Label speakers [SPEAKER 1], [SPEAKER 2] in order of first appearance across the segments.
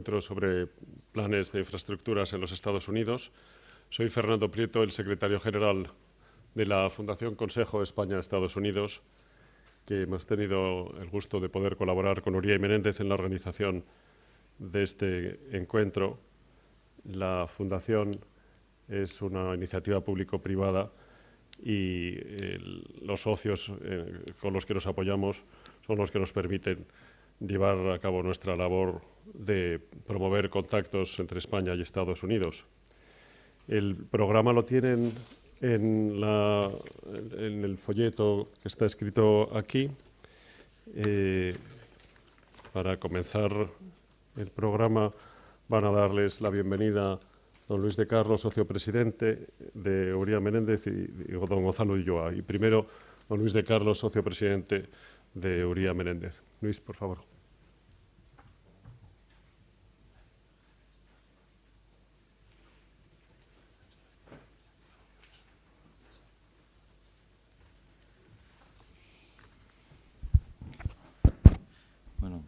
[SPEAKER 1] Sobre planes de infraestructuras en los Estados Unidos. Soy Fernando Prieto, el secretario general de la Fundación Consejo España, Estados Unidos, que hemos tenido el gusto de poder colaborar con Uría Menéndez en la organización de este encuentro. La Fundación es una iniciativa público-privada y los socios con los que nos apoyamos son los que nos permiten llevar a cabo nuestra labor de promover contactos entre España y Estados Unidos. El programa lo tienen en el folleto que está escrito aquí. Para comenzar el programa van a darles la bienvenida don Luis de Carlos, socio presidente de Uría Menéndez, y don Gonzalo Ulloa. Y primero, don Luis de Carlos, socio presidente de Uría Menéndez. Luis, por favor.
[SPEAKER 2] Bueno,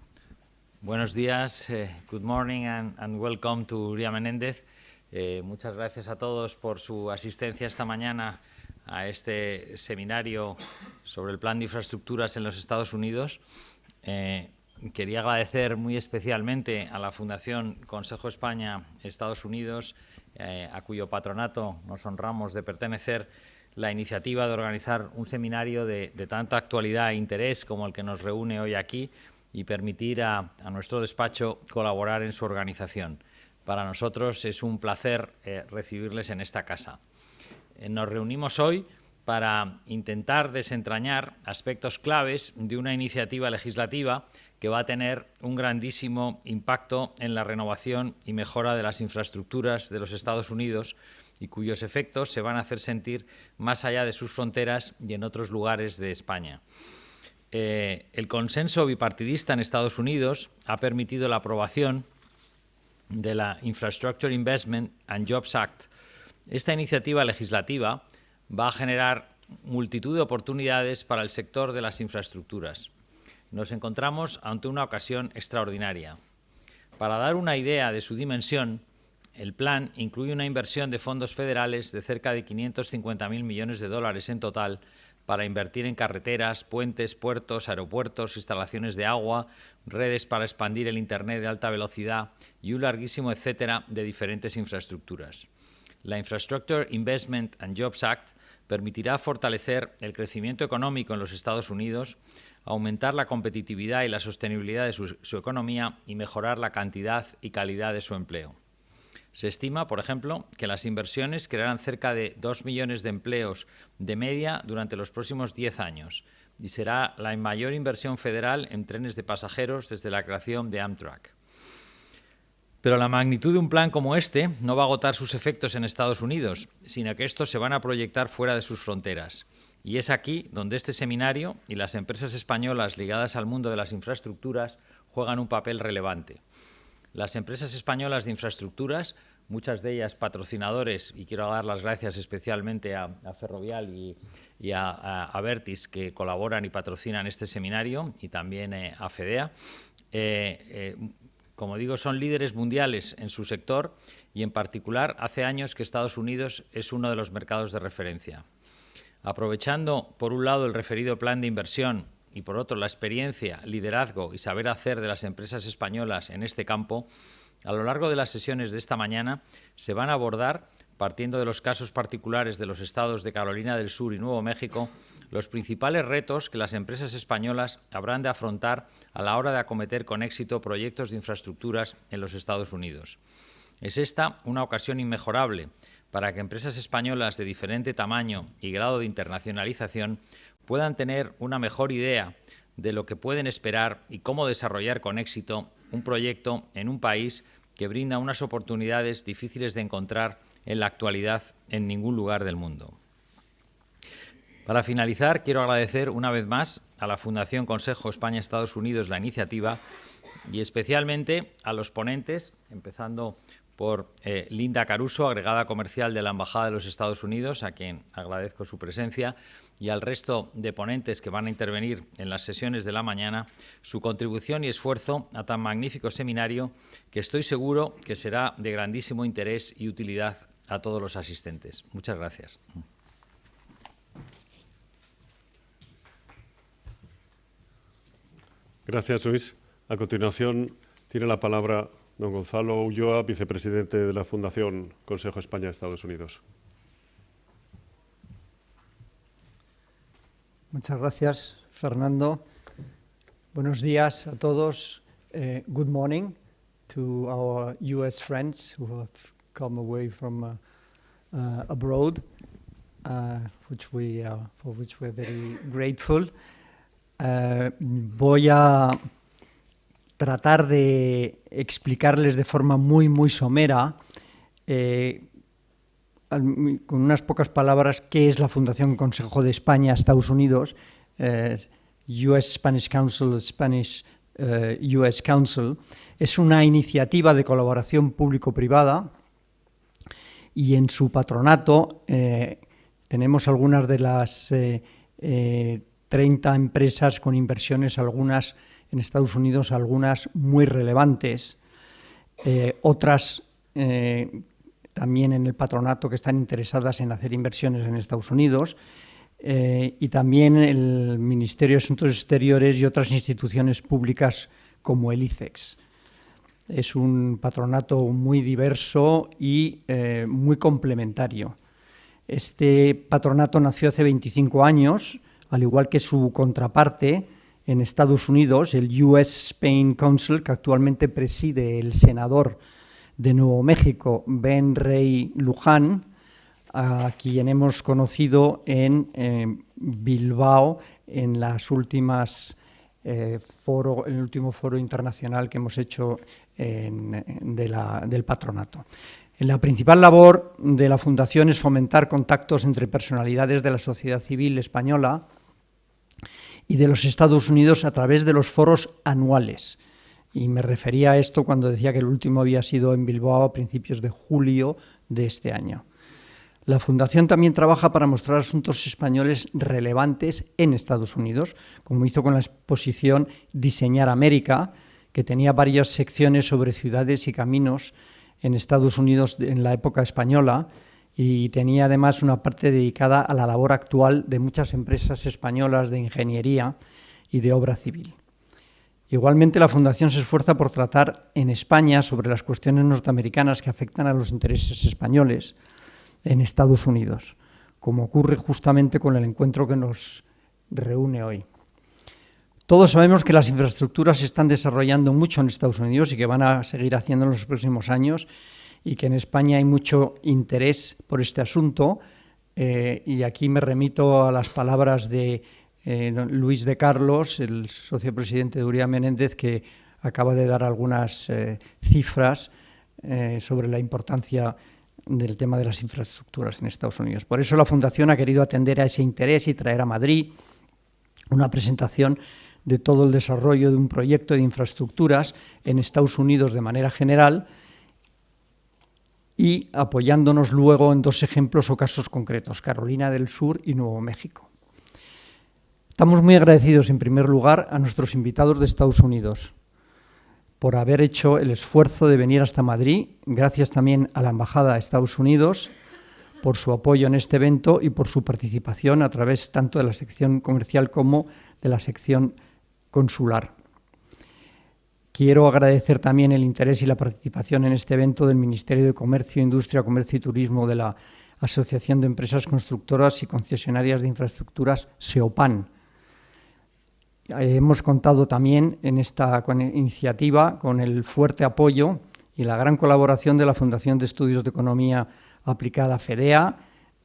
[SPEAKER 2] buenos días, good morning and welcome to Uría Menéndez. Muchas gracias a todos por su asistencia esta mañana a este seminario sobre el plan de infraestructuras en los Estados Unidos. Quería agradecer muy especialmente a la Fundación Consejo España, Estados Unidos, a cuyo patronato nos honramos de pertenecer, la iniciativa de organizar un seminario de tanta actualidad e interés como el que nos reúne hoy aquí y permitir a nuestro despacho colaborar en su organización. Para nosotros es un placer recibirles en esta casa. Nos reunimos hoy para intentar desentrañar aspectos claves de una iniciativa legislativa que va a tener un grandísimo impacto en la renovación y mejora de las infraestructuras de los Estados Unidos y cuyos efectos se van a hacer sentir más allá de sus fronteras y en otros lugares de España. El consenso bipartidista en Estados Unidos ha permitido la aprobación de la Infrastructure Investment and Jobs Act. Esta iniciativa legislativa va a generar multitud de oportunidades para el sector de las infraestructuras. Nos encontramos ante una ocasión extraordinaria. Para dar una idea de su dimensión, el plan incluye una inversión de fondos federales de cerca de 550.000 millones de dólares en total para invertir en carreteras, puentes, puertos, aeropuertos, instalaciones de agua, redes para expandir el Internet de alta velocidad y un larguísimo etcétera de diferentes infraestructuras. La Infrastructure Investment and Jobs Act permitirá fortalecer el crecimiento económico en los Estados Unidos, aumentar la competitividad y la sostenibilidad de su economía y mejorar la cantidad y calidad de su empleo. Se estima, por ejemplo, que las inversiones crearán cerca de 2 millones de empleos de media durante los próximos 10 años y será la mayor inversión federal en trenes de pasajeros desde la creación de Amtrak. Pero la magnitud de un plan como este no va a agotar sus efectos en Estados Unidos, sino que estos se van a proyectar fuera de sus fronteras. Y es aquí donde este seminario y las empresas españolas ligadas al mundo de las infraestructuras juegan un papel relevante. Las empresas españolas de infraestructuras, muchas de ellas patrocinadores, y quiero dar las gracias especialmente a Ferrovial y a Vertis, que colaboran y patrocinan este seminario, y también a Fedea. Como digo, son líderes mundiales en su sector y, en particular, hace años que Estados Unidos es uno de los mercados de referencia. Aprovechando, por un lado, el referido plan de inversión y, por otro, la experiencia, liderazgo y saber hacer de las empresas españolas en este campo, a lo largo de las sesiones de esta mañana se van a abordar, partiendo de los casos particulares de los estados de Carolina del Sur y Nuevo México, los principales retos que las empresas españolas habrán de afrontar a la hora de acometer con éxito proyectos de infraestructuras en los Estados Unidos. Es esta una ocasión inmejorable para que empresas españolas de diferente tamaño y grado de internacionalización puedan tener una mejor idea de lo que pueden esperar y cómo desarrollar con éxito un proyecto en un país que brinda unas oportunidades difíciles de encontrar en la actualidad en ningún lugar del mundo. Para finalizar, quiero agradecer una vez más a la Fundación Consejo España-Estados Unidos la iniciativa y especialmente a los ponentes, empezando por Linda Caruso, agregada comercial de la Embajada de los Estados Unidos, a quien agradezco su presencia, y al resto de ponentes que van a intervenir en las sesiones de la mañana su contribución y esfuerzo a tan magnífico seminario que estoy seguro que será de grandísimo interés y utilidad a todos los asistentes. Muchas gracias.
[SPEAKER 1] Gracias, Luis. A continuación, tiene la palabra don Gonzalo Ulloa, vicepresidente de la Fundación Consejo España, Estados Unidos.
[SPEAKER 3] Muchas gracias, Fernando. Buenos días a todos. Good morning to our US friends who have come away from abroad, for which we're very grateful. Voy a tratar de explicarles de forma muy somera, con unas pocas palabras, qué es la Fundación Consejo de España, Estados Unidos, US Spanish Council, Spanish US Council. Es una iniciativa de colaboración público-privada y en su patronato tenemos algunas de las 30 empresas con inversiones, algunas en Estados Unidos, algunas muy relevantes, otras también en el patronato que están interesadas en hacer inversiones en Estados Unidos, y también el Ministerio de Asuntos Exteriores y otras instituciones públicas como el ICEX. Es un patronato muy diverso y muy complementario. Este patronato nació hace 25 años, al igual que su contraparte en Estados Unidos, el US Spain Council, que actualmente preside el senador de Nuevo México, Ben Rey Luján, a quien hemos conocido en Bilbao en las últimas en el último foro internacional que hemos hecho del patronato. La principal labor de la Fundación es fomentar contactos entre personalidades de la sociedad civil española y de los Estados Unidos a través de los foros anuales. Y me refería a esto cuando decía que el último había sido en Bilbao a principios de julio de este año. La Fundación también trabaja para mostrar asuntos españoles relevantes en Estados Unidos, como hizo con la exposición Diseñar América, que tenía varias secciones sobre ciudades y caminos en Estados Unidos en la época española, y tenía además una parte dedicada a la labor actual de muchas empresas españolas de ingeniería y de obra civil. Igualmente, la Fundación se esfuerza por tratar en España sobre las cuestiones norteamericanas que afectan a los intereses españoles en Estados Unidos, como ocurre justamente con el encuentro que nos reúne hoy. Todos sabemos que las infraestructuras se están desarrollando mucho en Estados Unidos y que van a seguir haciendo en los próximos años, y que en España hay mucho interés por este asunto, y aquí me remito a las palabras de Luis de Carlos, el socio presidente de Uría Menéndez, que acaba de dar algunas cifras sobre la importancia del tema de las infraestructuras en Estados Unidos. Por eso la Fundación ha querido atender a ese interés y traer a Madrid una presentación de todo el desarrollo de un proyecto de infraestructuras en Estados Unidos de manera general, y apoyándonos luego en dos ejemplos o casos concretos, Carolina del Sur y Nuevo México. Estamos muy agradecidos, en primer lugar, a nuestros invitados de Estados Unidos por haber hecho el esfuerzo de venir hasta Madrid, gracias también a la Embajada de Estados Unidos por su apoyo en este evento y por su participación a través tanto de la sección comercial como de la sección consular. Quiero agradecer también el interés y la participación en este evento del Ministerio de Comercio, Industria, Comercio y Turismo, de la Asociación de Empresas Constructoras y Concesionarias de Infraestructuras, SEOPAN. Hemos contado también en esta iniciativa con el fuerte apoyo y la gran colaboración de la Fundación de Estudios de Economía Aplicada Fedea,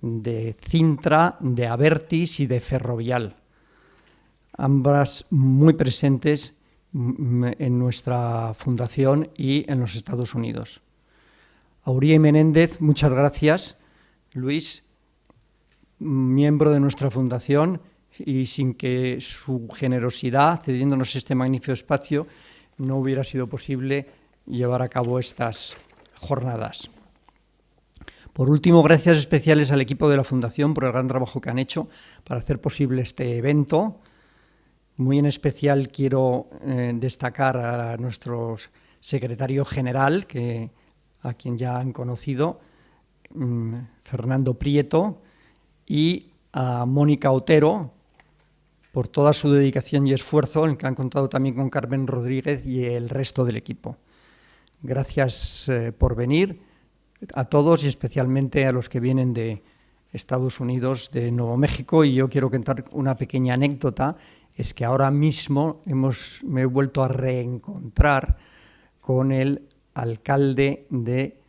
[SPEAKER 3] de Cintra, de Abertis y de Ferrovial, ambas muy presentes en nuestra fundación y en los Estados Unidos. A Uría Menéndez, muchas gracias. Luis, miembro de nuestra fundación, y sin que su generosidad, cediéndonos este magnífico espacio, no hubiera sido posible llevar a cabo estas jornadas. Por último, gracias especiales al equipo de la Fundación por el gran trabajo que han hecho para hacer posible este evento. Muy en especial quiero destacar a nuestro secretario general, a quien ya han conocido, Fernando Prieto, y a Mónica Otero, por toda su dedicación y esfuerzo, en el que han contado también con Carmen Rodríguez y el resto del equipo. Gracias por venir a todos y especialmente a los que vienen de Estados Unidos, de Nuevo México. Y yo quiero contar una pequeña anécdota, es que ahora mismo me he vuelto a reencontrar con el alcalde de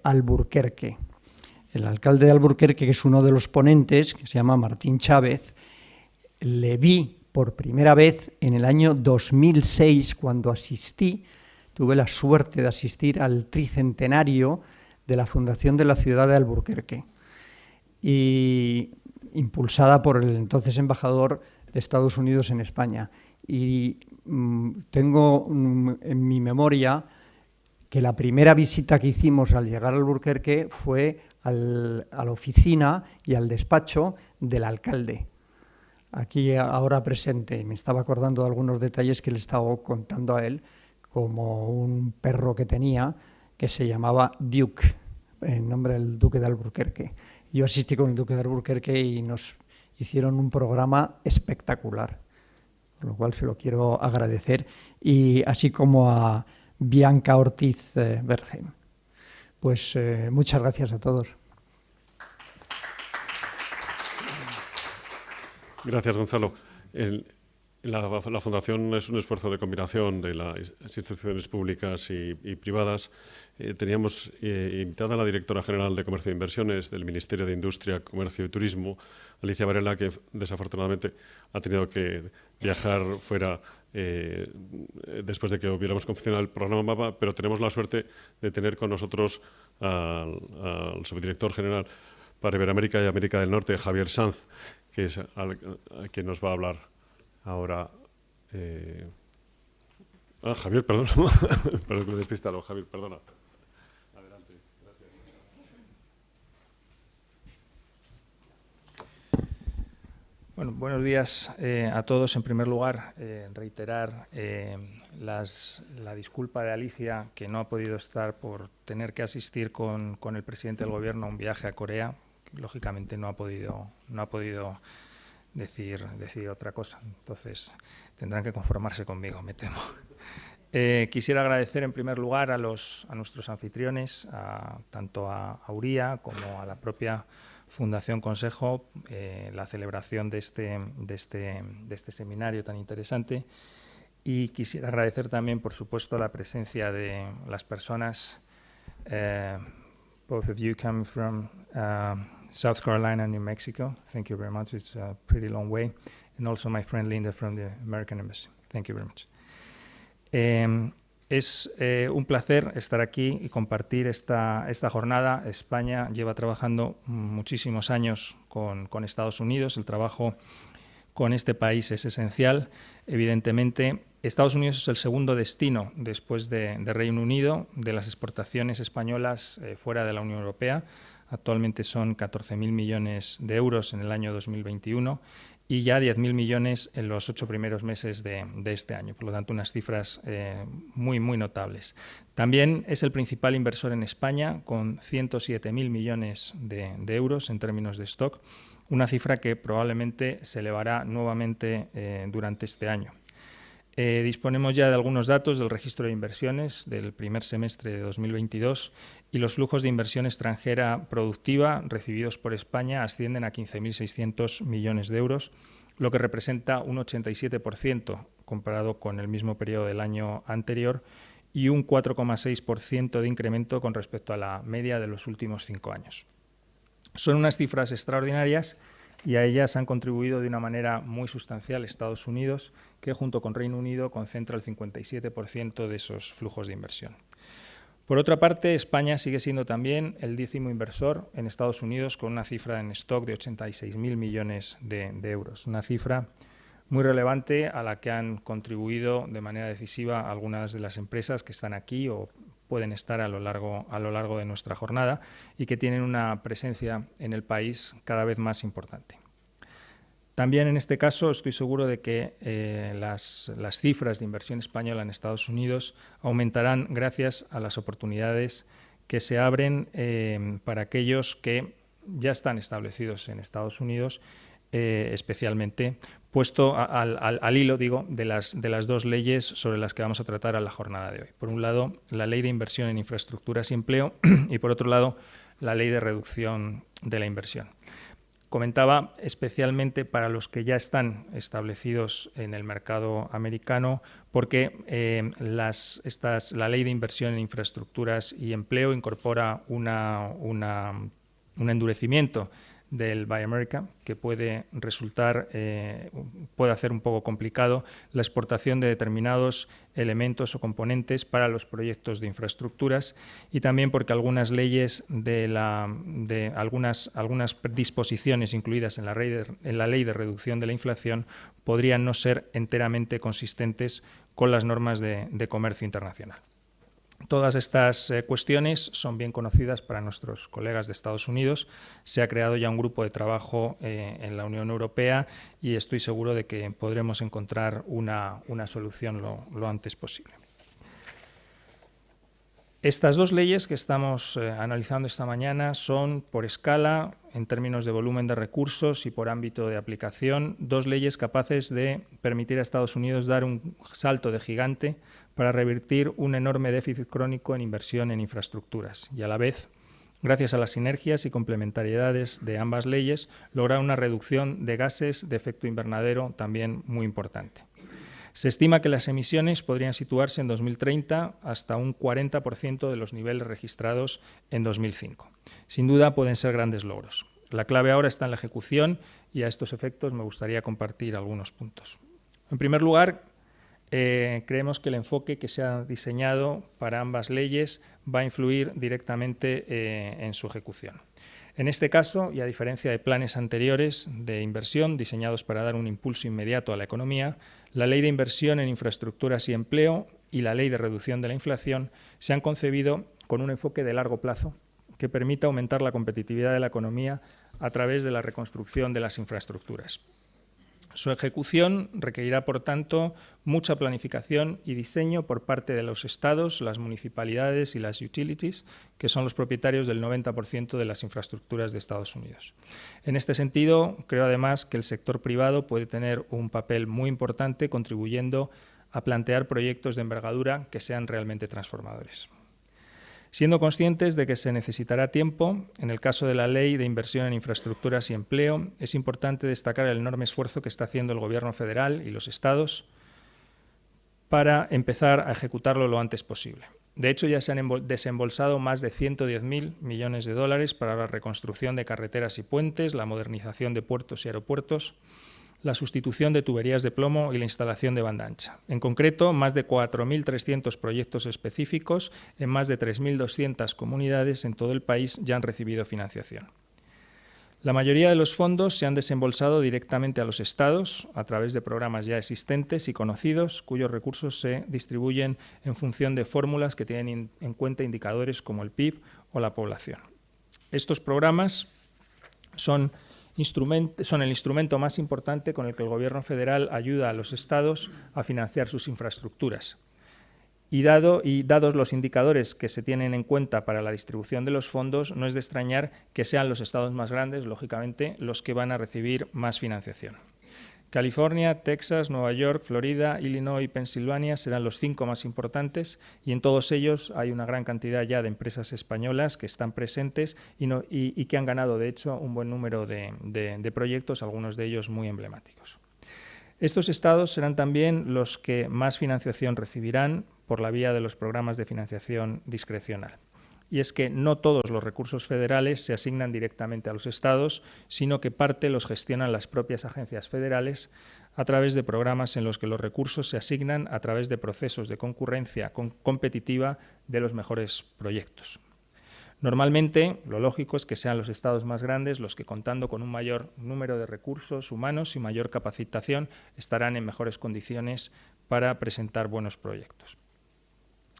[SPEAKER 3] Alburquerque. El alcalde de Alburquerque, que es uno de los ponentes, que se llama Martín Chávez, le vi por primera vez en el año 2006 cuando tuve la suerte de asistir al tricentenario de la fundación de la ciudad de Alburquerque, y impulsada por el entonces embajador de Estados Unidos en España. Y tengo en mi memoria que la primera visita que hicimos al llegar a Alburquerque fue a la oficina y al despacho del alcalde, aquí ahora presente. Me estaba acordando de algunos detalles que le estaba contando a él, como un perro que tenía que se llamaba Duke, en nombre del duque de Alburquerque. Yo asistí con el duque de Alburquerque y nos hicieron un programa espectacular, con lo cual se lo quiero agradecer, y así como a Bianca Ortiz Bergen. Pues muchas gracias a todos.
[SPEAKER 1] Gracias, Gonzalo. La Fundación es un esfuerzo de combinación de las instituciones públicas y privadas. Teníamos invitada a la directora general de Comercio e Inversiones del Ministerio de Industria, Comercio y Turismo, Alicia Varela, que desafortunadamente ha tenido que viajar fuera después de que hubiéramos confeccionado el programa MAPA, pero tenemos la suerte de tener con nosotros al subdirector general para Iberoamérica y América del Norte, Javier Sanz, que es quien nos va a hablar ahora. Javier, perdón. Perdón que me he despistado, Javier, perdona. Adelante, gracias.
[SPEAKER 4] Bueno, buenos días a todos. En primer lugar, reiterar la disculpa de Alicia, que no ha podido estar por tener que asistir con el presidente del Gobierno a un viaje a Corea. Lógicamente no ha podido decir otra cosa, entonces tendrán que conformarse conmigo, me temo. Quisiera agradecer en primer lugar a nuestros anfitriones, tanto a Uría como a la propia Fundación Consejo, la celebración de este seminario tan interesante, y quisiera agradecer también, por supuesto, la presencia de las personas, both of you coming from South Carolina and New Mexico. Thank you very much. It's a pretty long way. And also my friend Linda from the American Embassy. Thank you very much. Es un placer estar aquí y compartir esta jornada. España lleva trabajando muchísimos años con Estados Unidos. El trabajo con este país es esencial. Evidentemente, Estados Unidos es el segundo destino después de Reino Unido de las exportaciones españolas fuera de la Unión Europea. Actualmente son 14.000 millones de euros en el año 2021 y ya 10.000 millones en los 8 primeros meses de este año. Por lo tanto, unas cifras muy notables. También es el principal inversor en España, con 107.000 millones de euros en términos de stock, una cifra que probablemente se elevará nuevamente durante este año. Disponemos ya de algunos datos del registro de inversiones del primer semestre de 2022 y los flujos de inversión extranjera productiva recibidos por España ascienden a 15.600 millones de euros, lo que representa un 87% comparado con el mismo periodo del año anterior y un 4,6% de incremento con respecto a la media de los últimos 5 años. Son unas cifras extraordinarias y a ellas han contribuido de una manera muy sustancial Estados Unidos, que junto con Reino Unido concentra el 57% de esos flujos de inversión. Por otra parte, España sigue siendo también el 10º inversor en Estados Unidos, con una cifra en stock de 86.000 millones de euros, una cifra muy relevante a la que han contribuido de manera decisiva algunas de las empresas que están aquí o pueden estar a lo largo de nuestra jornada y que tienen una presencia en el país cada vez más importante. También en este caso estoy seguro de que las cifras de inversión española en Estados Unidos aumentarán gracias a las oportunidades que se abren para aquellos que ya están establecidos en Estados Unidos, especialmente puesto al hilo, digo, de las dos leyes sobre las que vamos a tratar a la jornada de hoy. Por un lado, la Ley de Inversión en Infraestructuras y Empleo y, por otro lado, la Ley de Reducción de la Inversión. Comentaba especialmente para los que ya están establecidos en el mercado americano, porque la Ley de Inversión en Infraestructuras y Empleo incorpora un endurecimiento del Buy America, que puede hacer un poco complicado la exportación de determinados elementos o componentes para los proyectos de infraestructuras, y también porque algunas leyes algunas disposiciones incluidas en la ley de reducción de la inflación podrían no ser enteramente consistentes con las normas de comercio internacional. Todas estas cuestiones son bien conocidas para nuestros colegas de Estados Unidos. Se ha creado ya un grupo de trabajo en la Unión Europea y estoy seguro de que podremos encontrar una solución lo antes posible. Estas dos leyes que estamos analizando esta mañana son, por escala, en términos de volumen de recursos y por ámbito de aplicación, dos leyes capaces de permitir a Estados Unidos dar un salto de gigante para revertir un enorme déficit crónico en inversión en infraestructuras y, a la vez, gracias a las sinergias y complementariedades de ambas leyes, lograr una reducción de gases de efecto invernadero también muy importante. Se estima que las emisiones podrían situarse en 2030 hasta un 40% de los niveles registrados en 2005. Sin duda pueden ser grandes logros. La clave ahora está en la ejecución y a estos efectos me gustaría compartir algunos puntos. En primer lugar, creemos que el enfoque que se ha diseñado para ambas leyes va a influir directamente en su ejecución. En este caso, y a diferencia de planes anteriores de inversión diseñados para dar un impulso inmediato a la economía, la Ley de Inversión en Infraestructuras y Empleo y la Ley de Reducción de la Inflación se han concebido con un enfoque de largo plazo que permita aumentar la competitividad de la economía a través de la reconstrucción de las infraestructuras. Su ejecución requerirá, por tanto, mucha planificación y diseño por parte de los estados, las municipalidades y las utilities, que son los propietarios del 90% de las infraestructuras de Estados Unidos. En este sentido, creo además que el sector privado puede tener un papel muy importante contribuyendo a plantear proyectos de envergadura que sean realmente transformadores. Siendo conscientes de que se necesitará tiempo, en el caso de la Ley de Inversión en Infraestructuras y Empleo, es importante destacar el enorme esfuerzo que está haciendo el Gobierno federal y los estados para empezar a ejecutarlo lo antes posible. De hecho, ya se han desembolsado más de 110.000 millones de dólares para la reconstrucción de carreteras y puentes, la modernización de puertos y aeropuertos, la sustitución de tuberías de plomo y la instalación de banda ancha. En concreto, más de 4.300 proyectos específicos en más de 3.200 comunidades en todo el país ya han recibido financiación. La mayoría de los fondos se han desembolsado directamente a los estados a través de programas ya existentes y conocidos, cuyos recursos se distribuyen en función de fórmulas que tienen en cuenta indicadores como el PIB o la población. Estos programas son el instrumento más importante con el que el Gobierno federal ayuda a los estados a financiar sus infraestructuras. Y dados los indicadores que se tienen en cuenta para la distribución de los fondos, no es de extrañar que sean los estados más grandes, lógicamente, los que van a recibir más financiación. California, Texas, Nueva York, Florida, Illinois y Pensilvania serán los 5 más importantes y en todos ellos hay una gran cantidad ya de empresas españolas que están presentes y que han ganado, de hecho, un buen número de proyectos, algunos de ellos muy emblemáticos. Estos estados serán también los que más financiación recibirán por la vía de los programas de financiación discrecional. Y es que no todos los recursos federales se asignan directamente a los estados, sino que parte los gestionan las propias agencias federales a través de programas en los que los recursos se asignan a través de procesos de concurrencia competitiva de los mejores proyectos. Normalmente, lo lógico es que sean los estados más grandes los que, contando con un mayor número de recursos humanos y mayor capacitación, estarán en mejores condiciones para presentar buenos proyectos.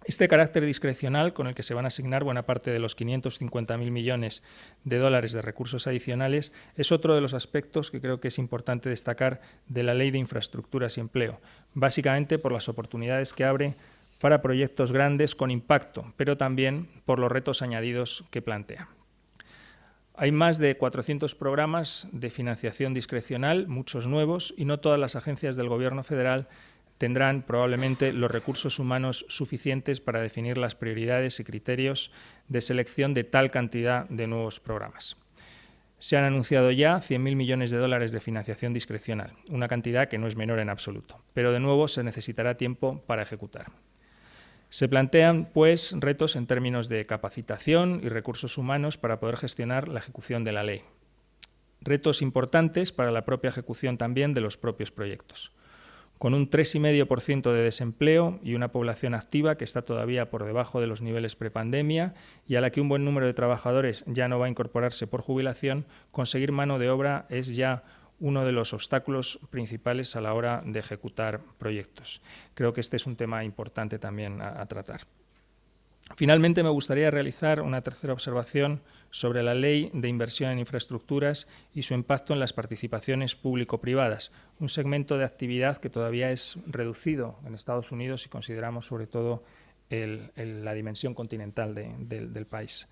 [SPEAKER 4] Este carácter discrecional, con el que se van a asignar buena parte de los 550.000 millones de dólares de recursos adicionales, es otro de los aspectos que creo que es importante destacar de la Ley de Infraestructuras y Empleo, básicamente por las oportunidades que abre para proyectos grandes con impacto, pero también por los retos añadidos que plantea. Hay más de 400 programas de financiación discrecional, muchos nuevos, y no todas las agencias del Gobierno federal tendrán probablemente los recursos humanos suficientes para definir las prioridades y criterios de selección de tal cantidad de nuevos programas. Se han anunciado ya 100.000 millones de dólares de financiación discrecional, una cantidad que no es menor en absoluto, pero de nuevo se necesitará tiempo para ejecutar. Se plantean, pues, retos en términos de capacitación y recursos humanos para poder gestionar la ejecución de la ley. Retos importantes para la propia ejecución también de los propios proyectos. Con un 3,5% de desempleo y una población activa que está todavía por debajo de los niveles prepandemia y a la que un buen número de trabajadores ya no va a incorporarse por jubilación, conseguir mano de obra es ya uno de los obstáculos principales a la hora de ejecutar proyectos. Creo que este es un tema importante también a tratar. Finalmente, me gustaría realizar una tercera observación sobre la Ley de Inversión en Infraestructuras y su impacto en las participaciones público-privadas, un segmento de actividad que todavía es reducido en Estados Unidos si consideramos sobre todo la dimensión continental del país.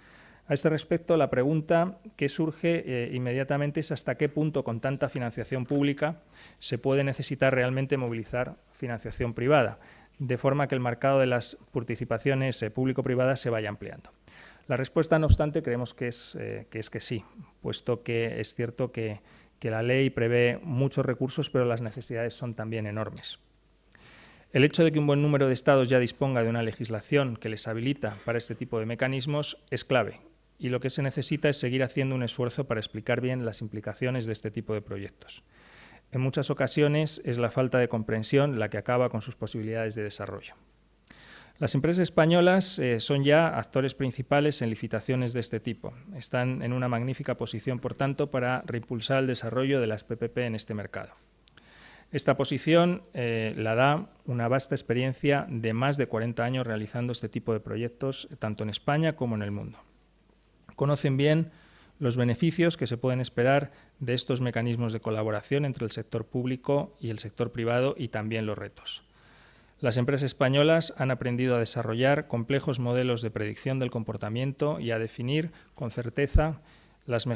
[SPEAKER 4] A este respecto, la pregunta que surge inmediatamente es hasta qué punto, con tanta financiación pública, se puede necesitar realmente movilizar financiación privada, de forma que el mercado de las participaciones público-privadas se vaya ampliando. La respuesta, no obstante, creemos que es que sí, puesto que es cierto que la ley prevé muchos recursos, pero las necesidades son también enormes. El hecho de que un buen número de estados ya disponga de una legislación que les habilita para este tipo de mecanismos es clave, y lo que se necesita es seguir haciendo un esfuerzo para explicar bien las implicaciones de este tipo de proyectos. En muchas ocasiones es la falta de comprensión la que acaba con sus posibilidades de desarrollo. Las empresas españolas son ya actores principales en licitaciones de este tipo. Están en una magnífica posición, por tanto, para reimpulsar el desarrollo de las PPP en este mercado. Esta posición la da una vasta experiencia de más de 40 años realizando este tipo de proyectos, tanto en España como en el mundo. Conocen bien los beneficios que se pueden esperar de estos mecanismos de colaboración entre el sector público y el sector privado y también los retos. Las empresas españolas han aprendido a desarrollar complejos modelos de predicción del comportamiento y a definir con certeza las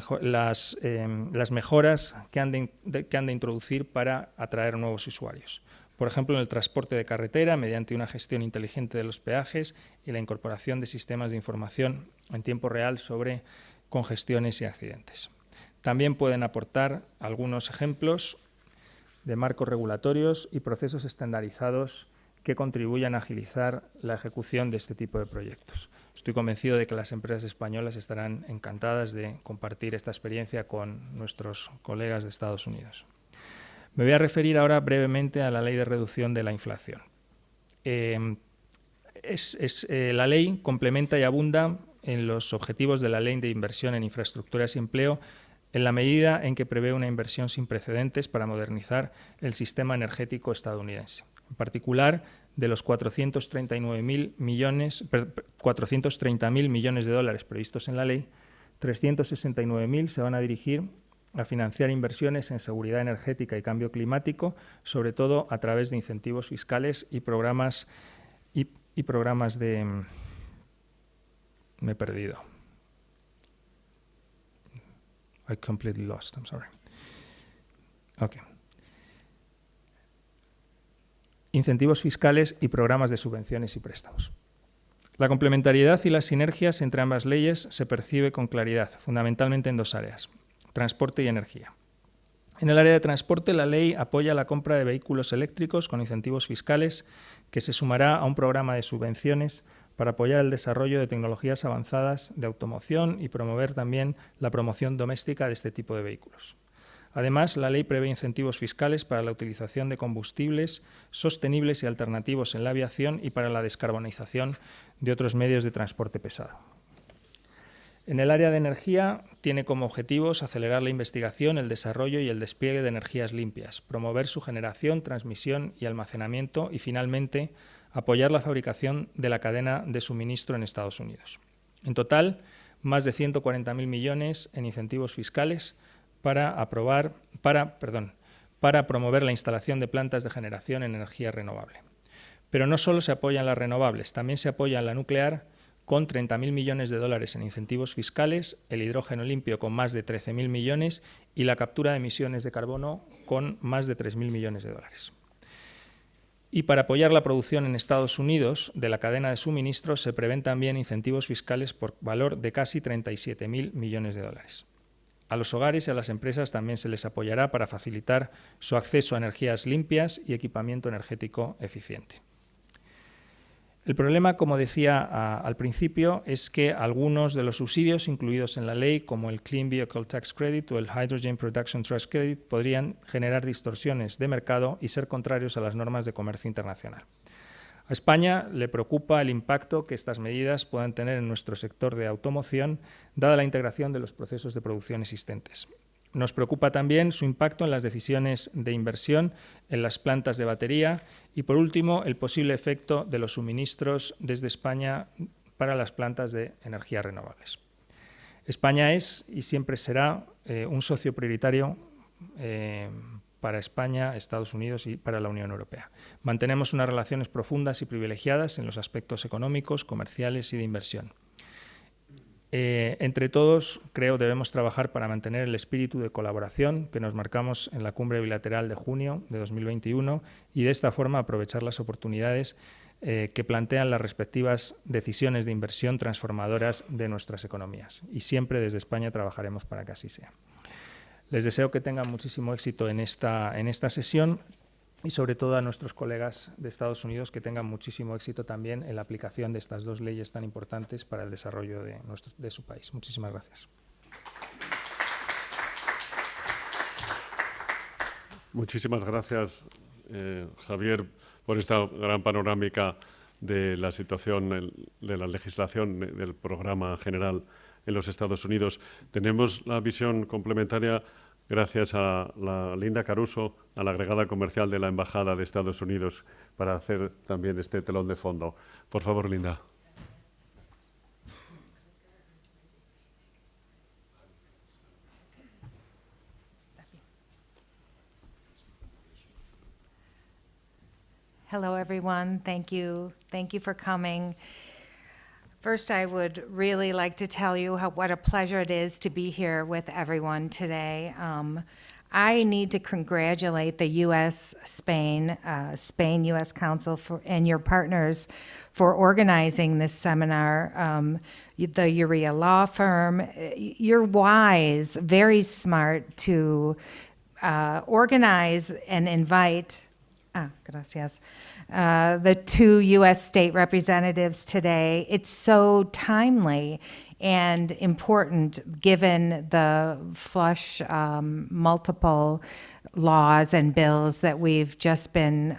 [SPEAKER 4] mejoras que han de introducir para atraer nuevos usuarios. Por ejemplo, en el transporte de carretera, mediante una gestión inteligente de los peajes y la incorporación de sistemas de información en tiempo real sobre congestiones y accidentes. También pueden aportar algunos ejemplos de marcos regulatorios y procesos estandarizados que contribuyan a agilizar la ejecución de este tipo de proyectos. Estoy convencido de que las empresas españolas estarán encantadas de compartir esta experiencia con nuestros colegas de Estados Unidos. Me voy a referir ahora brevemente a la Ley de Reducción de la Inflación. La ley complementa y abunda en los objetivos de la Ley de Inversión en Infraestructuras y Empleo en la medida en que prevé una inversión sin precedentes para modernizar el sistema energético estadounidense. En particular, de los 430.000 millones de dólares previstos en la ley, 369.000 se van a dirigir a financiar inversiones en seguridad energética y cambio climático, sobre todo a través de incentivos fiscales y programas de... Me he perdido. I completely lost, I'm sorry. Okay. Incentivos fiscales y programas de subvenciones y préstamos. La complementariedad y las sinergias entre ambas leyes se percibe con claridad, fundamentalmente en dos áreas: transporte y energía. En el área de transporte, la ley apoya la compra de vehículos eléctricos con incentivos fiscales, que se sumará a un programa de subvenciones para apoyar el desarrollo de tecnologías avanzadas de automoción y promover también la promoción doméstica de este tipo de vehículos. Además, la ley prevé incentivos fiscales para la utilización de combustibles sostenibles y alternativos en la aviación y para la descarbonización de otros medios de transporte pesado. En el área de energía, tiene como objetivos acelerar la investigación, el desarrollo y el despliegue de energías limpias, promover su generación, transmisión y almacenamiento y, finalmente, apoyar la fabricación de la cadena de suministro en Estados Unidos. En total, más de 140.000 millones en incentivos fiscales para promover la instalación de plantas de generación en energía renovable. Pero no solo se apoyan las renovables, también se apoya la nuclear con 30.000 millones de dólares en incentivos fiscales, el hidrógeno limpio con más de 13.000 millones y la captura de emisiones de carbono con más de 3.000 millones de dólares. Y para apoyar la producción en Estados Unidos de la cadena de suministro se prevén también incentivos fiscales por valor de casi 37.000 millones de dólares. A los hogares y a las empresas también se les apoyará para facilitar su acceso a energías limpias y equipamiento energético eficiente. El problema, como decía al principio, es que algunos de los subsidios incluidos en la ley, como el Clean Vehicle Tax Credit o el Hydrogen Production Trust Credit, podrían generar distorsiones de mercado y ser contrarios a las normas de comercio internacional. A España le preocupa el impacto que estas medidas puedan tener en nuestro sector de automoción, dada la integración de los procesos de producción existentes. Nos preocupa también su impacto en las decisiones de inversión en las plantas de batería y, por último, el posible efecto de los suministros desde España para las plantas de energías renovables. España es y siempre será un socio prioritario para España, Estados Unidos y para la Unión Europea. Mantenemos unas relaciones profundas y privilegiadas en los aspectos económicos, comerciales y de inversión. Entre todos, creo, debemos trabajar para mantener el espíritu de colaboración que nos marcamos en la cumbre bilateral de junio de 2021 y de esta forma aprovechar las oportunidades que plantean las respectivas decisiones de inversión transformadoras de nuestras economías. Y siempre desde España trabajaremos para que así sea. Les deseo que tengan muchísimo éxito en esta sesión y sobre todo a nuestros colegas de Estados Unidos que tengan muchísimo éxito también en la aplicación de estas dos leyes tan importantes para el desarrollo de su país. Muchísimas gracias.
[SPEAKER 1] Muchísimas gracias, Javier, por esta gran panorámica de la situación de la legislación del programa general en los Estados Unidos. Tenemos la visión complementaria gracias a la Linda Caruso, a la agregada comercial de la Embajada de Estados Unidos, para hacer también este telón de fondo. Por favor, Linda.
[SPEAKER 5] Hello, everyone. Thank you. Thank you for coming. First, I would really like to tell you what a pleasure it is to be here with everyone today. I need to congratulate the Spain-U.S. Council and your partners for organizing this seminar. The Uría law firm, you're wise, very smart to organize and invite gracias. The two U.S. state representatives today. It's so timely and important given the flush multiple laws and bills that we've just been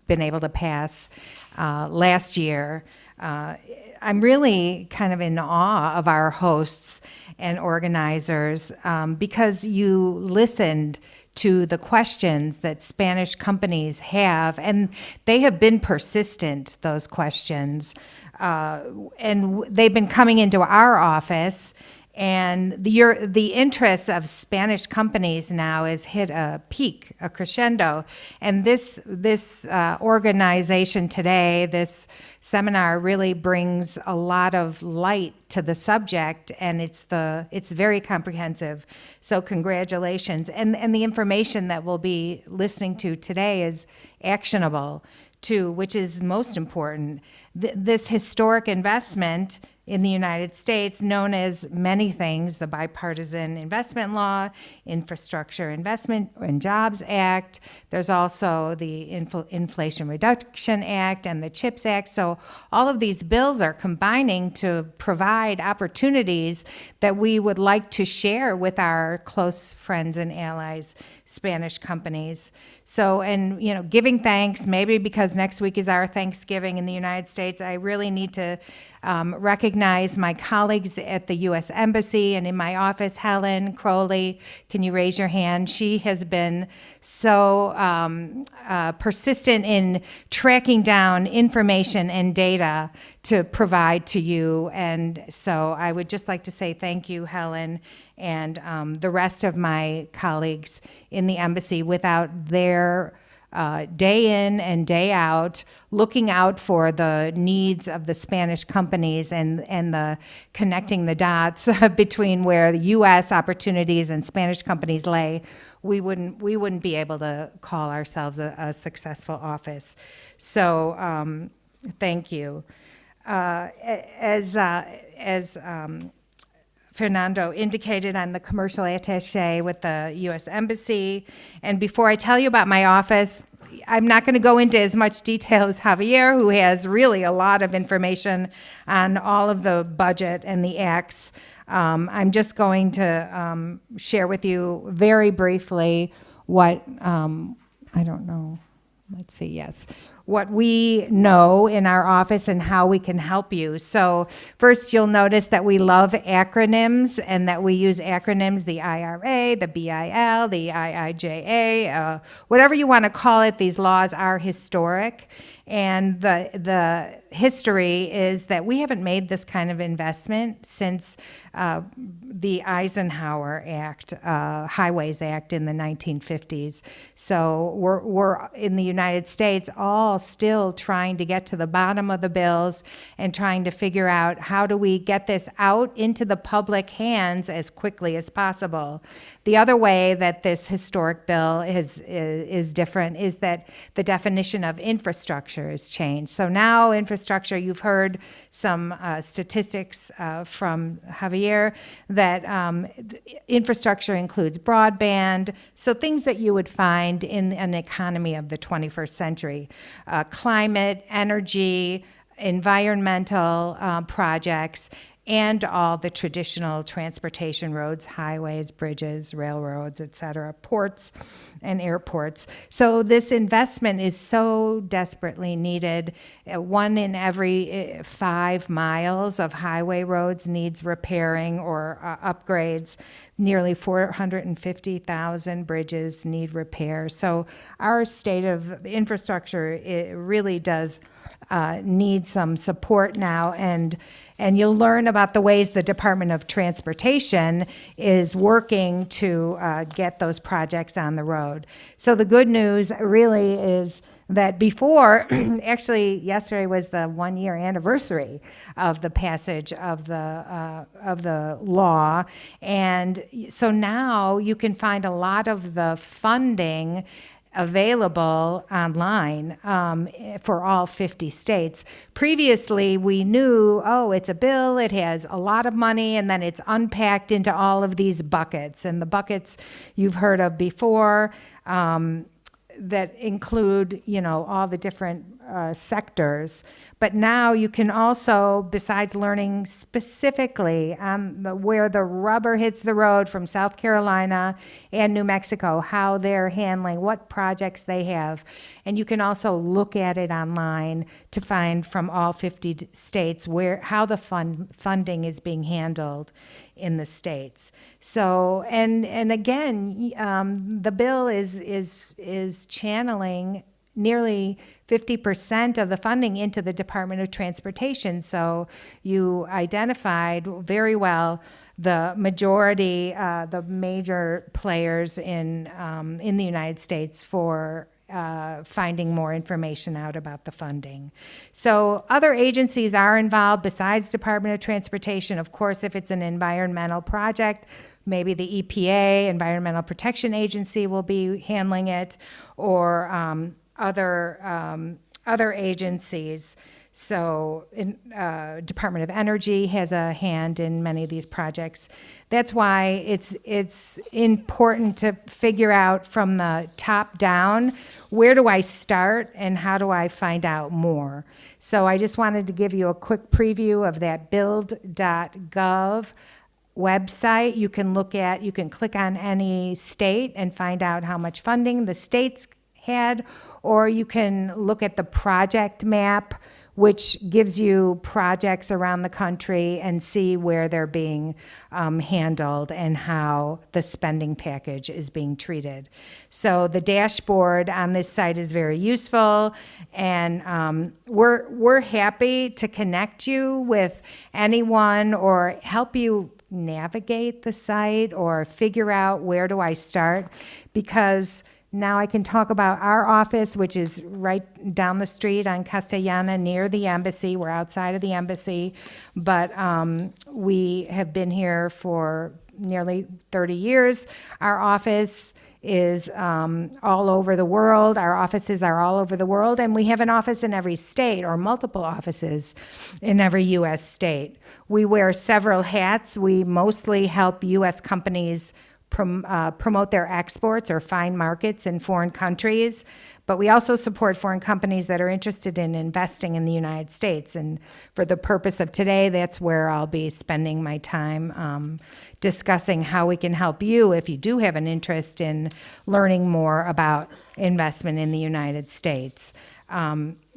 [SPEAKER 5] able to pass last year. I'm really kind of in awe of our hosts and organizers because you listened to the questions that Spanish companies have, and they have been persistent, those questions. And they've been coming into our office, and the interest of Spanish companies now has hit a peak, a crescendo. And this organization today, this seminar, really brings a lot of light to the subject, and it's very comprehensive. So congratulations. And the information that we'll be listening to today is actionable too, which is most important. This historic investment in the United States, known as many things, the Bipartisan Investment Law, Infrastructure Investment and Jobs Act. There's also the Inflation Reduction Act and the CHIPS Act. So all of these bills are combining to provide opportunities that we would like to share with our close friends and allies, Spanish companies. So, and, giving thanks, maybe because next week is our Thanksgiving in the United States, States. I really need to recognize my colleagues at the U.S. Embassy and in my office. Helen Crowley, can you raise your hand? She has been so persistent in tracking down information and data to provide to you. And so I would just like to say thank you, Helen, and the rest of my colleagues in the embassy. Without their day in and day out, looking out for the needs of the Spanish companies and the connecting the dots between where the U.S. opportunities and Spanish companies lay, we wouldn't be able to call ourselves a successful office. So thank you. As Fernando indicated, I'm the commercial attaché with the U.S. Embassy. And before I tell you about my office, I'm not going to go into as much detail as Javier, who has really a lot of information on all of the budget and the acts. I'm just going to share with you very briefly what, I don't know. Let's see, yes. What we know in our office and how we can help you. So first, you'll notice that we love acronyms and that we use acronyms, the IRA, the BIL, the IIJA, whatever you want to call it. These laws are historic. And the history is that we haven't made this kind of investment since the Eisenhower Act, Highways Act in the 1950s. So we're in the United States all still trying to get to the bottom of the bills and trying to figure out how do we get this out into the public hands as quickly as possible. The other way that this historic bill is different is that the definition of infrastructure has changed. So now infrastructure, you've heard some statistics from Javier that infrastructure includes broadband, so things that you would find in an economy of the 21st century. Climate, energy, environmental projects, and all the traditional transportation roads, highways, bridges, railroads, et cetera, ports and airports. So this investment is so desperately needed. 1 in every 5 miles of highway roads needs repairing or upgrades. Nearly 450,000 bridges need repair. So our state of infrastructure, it really does need some support now, and you'll learn about the ways the Department of Transportation is working to get those projects on the road. So the good news really is that before, actually yesterday was the 1-year anniversary of the passage of the law, and so now you can find a lot of the funding available online for all 50 states. Previously, we knew, oh, it's a bill, it has a lot of money, and then it's unpacked into all of these buckets. And the buckets you've heard of before that include, all the different sectors. But now you can also, besides learning specifically where the rubber hits the road from South Carolina and New Mexico, how they're handling, what projects they have. And you can also look at it online to find from all 50 states how the funding is being handled in the states. So, and again, the bill is channeling nearly 50% of the funding into the Department of Transportation. So you identified very well the majority, the major players in the United States for finding more information out about the funding. So other agencies are involved besides Department of Transportation. Of course, if it's an environmental project, maybe the EPA, Environmental Protection Agency, will be handling it, or other agencies. So Department of Energy has a hand in many of these projects. That's why it's important to figure out from the top down, where do I start and how do I find out more? So I just wanted to give you a quick preview of that build.gov website. You can click on any state and find out how much funding the states had, or you can look at the project map, which gives you projects around the country and see where they're being handled and how the spending package is being treated. So the dashboard on this site is very useful, and we're happy to connect you with anyone or help you navigate the site or figure out where do I start, because now I can talk about our office, which is right down the street on Castellana near the embassy. We're outside of the embassy, but we have been here for nearly 30 years. Our office is all over the world. Our offices are all over the world, and we have an office in every state or multiple offices in every U.S. state. We wear several hats. We mostly help U.S. companies promote their exports or find markets in foreign countries, but we also support foreign companies that are interested in investing in the United States. And for the purpose of today, that's where I'll be spending my time discussing how we can help you if you do have an interest in learning more about investment in the United States.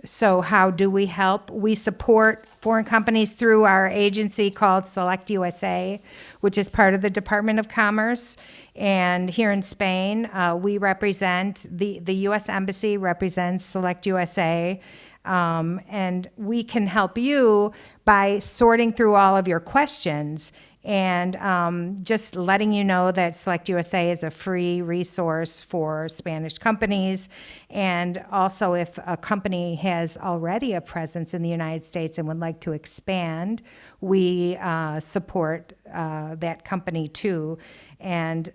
[SPEAKER 5] So how do we help? We support foreign companies through our agency called Select USA, which is part of the Department of Commerce. And here in Spain, we represent, the U.S. Embassy represents Select USA. And we can help you by sorting through all of your questions and just letting you know that Select USA is a free resource for Spanish companies. And also, if a company has already a presence in the United States and would like to expand, we support that company too, and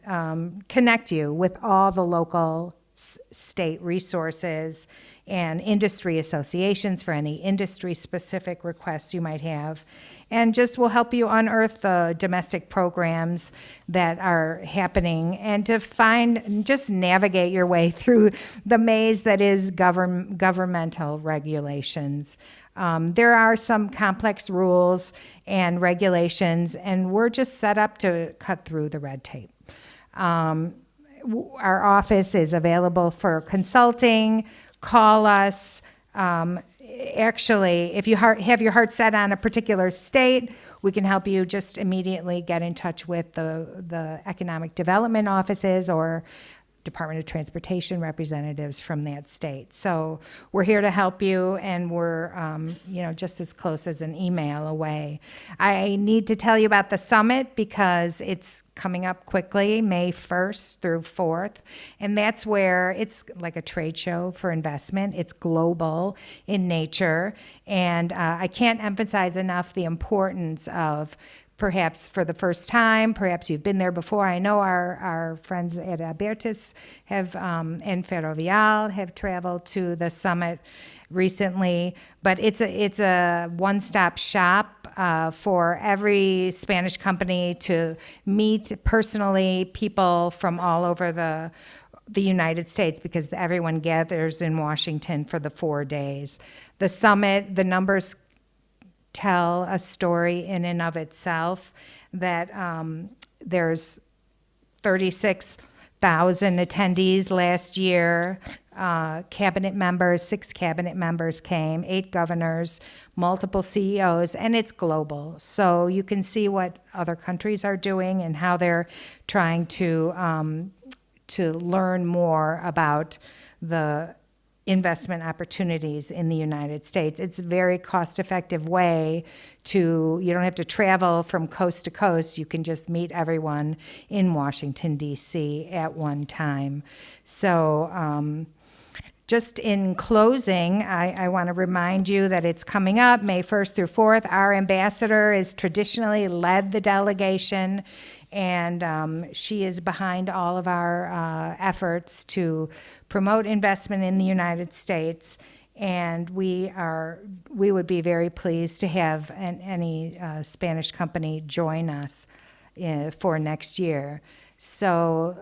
[SPEAKER 5] connect you with all the local state resources and industry associations for any industry-specific requests you might have, and just will help you unearth the domestic programs that are happening and to find, just navigate your way through the maze that is governmental regulations. There are some complex rules and regulations, and we're just set up to cut through the red tape. Our office is available for consulting. Call us. Actually, if you have your heart set on a particular state, we can help you just immediately get in touch with the economic development offices or Department of Transportation representatives from that state. So we're here to help you, and we're just as close as an email away. I need to tell you about the summit because it's coming up quickly, May 1st through 4th, and that's where it's like a trade show for investment. It's global in nature, and I can't emphasize enough the importance of, perhaps for the first time, perhaps you've been there before. I know our friends at Abertis have, and Ferrovial have traveled to the summit recently, but it's a one-stop shop for every Spanish company to meet personally people from all over the United States, because everyone gathers in Washington for the 4 days. The summit, the numbers tell a story in and of itself, that there's 36,000 attendees last year. Cabinet members, 6 cabinet members came, 8 governors, multiple CEOs, and it's global. So you can see what other countries are doing and how they're trying to learn more about the investment opportunities in the United States. It's a very cost-effective way you don't have to travel from coast to coast. You can just meet everyone in Washington, D.C. at one time. So just in closing, I want to remind you that it's coming up May 1st through 4th. Our ambassador has traditionally led the delegation, and she is behind all of our efforts to promote investment in the United States. And we would be very pleased to have any Spanish company join us for next year. So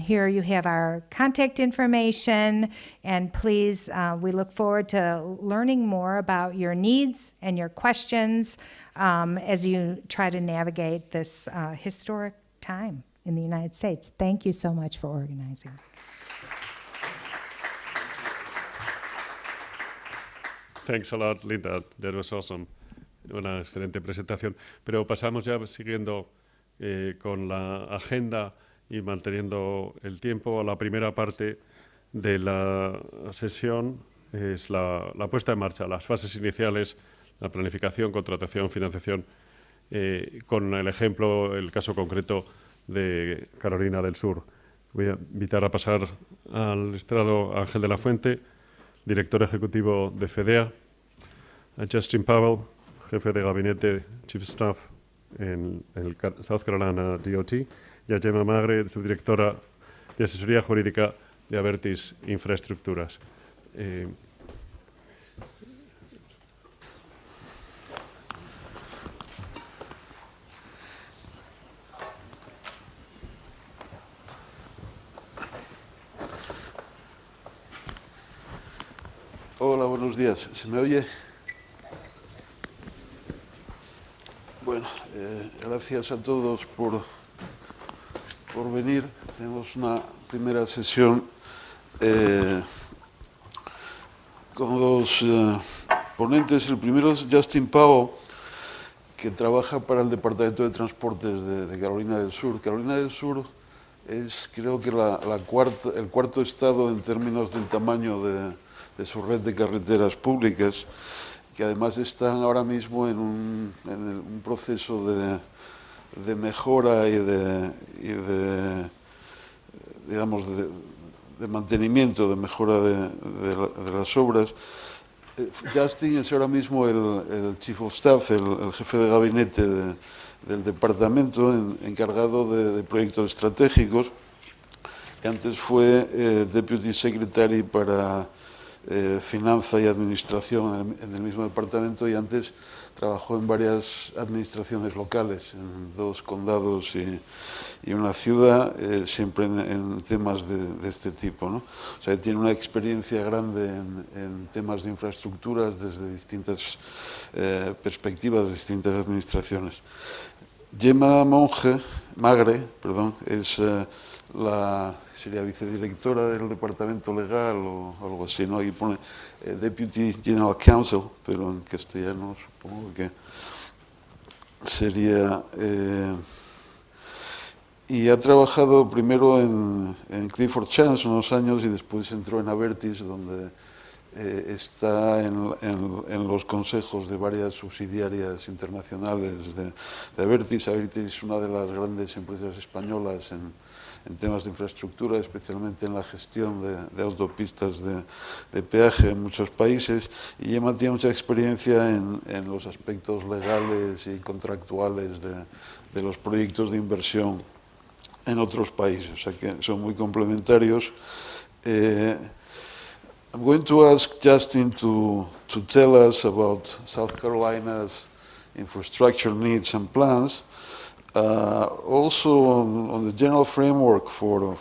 [SPEAKER 5] here you have our contact information, and please, we look forward to learning more about your needs and your questions as you try to navigate this historic time in the United States. Thank you so much for organizing.
[SPEAKER 1] Thanks a lot, Linda. That was awesome. Una excelente presentación. Pero pasamos ya siguiendo con la agenda y manteniendo el tiempo a la primera parte de la sesión. Es la puesta en marcha, las fases iniciales, la planificación, contratación, financiación, con el ejemplo, el caso concreto de Carolina del Sur. Voy a invitar a pasar al estrado a Ángel de la Fuente, director ejecutivo de Fedea, a Justin Powell, jefe de gabinete, Chief of Staff en el South Carolina DOT, y a Gemma Magre, subdirectora de asesoría jurídica de Abertis Infraestructuras.
[SPEAKER 6] Hola, buenos días. ¿Se me oye? Bueno, gracias a todos por venir. Tenemos una primera sesión con dos ponentes. El primero es Justin Powell, que trabaja para el Departamento de Transportes de Carolina del Sur. Carolina del Sur es, creo que, el cuarto estado en términos del tamaño de su red de carreteras públicas, que además están ahora mismo en un proceso de mejora y de mantenimiento, de mejora de las obras. Justin es ahora mismo el Chief of Staff, el jefe de gabinete del departamento encargado de proyectos estratégicos, que antes fue Deputy Secretary para Finanza y Administración en el mismo departamento, y antes trabajó en varias administraciones locales, en 2 condados y una ciudad, siempre en temas de este tipo, ¿no? O sea, tiene una experiencia grande en temas de infraestructuras desde distintas perspectivas, distintas administraciones. Gemma Magre, es sería vicedirectora del departamento legal o algo así, ¿no? Aquí pone Deputy General Counsel, pero en castellano supongo que sería... y ha trabajado primero en Clifford Chance unos años y después entró en Abertis, donde está en los consejos de varias subsidiarias internacionales de Abertis. Abertis es una de las grandes empresas españolas en temas de infraestructura, especialmente en la gestión de autopistas de peaje en muchos países, y Gemma tiene mucha experiencia en los aspectos legales y contractuales de los proyectos de inversión en otros países, o sea que son muy complementarios. I'm going to ask Justin to tell us about South Carolina's infrastructure needs and plans, also on the general framework for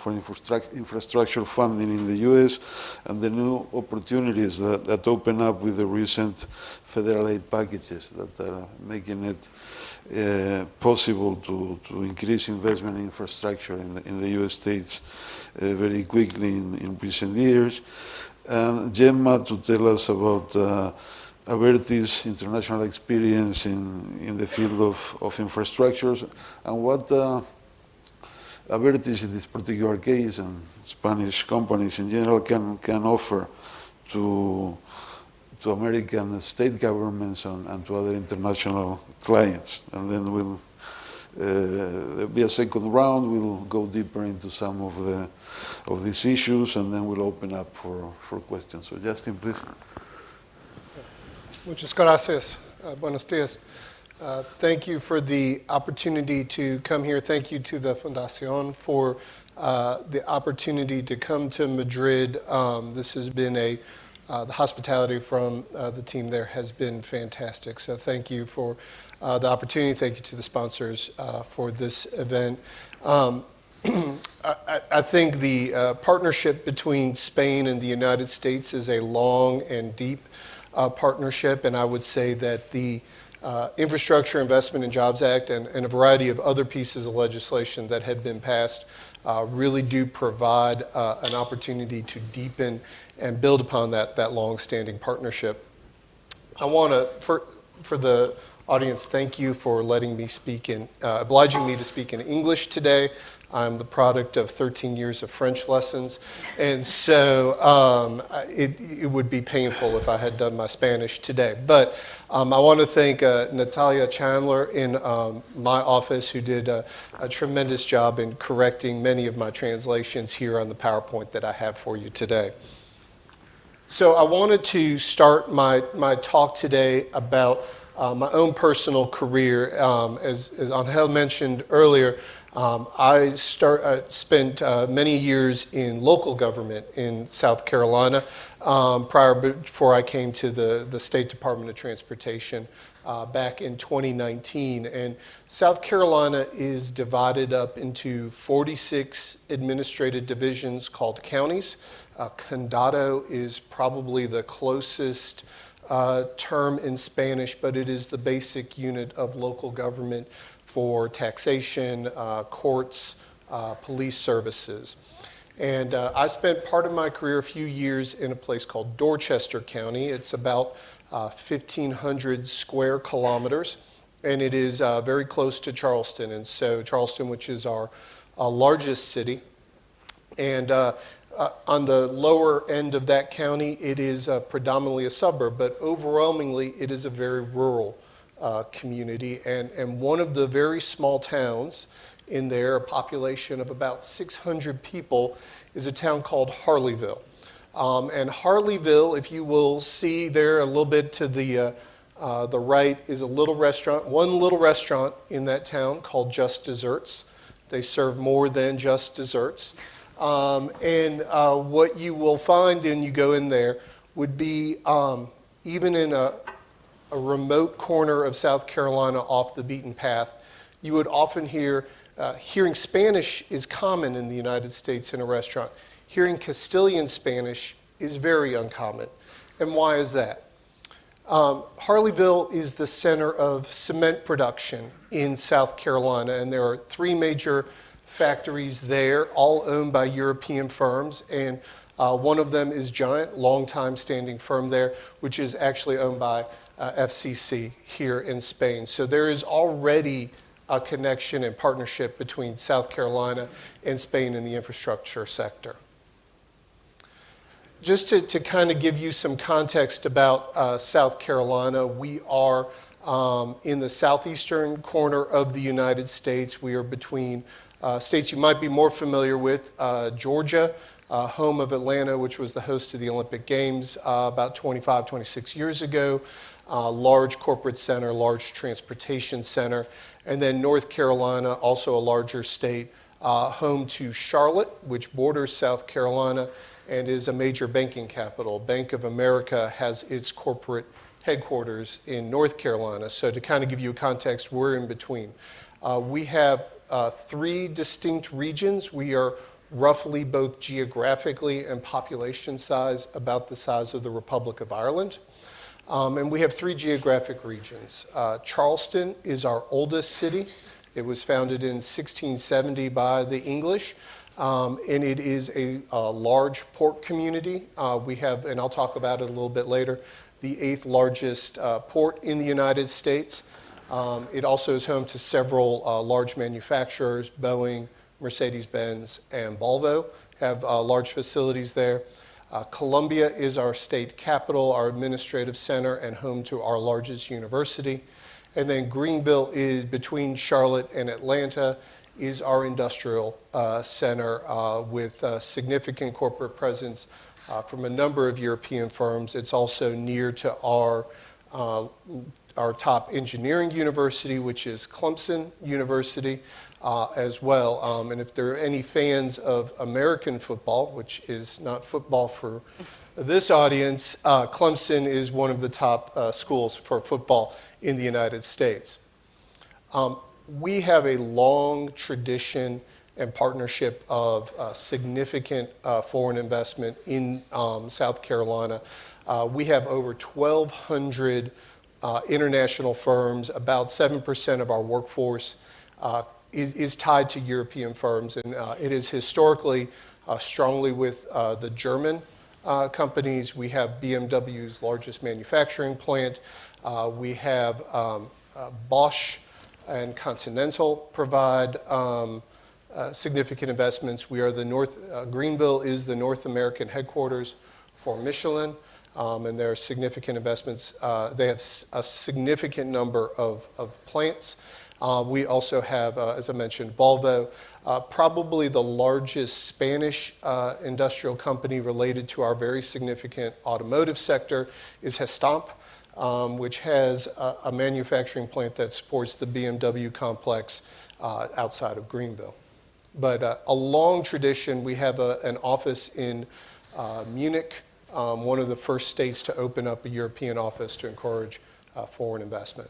[SPEAKER 6] infrastructure funding in the U.S. and the new opportunities that open up with the recent federal aid packages that are making it possible to increase investment in infrastructure in the U.S. states very quickly in recent years. And Gemma to tell us about Abertis' international experience in the field of infrastructures and what Abertis in this particular case and Spanish companies in general can offer to American state governments and to other international clients. And then there'll be a second round. We'll go deeper into some of these issues, and then we'll open up for questions. So Justin, please.
[SPEAKER 7] Muchas gracias. Buenos días. Thank you for the opportunity to come here. Thank you to the Fundación for the opportunity to come to Madrid. This has been the hospitality from the team there has been fantastic. So thank you for the opportunity. Thank you to the sponsors for this event. I think the partnership between Spain and the United States is a long and deep partnership, and I would say that the Infrastructure Investment and Jobs Act and a variety of other pieces of legislation that have been passed really do provide an opportunity to deepen and build upon that long-standing partnership. I want to, for the audience, thank you for letting me speak obliging me to speak in English today. I'm the product of 13 years of French lessons, and so it would be painful if I had done my Spanish today. But I want to thank Natalia Chandler in my office, who did a tremendous job in correcting many of my translations here on the PowerPoint that I have for you today. So I wanted to start my talk today about my own personal career. As Angel mentioned earlier, I spent many years in local government in South Carolina before I came to the State Department of Transportation back in 2019. And South Carolina is divided up into 46 administrative divisions called counties. Condado is probably the closest term in Spanish, but it is the basic unit of local government for taxation, courts, police services. And I spent part of my career, a few years, in a place called Dorchester County. It's about 1,500 square kilometers, and it is very close to Charleston. And so Charleston, which is our largest city, and on the lower end of that county, it is predominantly a suburb, but overwhelmingly it is a very rural community, and one of the very small towns in there, a population of about 600 people, is a town called Harleyville. And Harleyville, if you will see there a little bit to the right, is a little restaurant, one little restaurant in that town called Just Desserts. They serve more than just desserts. And what you will find when you go in there would be, even in a remote corner of South Carolina off the beaten path, you would often hearing Spanish is common in the United States in a restaurant. Hearing Castilian Spanish is very uncommon. And why is that? Harleyville is the center of cement production in South Carolina, and there are 3 major factories there, all owned by European firms, and one of them is Giant, long-time standing firm there, which is actually owned by FCC here in Spain. So there is already a connection and partnership between South Carolina and Spain in the infrastructure sector. Just to kind of give you some context about South Carolina, we are in the southeastern corner of the United States. We are between states you might be more familiar with, Georgia, home of Atlanta, which was the host of the Olympic Games about 25, 26 years ago, large corporate center, large transportation center, and then North Carolina, also a larger state, home to Charlotte, which borders South Carolina and is a major banking capital. Bank of America has its corporate headquarters in North Carolina. So to kind of give you a context, we're in between. We have 3 distinct regions. We are roughly both geographically and population size about the size of the Republic of Ireland. And we have 3 geographic regions. Charleston is our oldest city. It was founded in 1670 by the English, and it is a large port community. We have, and I'll talk about it a little bit later, the 8th largest port in the United States. It also is home to several large manufacturers. Boeing, Mercedes-Benz, and Volvo have large facilities there. Columbia is our state capital, our administrative center, and home to our largest university. And then Greenville is between Charlotte and Atlanta, is our industrial center with significant corporate presence from a number of European firms. It's also near to our top engineering university, which is Clemson University, as well. And if there are any fans of American football, which is not football for this audience, Clemson is one of the top schools for football in the United States. We have a long tradition and partnership of significant foreign investment in South Carolina. We have over 1,200 international firms. About 7% of our workforce is tied to European firms, and it is historically strongly with the German companies. We have BMW's largest manufacturing plant. We have Bosch and Continental provide significant investments. We are Greenville is the North American headquarters for Michelin, and there are significant investments. They have a significant number of plants. We also have, as I mentioned, Volvo, probably the largest Spanish industrial company related to our very significant automotive sector is Gestamp, which has a manufacturing plant that supports the BMW complex outside of Greenville. But a long tradition, we have an office in Munich, one of the first states to open up a European office to encourage foreign investment.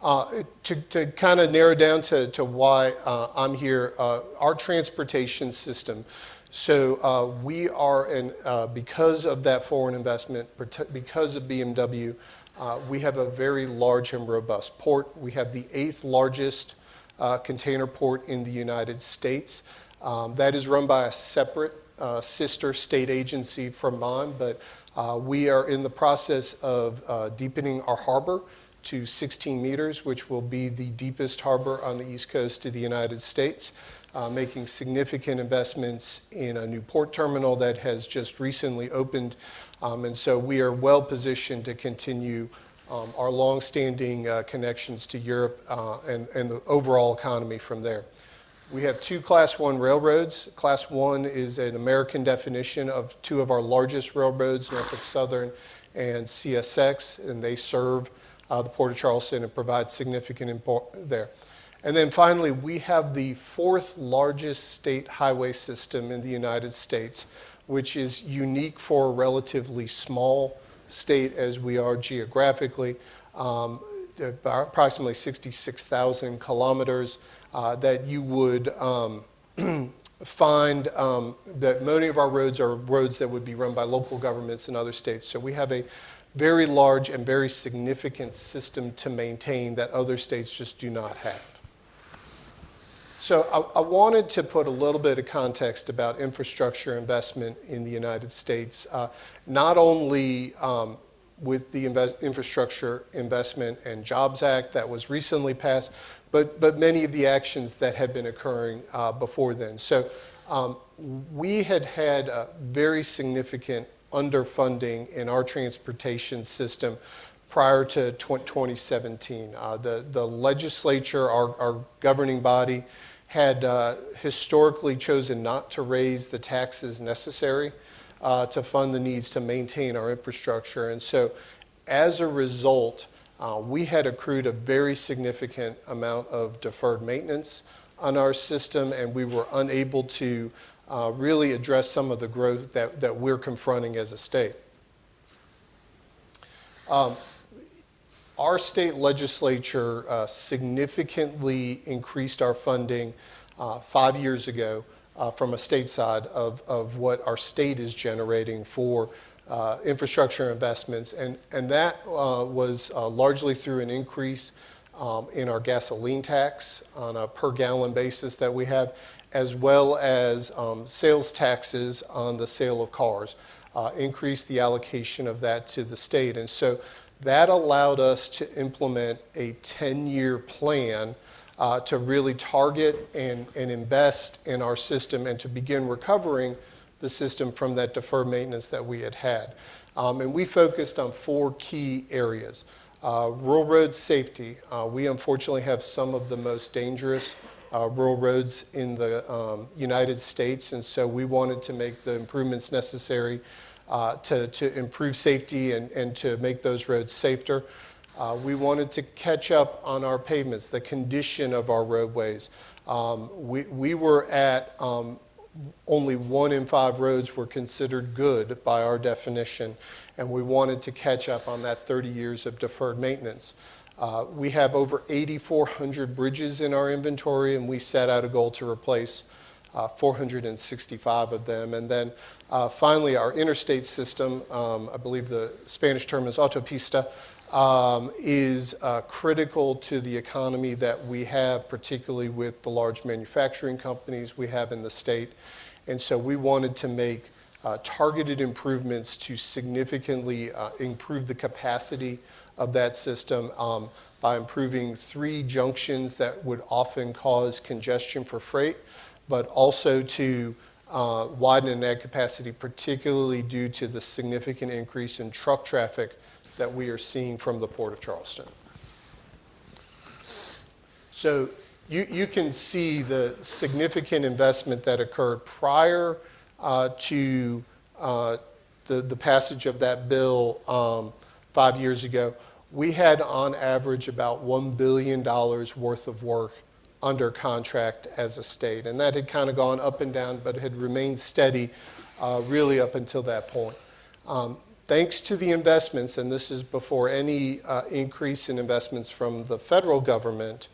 [SPEAKER 7] To kind of narrow down to why I'm here, our transportation system. So we are, because of that foreign investment, because of BMW, we have a very large and robust port. We have the 8th largest container port in the United States. That is run by a separate sister state agency from mine, but we are in the process of deepening our harbor to 16 meters, which will be the deepest harbor on the east coast of the United States, making significant investments in a new port terminal that has just recently opened. And so we are well positioned to continue our long-standing connections to Europe and the overall economy from there. We have 2 Class 1 railroads. Class 1 is an American definition of 2 of our largest railroads, Norfolk Southern and CSX, and they serve the Port of Charleston and provide significant import there. And then finally, we have the 4th largest state highway system in the United States, which is unique for a relatively small state as we are geographically, approximately 66,000 kilometers, that you would find that many of our roads are roads that would be run by local governments in other states. So we have a very large and very significant system to maintain that other states just do not have. So I wanted to put a little bit of context about infrastructure investment in the United States, not only with the Infrastructure Investment and Jobs Act that was recently passed, but many of the actions that had been occurring before then. So we had a very significant underfunding in our transportation system prior to 2017. The legislature, our governing body, had historically chosen not to raise the taxes necessary to fund the needs to maintain our infrastructure. And so as a result, we had accrued a very significant amount of deferred maintenance on our system, and we were unable to really address some of the growth that we're confronting as a state. Our state legislature significantly increased our funding 5 years ago from a state side of what our state is generating for infrastructure investments. And that was largely through an increase in our gasoline tax on a per gallon basis that we have, as well as sales taxes on the sale of cars, increased the allocation of that to the state. And so that allowed us to implement a 10-year plan to really target and invest in our system and to begin recovering the system from that deferred maintenance that we had. And we focused on 4 key areas. Rural road safety. We unfortunately have some of the most dangerous rural roads in the United States, and so we wanted to make the improvements necessary to improve safety and to make those roads safer. We wanted to catch up on our pavements, the condition of our roadways. We were at only 1 in 5 roads were considered good by our definition, and we wanted to catch up on that 30 years of deferred maintenance. We have over 8,400 bridges in our inventory, and we set out a goal to replace 465 of them. And then finally, our interstate system, I believe the Spanish term is autopista, is critical to the economy that we have, particularly with the large manufacturing companies we have in the state. And so we wanted to make targeted improvements to significantly improve the capacity of that system by improving 3 junctions that would often cause congestion for freight, but also to widen and add capacity, particularly due to the significant increase in truck traffic that we are seeing from the Port of Charleston. So you can see the significant investment that occurred prior to the passage of that bill 5 years ago. We had on average about $1 billion worth of work under contract as a state. And that had kind of gone up and down, but had remained steady really up until that point. Thanks to the investments, and this is before any increase in investments from the federal government,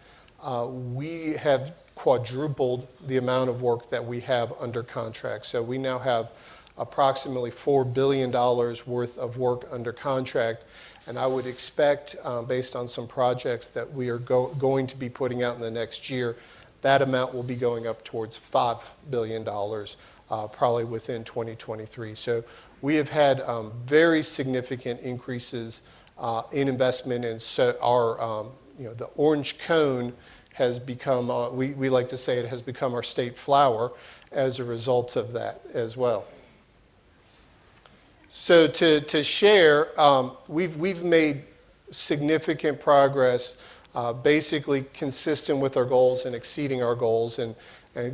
[SPEAKER 7] we have quadrupled the amount of work that we have under contract. So we now have approximately $4 billion worth of work under contract. And I would expect, based on some projects that we are going to be putting out in the next year, that amount will be going up towards $5 billion, probably within 2023. So we have had very significant increases in investment, and so our, the orange cone has become, we like to say it has become our state flower as a result of that as well. So to share, we've made significant progress, basically consistent with our goals and exceeding our goals, and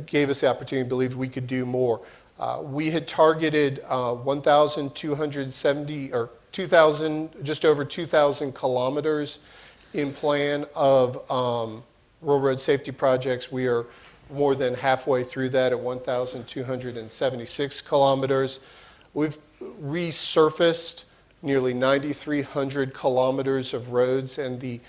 [SPEAKER 7] gave us the opportunity to believe we could do more. We had targeted 1,270 or 2,000, just over 2,000 kilometers in plan of railroad safety projects. We are more than halfway through that at 1,276 kilometers. We've resurfaced nearly 9,300 kilometers of roads, and the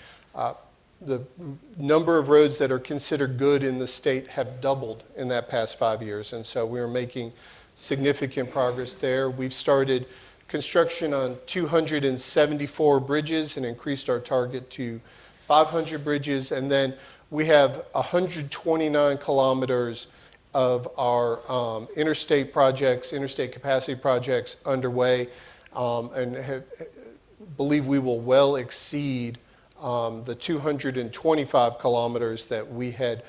[SPEAKER 7] number of roads that are considered good in the state have doubled in that past 5 years, and so we're making significant progress there. We've started construction on 274 bridges and increased our target to 500 bridges, and then we have 129 kilometers of our interstate projects, interstate capacity projects underway, and believe we will well exceed the 225 kilometers that we had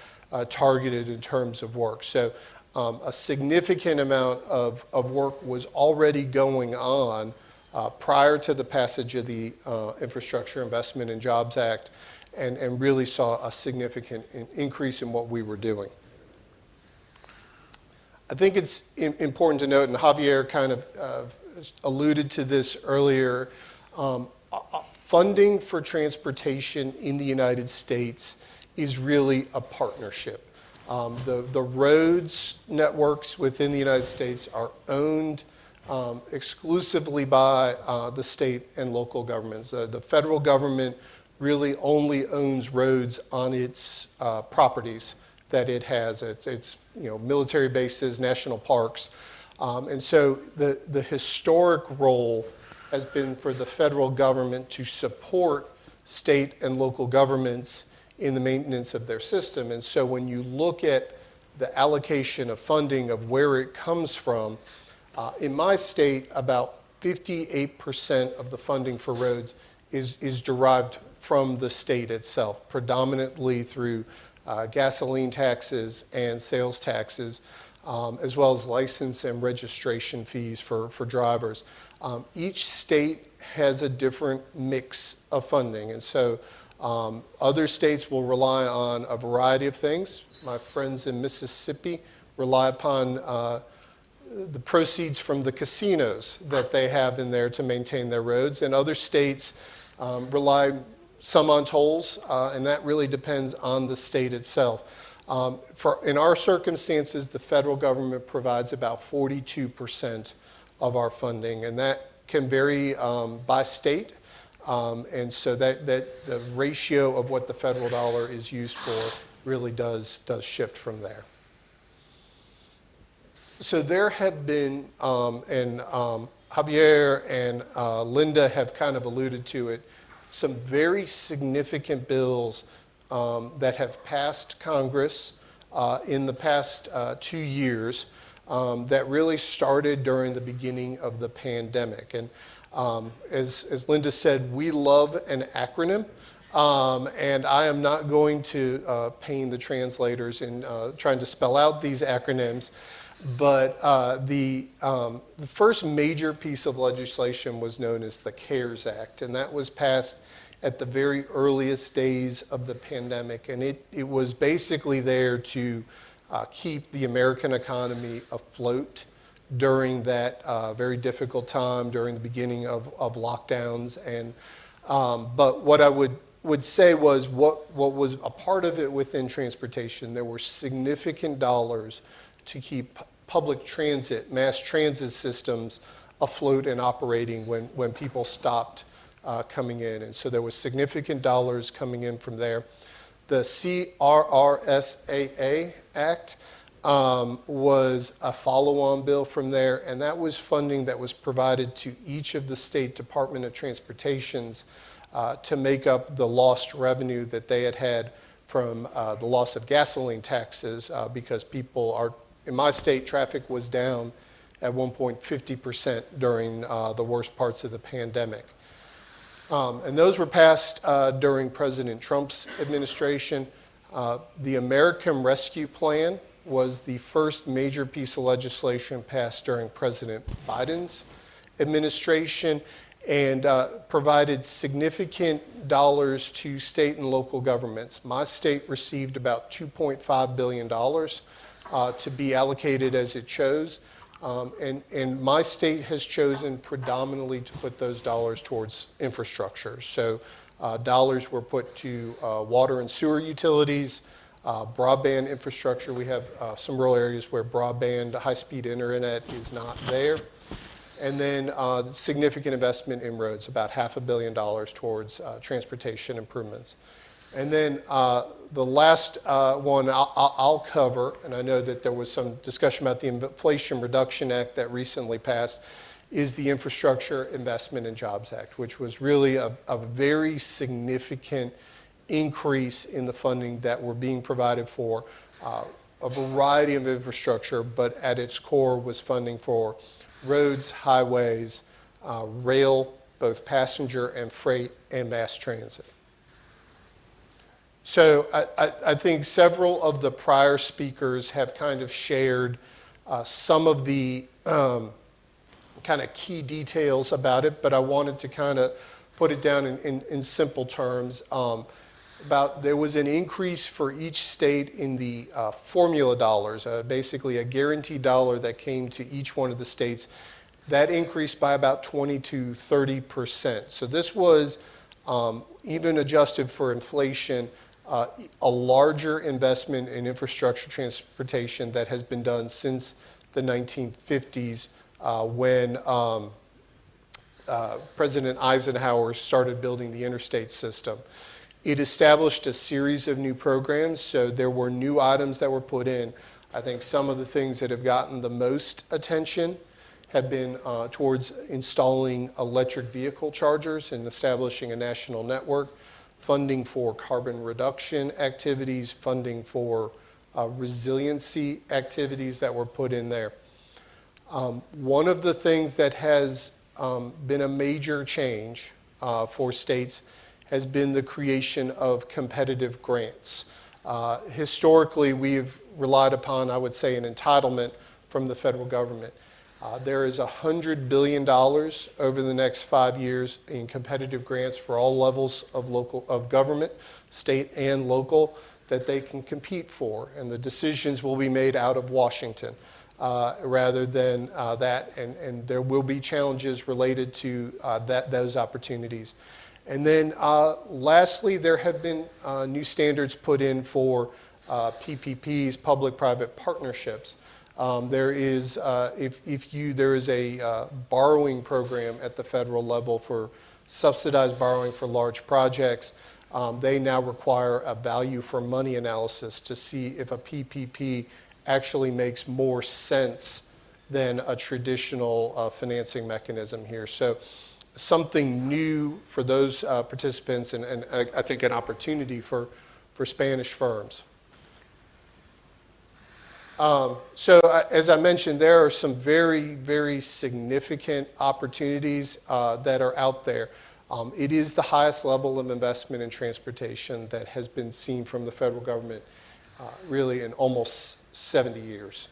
[SPEAKER 7] targeted in terms of work. So a significant amount of work was already going on prior to the passage of the Infrastructure Investment and Jobs Act, and really saw a significant increase in what we were doing. I think it's important to note, and Javier kind of alluded to this earlier, funding for transportation in the United States is really a partnership. The roads networks within the United States are owned exclusively by the state and local governments. The federal government really only owns roads on its properties that it has. It's military bases, national parks. And so the historic role has been for the federal government to support state and local governments in the maintenance of their system. And so when you look at the allocation of funding of where it comes from, in my state, about 58% of the funding for roads is derived from the state itself, predominantly through gasoline taxes and sales taxes, as well as license and registration fees for drivers. Each state has a different mix of funding, and so other states will rely on a variety of things. My friends in Mississippi rely upon the proceeds from the casinos that they have in there to maintain their roads, and other states rely some on tolls, and that really depends on the state itself. In our circumstances, the federal government provides about 42% of our funding, and that can vary by state, and so that the ratio of what the federal dollar is used for really does shift from there. So there have been, and Javier and Linda have kind of alluded to it, some very significant bills that have passed Congress in the past 2 years that really started during the beginning of the pandemic. And as Linda said, we love an acronym. And I am not going to pain the translators in trying to spell out these acronyms, but the first major piece of legislation was known as the CARES Act, and that was passed at the very earliest days of the pandemic, and it was basically there to keep the American economy afloat during that very difficult time, during the beginning of lockdowns. And but what I would say was what was a part of it within transportation, there were significant dollars to keep public transit, mass transit systems afloat and operating when people stopped coming in. And so there was significant dollars coming in from there. The CRRSAA Act was a follow-on bill from there, and that was funding that was provided to each of the state Department of Transportations to make up the lost revenue that they had from the loss of gasoline taxes because people are, in my state, traffic was down at one point 50% during the worst parts of the pandemic. And those were passed during President Trump's administration. The American Rescue Plan was the first major piece of legislation passed during President Biden's administration, and provided significant dollars to state and local governments. My state received about $2.5 billion to be allocated as it chose, and my state has chosen predominantly to put those dollars towards infrastructure. So dollars were put to water and sewer utilities, broadband infrastructure. We have some rural areas where broadband, high-speed internet is not there. And then significant investment in roads, about $500 million towards transportation improvements. And then the last one I'll cover, and I know that there was some discussion about the Inflation Reduction Act that recently passed, is the Infrastructure Investment and Jobs Act, which was really a very significant increase in the funding that were being provided for a variety of infrastructure, but at its core was funding for roads, highways, rail, both passenger and freight, and mass transit. So I think several of the prior speakers have kind of shared some of the kind of key details about it, but I wanted to kind of put it down in simple terms. There was an increase for each state in the formula dollars, basically a guaranteed dollar that came to each one of the states. That increased by about 20 to 30%. So this was, even adjusted for inflation, a larger investment in infrastructure transportation that has been done since the 1950s when President Eisenhower started building the interstate system. It established a series of new programs, so there were new items that were put in. I think some of the things that have gotten the most attention have been towards installing electric vehicle chargers and establishing a national network, funding for carbon reduction activities, funding for resiliency activities that were put in there. One of the things that has been a major change for states has been the creation of competitive grants. Historically, we've relied upon, I would say, an entitlement from the federal government. There is $100 billion over the next 5 years in competitive grants for all levels of government, state and local, that they can compete for, and the decisions will be made out of Washington rather than that, and there will be challenges related to those opportunities. And then lastly, there have been new standards put in for PPPs, public-private partnerships. There is there is a borrowing program at the federal level for subsidized borrowing for large projects. They now require a value for money analysis to see if a PPP actually makes more sense than a traditional financing mechanism here. So something new for those participants, and I think an opportunity for Spanish firms. As I mentioned, there are some very, very significant opportunities that are out there. It is the highest level of investment in transportation that has been seen from the federal government really in almost 70 years.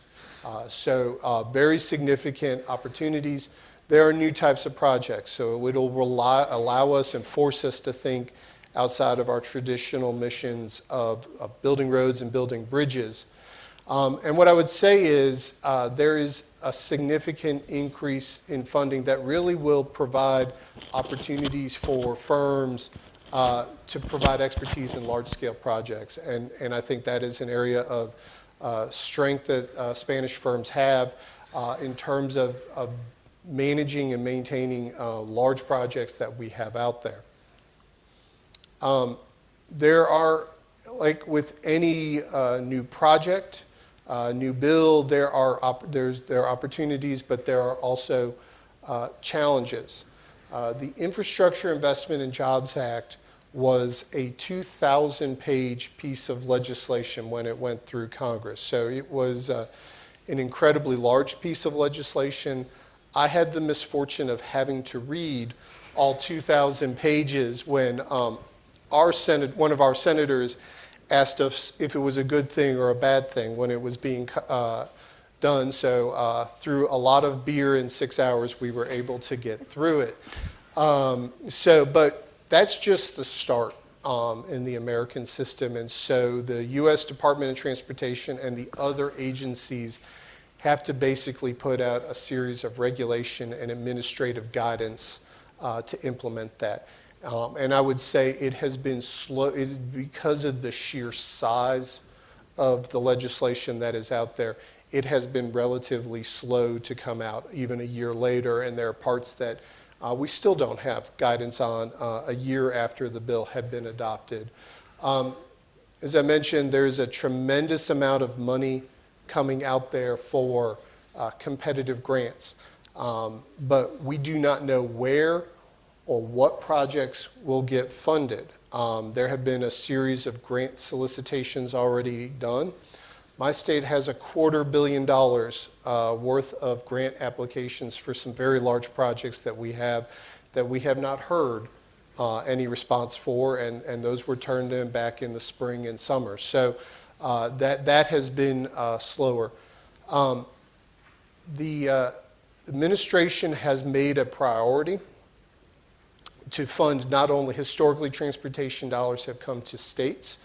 [SPEAKER 7] Very significant opportunities. There are new types of projects, so it will allow us and force us to think outside of our traditional missions of building roads and building bridges. And what I would say is there is a significant increase in funding that really will provide opportunities for firms to provide expertise in large-scale projects. And I think that is an area of strength that Spanish firms have in terms of managing and maintaining large projects that we have out there. There are, like with any new project, new build, there are opportunities, but there are also challenges. The Infrastructure Investment and Jobs Act was a 2,000-page piece of legislation when it went through Congress. So it was an incredibly large piece of legislation. I had the misfortune of having to read all 2,000 pages when one of our senators asked us if it was a good thing or a bad thing when it was being done. So through a lot of beer in 6 hours, we were able to get through it. But that's just the start in the American system. And so the U.S. Department of Transportation and the other agencies have to basically put out a series of regulation and administrative guidance to implement that. And I would say it has been slow because of the sheer size of the legislation that is out there. It has been relatively slow to come out even a year later, and there are parts that we still don't have guidance on a year after the bill had been adopted. As I mentioned, there's a tremendous amount of money coming out there for competitive grants, but we do not know where or what projects will get funded. There have been a series of grant solicitations already done. My state has $250 million worth of grant applications for some very large projects that we have not heard any response for, and those were turned in back in the spring and summer. So that has been slower. The administration has made a priority to fund not only historically transportation dollars have come to states,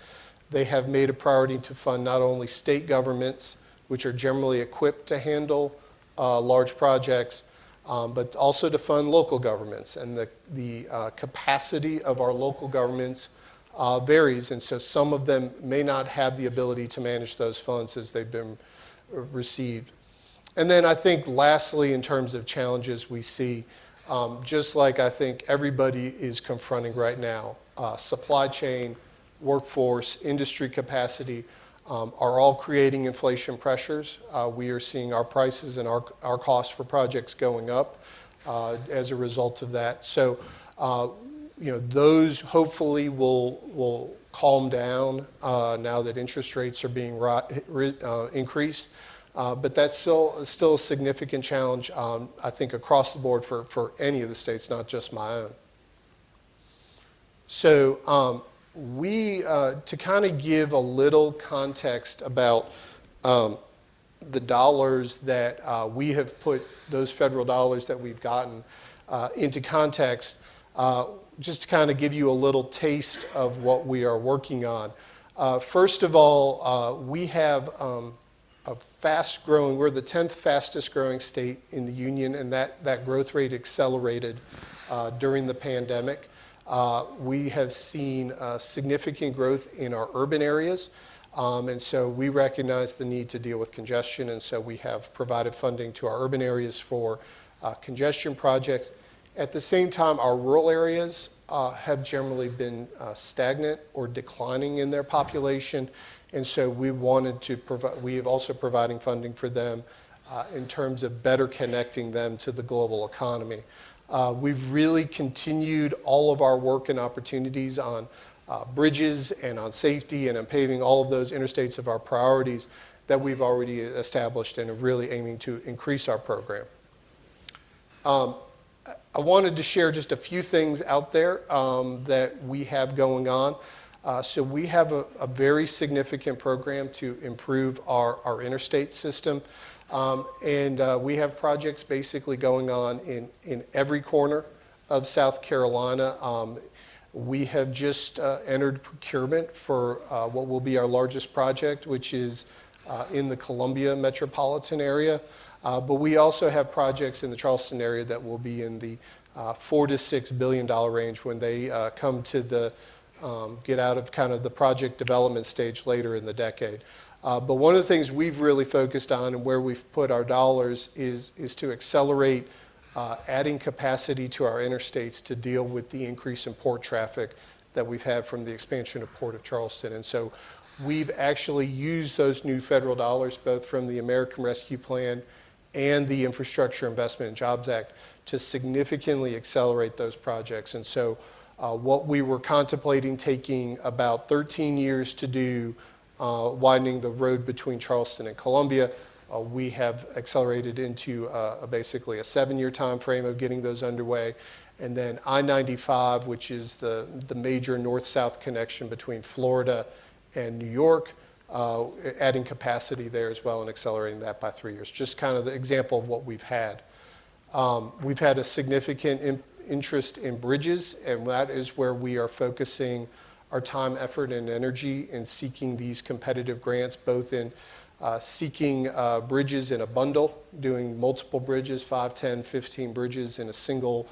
[SPEAKER 7] they have made a priority to fund not only state governments, which are generally equipped to handle large projects, but also to fund local governments. And the capacity of our local governments varies, and so some of them may not have the ability to manage those funds as they've been received. And then I think lastly, in terms of challenges we see, just like I think everybody is confronting right now, supply chain, workforce, industry capacity are all creating inflation pressures. We are seeing our prices and our costs for projects going up as a result of that. So, those hopefully will calm down now that interest rates are being increased. But that's still a significant challenge, I think, across the board for any of the states, not just my own. So to kind of give a little context about the dollars that we have put, those federal dollars that we've gotten into context, just to kind of give you a little taste of what we are working on. First of all, we have a fast-growing, we're the 10th fastest-growing state in the union, and that growth rate accelerated during the pandemic. We have seen significant growth in our urban areas, and so we recognize the need to deal with congestion, and so we have provided funding to our urban areas for congestion projects. At the same time, our rural areas have generally been stagnant or declining in their population, and so we wanted to provide, we have also providing funding for them in terms of better connecting them to the global economy. We've really continued all of our work and opportunities on bridges and on safety and on paving all of those interstates of our priorities. that we've already established and are really aiming to increase our program. I wanted to share just a few things out there that we have going on. So we have a very significant program to improve our interstate system. And we have projects basically going on in every corner of South Carolina. We have just entered procurement for what will be our largest project, which is in the Columbia metropolitan area. But we also have projects in the Charleston area that will be in the $4 to $6 billion range when they come to the get out of kind of the project development stage later in the decade. But one of the things we've really focused on and where we've put our dollars is to accelerate adding capacity to our interstates to deal with the increase in port traffic that we've had from the expansion of Port of Charleston. And so we've actually used those new federal dollars, both from the American Rescue Plan and the Infrastructure Investment and Jobs Act, to significantly accelerate those projects. And so what we were contemplating taking about 13 years to do, widening the road between Charleston and Columbia, we have accelerated into basically a 7-year time frame of getting those underway. And then I-95, which is the major north-south connection between Florida and New York, adding capacity there as well and accelerating that by 3 years. Just kind of the example of what we've had. We've had a significant interest in bridges, and that is where we are focusing our time, effort, and energy in seeking these competitive grants, both in seeking bridges in a bundle, doing multiple bridges, 5, 10, 15 bridges in a single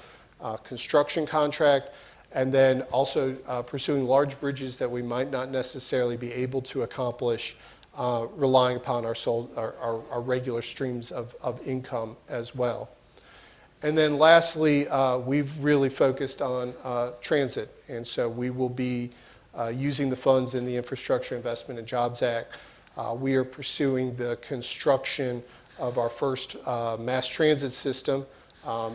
[SPEAKER 7] construction contract, and then also pursuing large bridges that we might not necessarily be able to accomplish relying upon our regular streams of income as well. And then lastly, we've really focused on transit, and so we will be using the funds in the Infrastructure Investment and Jobs Act. We are pursuing the construction of our first mass transit system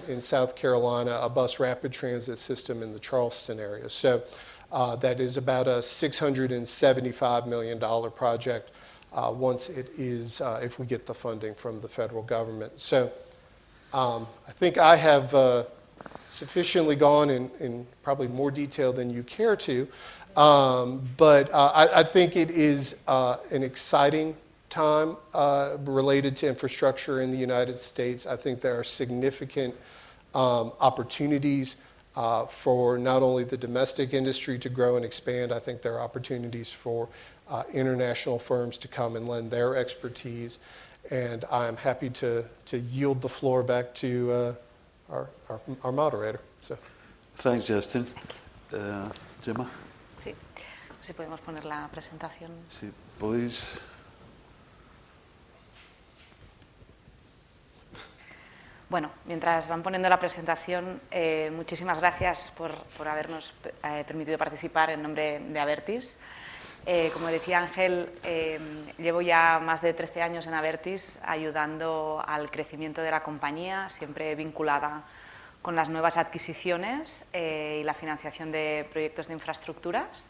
[SPEAKER 7] in South Carolina, a bus rapid transit system in the Charleston area. So that is about a $675 million project once it is, if we get the funding from the federal government. So I think I have sufficiently gone in probably more detail than you care to, but I think it is an exciting time related to infrastructure in the United States. I think there are significant opportunities for not only the domestic industry to grow and expand. I think there are opportunities for international firms to come and lend their expertise. And I'm happy to yield the floor back to our moderator. So.
[SPEAKER 6] Thanks, Justin. Gemma.
[SPEAKER 8] Sí. Si podemos poner la presentación.
[SPEAKER 6] Sí, podéis.
[SPEAKER 8] Bueno, mientras van poniendo la presentación, muchísimas gracias por habernos permitido participar en nombre de Abertis. Como decía Ángel, llevo ya más de 13 años en Abertis ayudando al crecimiento de la compañía, siempre vinculada con las nuevas adquisiciones y la financiación de proyectos de infraestructuras.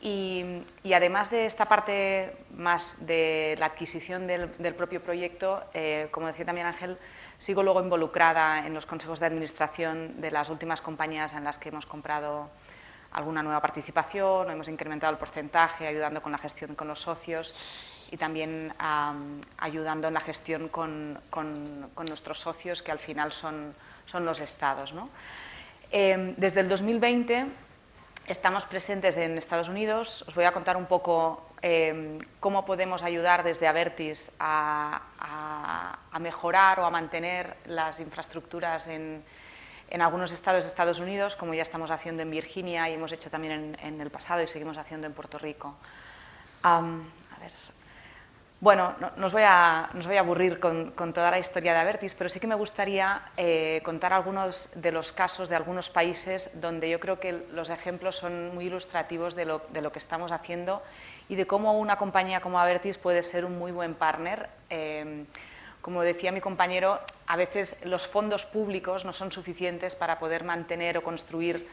[SPEAKER 8] Y además de esta parte más de la adquisición del propio proyecto, como decía también Ángel, sigo luego involucrada en los consejos de administración de las últimas compañías en las que hemos comprado alguna nueva participación, hemos incrementado el porcentaje, ayudando con la gestión con los socios y también ayudando en la gestión con nuestros socios, que al final son los estados, ¿no? Desde el 2020 estamos presentes en Estados Unidos. Os voy a contar un poco cómo podemos ayudar desde Abertis a mejorar o a mantener las infraestructuras en algunos estados de Estados Unidos, como ya estamos haciendo en Virginia y hemos hecho también en el pasado y seguimos haciendo en Puerto Rico. A ver. Bueno, no os voy a aburrir con toda la historia de Abertis, pero sí que me gustaría contar algunos de los casos de algunos países donde yo creo que los ejemplos son muy ilustrativos de lo que estamos haciendo y de cómo una compañía como Abertis puede ser un muy buen partner. Como decía mi compañero, a veces los fondos públicos no son suficientes para poder mantener o construir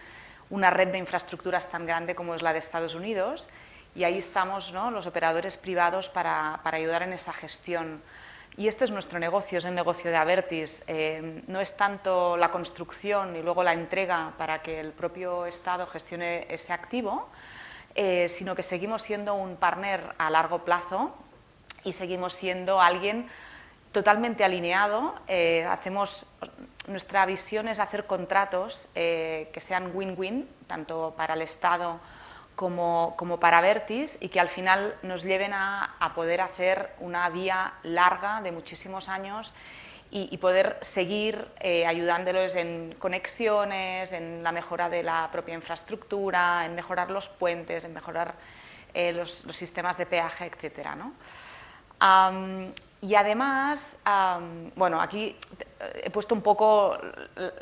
[SPEAKER 8] una red de infraestructuras tan grande como es la de Estados Unidos, y ahí estamos, ¿no?, los operadores privados para ayudar en esa gestión. Y este es nuestro negocio, es el negocio de Abertis. No es tanto la construcción y luego la entrega para que el propio Estado gestione ese activo, sino que seguimos siendo un partner a largo plazo y seguimos siendo alguien totalmente alineado. Nuestra visión es hacer contratos que sean win-win, tanto para el Estado como para Abertis, y que al final nos lleven a poder hacer una vía larga de muchísimos años y poder seguir ayudándolos en conexiones, en la mejora de la propia infraestructura, en mejorar los puentes, en mejorar los sistemas de peaje, etcétera, ¿no? Y además, bueno, aquí he puesto un poco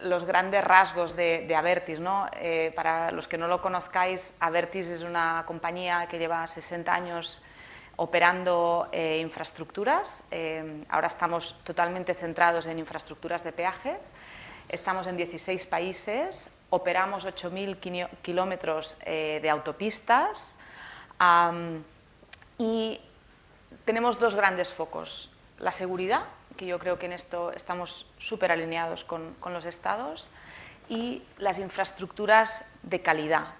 [SPEAKER 8] los grandes rasgos de Abertis, ¿no? Para los que no lo conozcáis, Abertis es una compañía que lleva 60 años operando infraestructuras. Ahora estamos totalmente centrados en infraestructuras de peaje. Estamos en 16 países, operamos 8.000 kilómetros de autopistas y tenemos dos grandes focos: la seguridad, que yo creo que en esto estamos súper alineados con los estados, y las infraestructuras de calidad.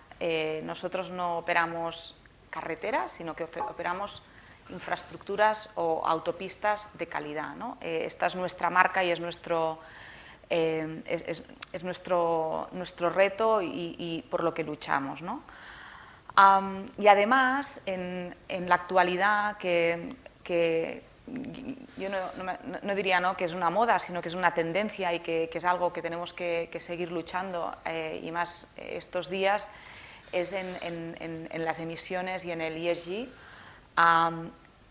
[SPEAKER 8] Nosotros no operamos carreteras, sino que operamos infraestructuras o autopistas de calidad, ¿no? Esta es nuestra marca y es nuestro reto y por lo que luchamos, ¿no? Y además, en la actualidad, que yo no diría, ¿no?, que es una moda, sino que es una tendencia y que es algo que tenemos que seguir luchando, y más estos días, es en las emisiones y en el ESG.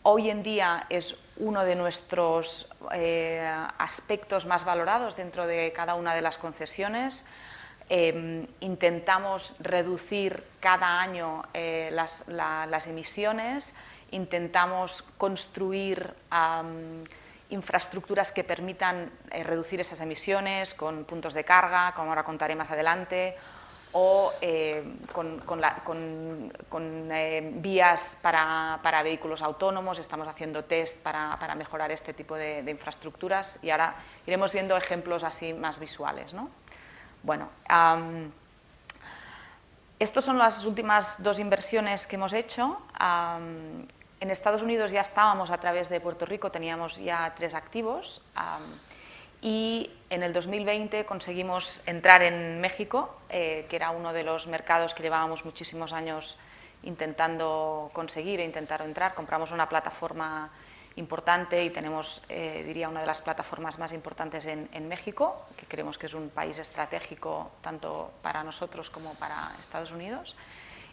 [SPEAKER 8] Hoy en día es uno de nuestros aspectos más valorados dentro de cada una de las concesiones. Intentamos reducir cada año las emisiones, intentamos construir infraestructuras que permitan reducir esas emisiones con puntos de carga, como ahora contaré más adelante, o con vías para vehículos autónomos. Estamos haciendo test para mejorar este tipo de infraestructuras, y ahora iremos viendo ejemplos así más visuales, ¿no? Bueno, estas son las últimas dos inversiones que hemos hecho. En Estados Unidos ya estábamos a través de Puerto Rico, teníamos ya 3 activos, y en el 2020 conseguimos entrar en México, que era uno de los mercados que llevábamos muchísimos años intentando conseguir e intentar entrar. Compramos una plataforma importante y tenemos, diría, una de las plataformas más importantes en México, que creemos que es un país estratégico tanto para nosotros como para Estados Unidos.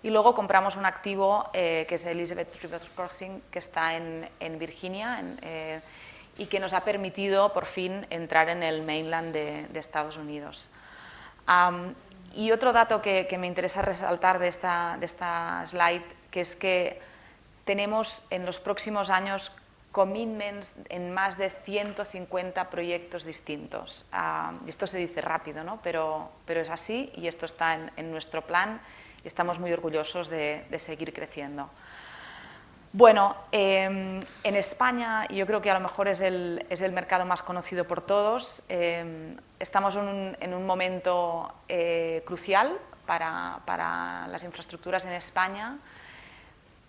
[SPEAKER 8] Y luego compramos un activo que es Elizabeth River Crossing, que está en Virginia, y que nos ha permitido por fin entrar en el mainland de Estados Unidos. Y otro dato que me interesa resaltar de esta slide, que es que tenemos en los próximos años commitments en más de 150 proyectos distintos. Esto se dice rápido, ¿no? Pero es así, y esto está en nuestro plan, y estamos muy orgullosos de seguir creciendo. Bueno, en España yo creo que a lo mejor es el mercado más conocido por todos. Estamos en un momento crucial para las infraestructuras en España.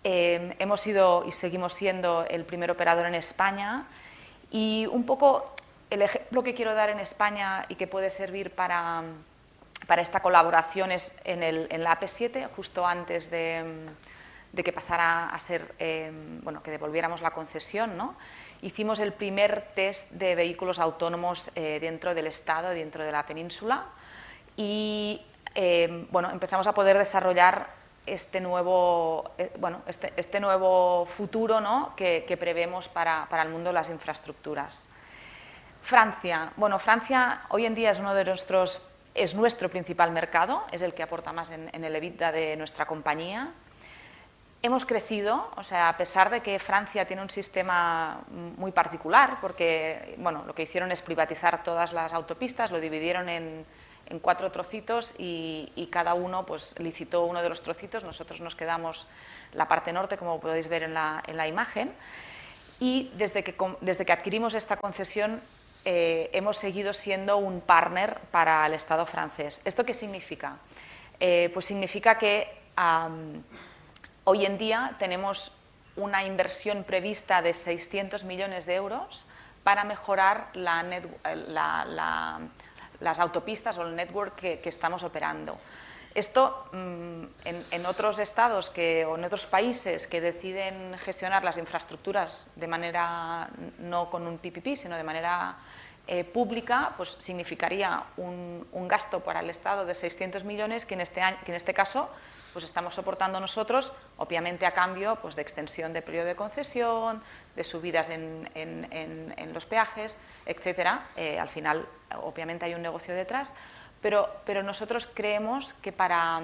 [SPEAKER 8] Hemos sido y seguimos siendo el primer operador en España, y un poco el ejemplo que quiero dar en España y que puede servir para esta colaboración es en la AP7, justo antes de que pasara a ser, bueno, que devolviéramos la concesión, ¿no? Hicimos el primer test de vehículos autónomos dentro del Estado, dentro de la península, y bueno, empezamos a poder desarrollar este nuevo futuro, ¿no?, que prevemos para el mundo de las infraestructuras. Francia. Bueno, Francia hoy en día es nuestro principal mercado, es el que aporta más en el EBITDA de nuestra compañía. Hemos crecido, o sea, a pesar de que Francia tiene un sistema muy particular, porque bueno, lo que hicieron es privatizar todas las autopistas, lo dividieron en en 4 trocitos y cada uno pues, licitó uno de los trocitos. Nosotros nos quedamos la parte norte, como podéis ver en la imagen. Y desde que adquirimos esta concesión hemos seguido siendo un partner para el Estado francés. ¿Esto qué significa? Pues significa que hoy en día tenemos una inversión prevista de 600 millones de euros para mejorar las autopistas o el network que estamos operando. Esto en otros estados o en otros países que deciden gestionar las infraestructuras de manera no con un PPP, sino de manera pública, pues significaría un gasto para el Estado de 600 millones que en este caso pues estamos soportando nosotros, obviamente a cambio pues, de extensión de periodo de concesión, de subidas en los peajes, etcétera. Al final, obviamente, hay un negocio detrás, pero nosotros creemos que para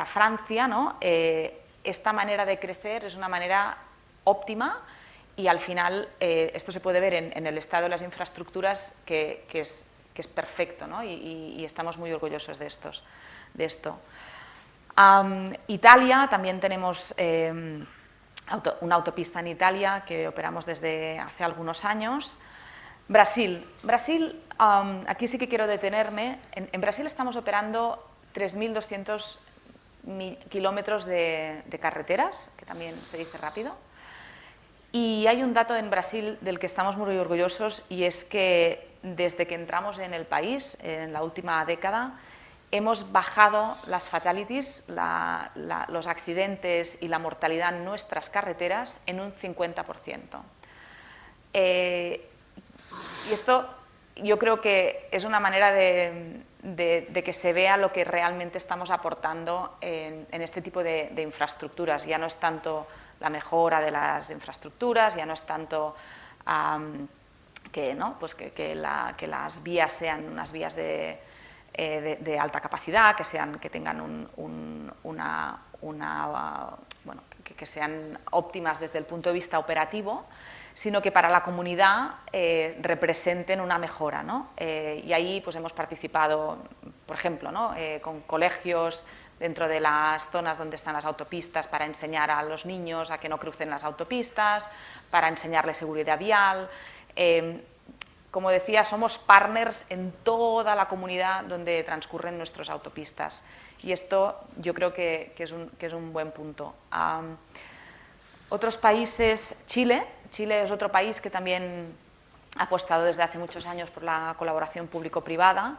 [SPEAKER 8] Francia, ¿no? Esta manera de crecer es una manera óptima. Y al final, esto se puede ver en el estado de las infraestructuras, que es perfecto, ¿no? y estamos muy orgullosos de esto. Italia, también tenemos una autopista en Italia que operamos desde hace algunos años. Brasil, aquí sí que quiero detenerme. En Brasil estamos operando 3.200 kilómetros de carreteras, que también se dice rápido. Y hay un dato en Brasil del que estamos muy orgullosos, y es que desde que entramos en el país, en la última década, hemos bajado las fatalities, los accidentes y la mortalidad en nuestras carreteras en un 50%. Y esto yo creo que es una manera de que se vea lo que realmente estamos aportando en este tipo de infraestructuras. Ya no es tanto la mejora de las infraestructuras, ya no es tanto que las vías sean unas vías de alta capacidad, que tengan que sean óptimas desde el punto de vista operativo, sino que para la comunidad representen una mejora, ¿no? Y ahí pues, hemos participado, por ejemplo, ¿no? Con colegios dentro de las zonas donde están las autopistas para enseñar a los niños a que no crucen las autopistas, para enseñarles seguridad vial. Como decía, somos partners en toda la comunidad donde transcurren nuestras autopistas, y esto yo creo que es un buen punto. Otros países, Chile es otro país que también ha apostado desde hace muchos años por la colaboración público-privada.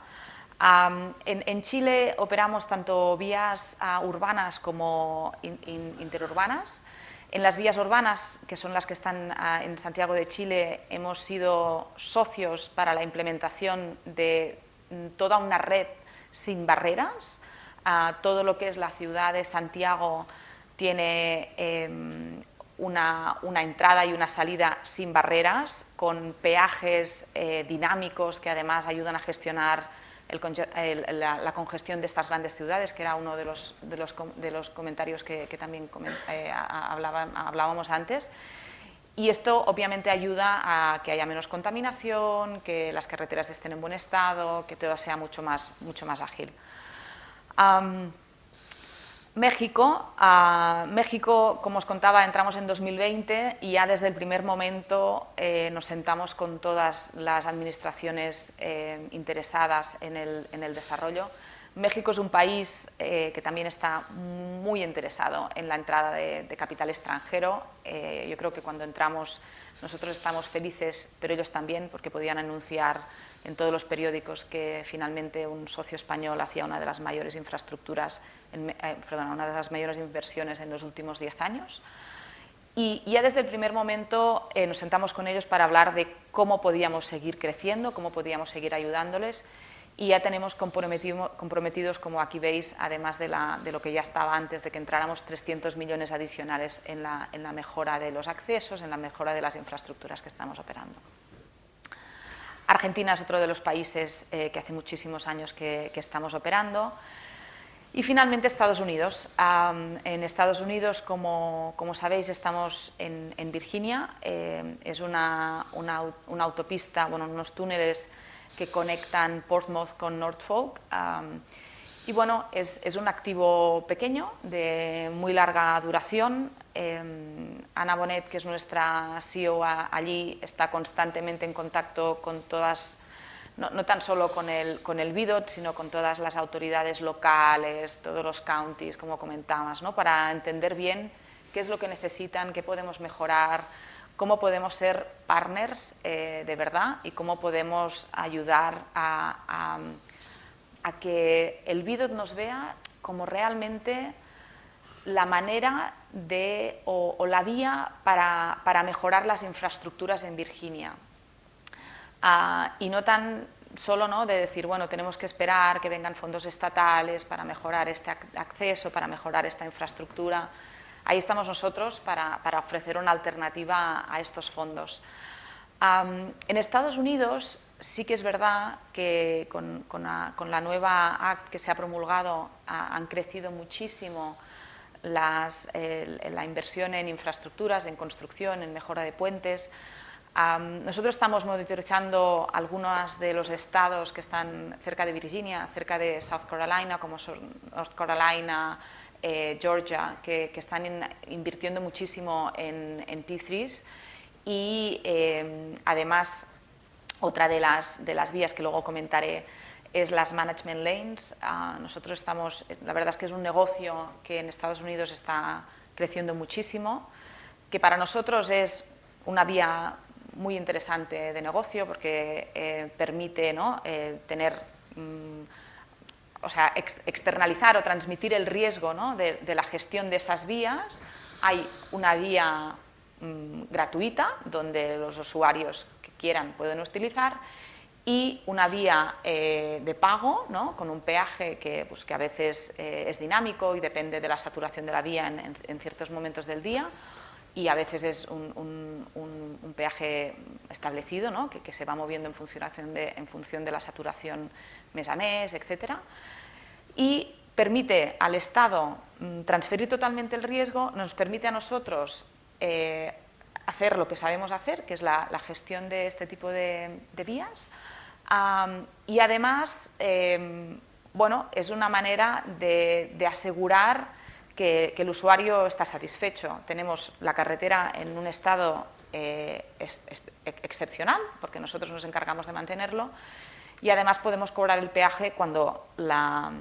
[SPEAKER 8] En Chile operamos tanto vías urbanas como interurbanas. En las vías urbanas, que son las que están en Santiago de Chile, hemos sido socios para la implementación de toda una red sin barreras. Todo lo que es la ciudad de Santiago tiene una entrada y una salida sin barreras, con peajes dinámicos que además ayudan a gestionar la congestión de estas grandes ciudades, que era uno de los comentarios que también hablábamos antes. Y esto obviamente ayuda a que haya menos contaminación, que las carreteras estén en buen estado, que todo sea mucho más ágil. México, como os contaba, entramos en 2020 y ya desde el primer momento nos sentamos con todas las administraciones interesadas en el desarrollo. México es un país que también está muy interesado en la entrada de capital extranjero. Yo creo que cuando entramos nosotros estamos felices, pero ellos también, porque podían anunciar en todos los periódicos que finalmente un socio español hacía una de las mayores infraestructuras, una de las mayores inversiones en los últimos 10 años. Y ya desde el primer momento nos sentamos con ellos para hablar de cómo podíamos seguir creciendo, cómo podíamos seguir ayudándoles, y ya tenemos comprometidos, como aquí veis, además de lo que ya estaba antes de que entráramos, 300 millones adicionales en la mejora de los accesos, en la mejora de las infraestructuras que estamos operando. Argentina es otro de los países que hace muchísimos años que estamos operando. Y finalmente Estados Unidos. En Estados Unidos, como sabéis, estamos en Virginia. Es una autopista, unos túneles que conectan Portsmouth con Norfolk. Y bueno, es un activo pequeño, de muy larga duración. Ana Bonet, que es nuestra CEO allí, está constantemente en contacto con todas, no tan solo con el BIDOT, sino con todas las autoridades locales, todos los counties, como comentabas, ¿no? Para entender bien qué es lo que necesitan, qué podemos mejorar, cómo podemos ser partners de verdad y cómo podemos ayudar a que el BIDOT nos vea como realmente la manera o la vía para mejorar las infraestructuras en Virginia. Y no tan solo, ¿no?, de decir, bueno, tenemos que esperar que vengan fondos estatales para mejorar este acceso, para mejorar esta infraestructura. Ahí estamos nosotros para ofrecer una alternativa a estos fondos. En Estados Unidos sí que es verdad que con la nueva Act que se ha promulgado han crecido muchísimo la inversión en infraestructuras, en construcción, en mejora de puentes. Nosotros estamos monitorizando algunos de los estados que están cerca de Virginia, cerca de South Carolina, como son North Carolina, Georgia, que están invirtiendo muchísimo en P3s y además otra de las vías que luego comentaré es las management lanes. Nosotros estamos, la verdad es que es un negocio que en Estados Unidos está creciendo muchísimo, que para nosotros es una vía muy interesante de negocio porque permite, ¿no?, tener, o sea, externalizar o transmitir el riesgo, ¿no?, de la gestión de esas vías. Hay una vía gratuita donde los usuarios que quieran pueden utilizar y una vía de pago, ¿no?, con un peaje que a veces es dinámico y depende de la saturación de la vía en ciertos momentos del día, y a veces es un peaje establecido, ¿no?, que se va moviendo en función de la saturación mes a mes, etc. Y permite al Estado transferir totalmente el riesgo, nos permite a nosotros hacer lo que sabemos hacer, que es la gestión de este tipo de vías, y además, bueno, es una manera de asegurar que el usuario está satisfecho. Tenemos la carretera en un estado excepcional, porque nosotros nos encargamos de mantenerlo, y además podemos cobrar el peaje cuando la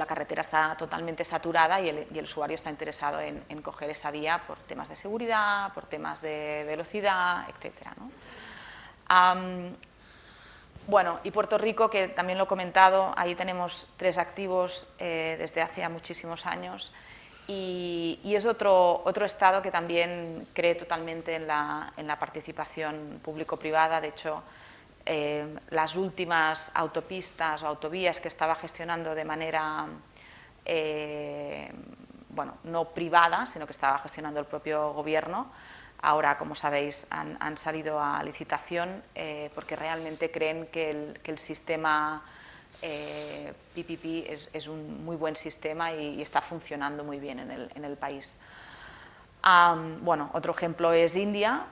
[SPEAKER 8] carretera está totalmente saturada y el usuario está interesado en coger esa vía por temas de seguridad, por temas de velocidad, etc., ¿no? Bueno, y Puerto Rico, que también lo he comentado, ahí tenemos 3 activos desde hace muchísimos años y es otro estado que también cree totalmente en la participación público-privada. De hecho, las últimas autopistas o autovías que estaba gestionando de manera, bueno, no privada, sino que estaba gestionando el propio gobierno, ahora, como sabéis, han salido a licitación porque realmente creen que el sistema PPP es un muy buen sistema y está funcionando muy bien en el país. Bueno, otro ejemplo es India,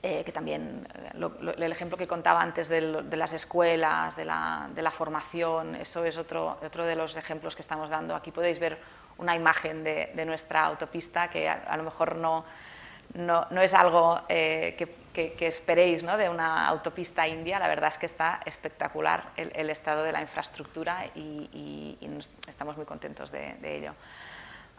[SPEAKER 8] que también, el ejemplo que contaba antes de las escuelas, de la formación, eso es otro de los ejemplos que estamos dando. Aquí podéis ver una imagen de nuestra autopista que a lo mejor no es algo que esperéis, ¿no?, de una autopista india. La verdad es que está espectacular el estado de la infraestructura y estamos muy contentos de ello.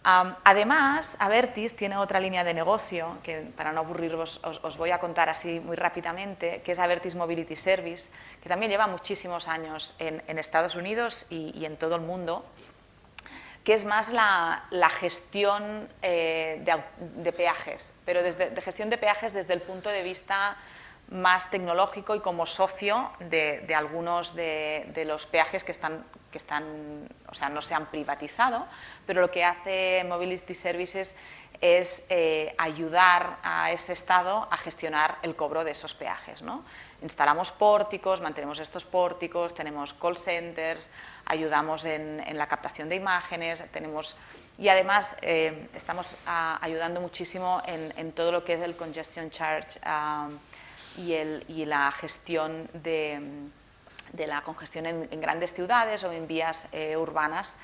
[SPEAKER 8] Además, Abertis tiene otra línea de negocio que, para no aburriros, os voy a contar así muy rápidamente, que es Abertis Mobility Service, que también lleva muchísimos años en Estados Unidos y en todo el mundo, que es más la gestión de peajes, pero de gestión de peajes desde el punto de vista más tecnológico y como socio de algunos de los peajes que están, o sea, no se han privatizado, pero lo que hace Mobility Services es ayudar a ese Estado a gestionar el cobro de esos peajes, ¿no? Instalamos pórticos, mantenemos estos pórticos, tenemos call centers, ayudamos en la captación de imágenes, y además estamos ayudando muchísimo en todo lo que es el congestion charge y la gestión de de la congestión en grandes ciudades o en vías urbanas.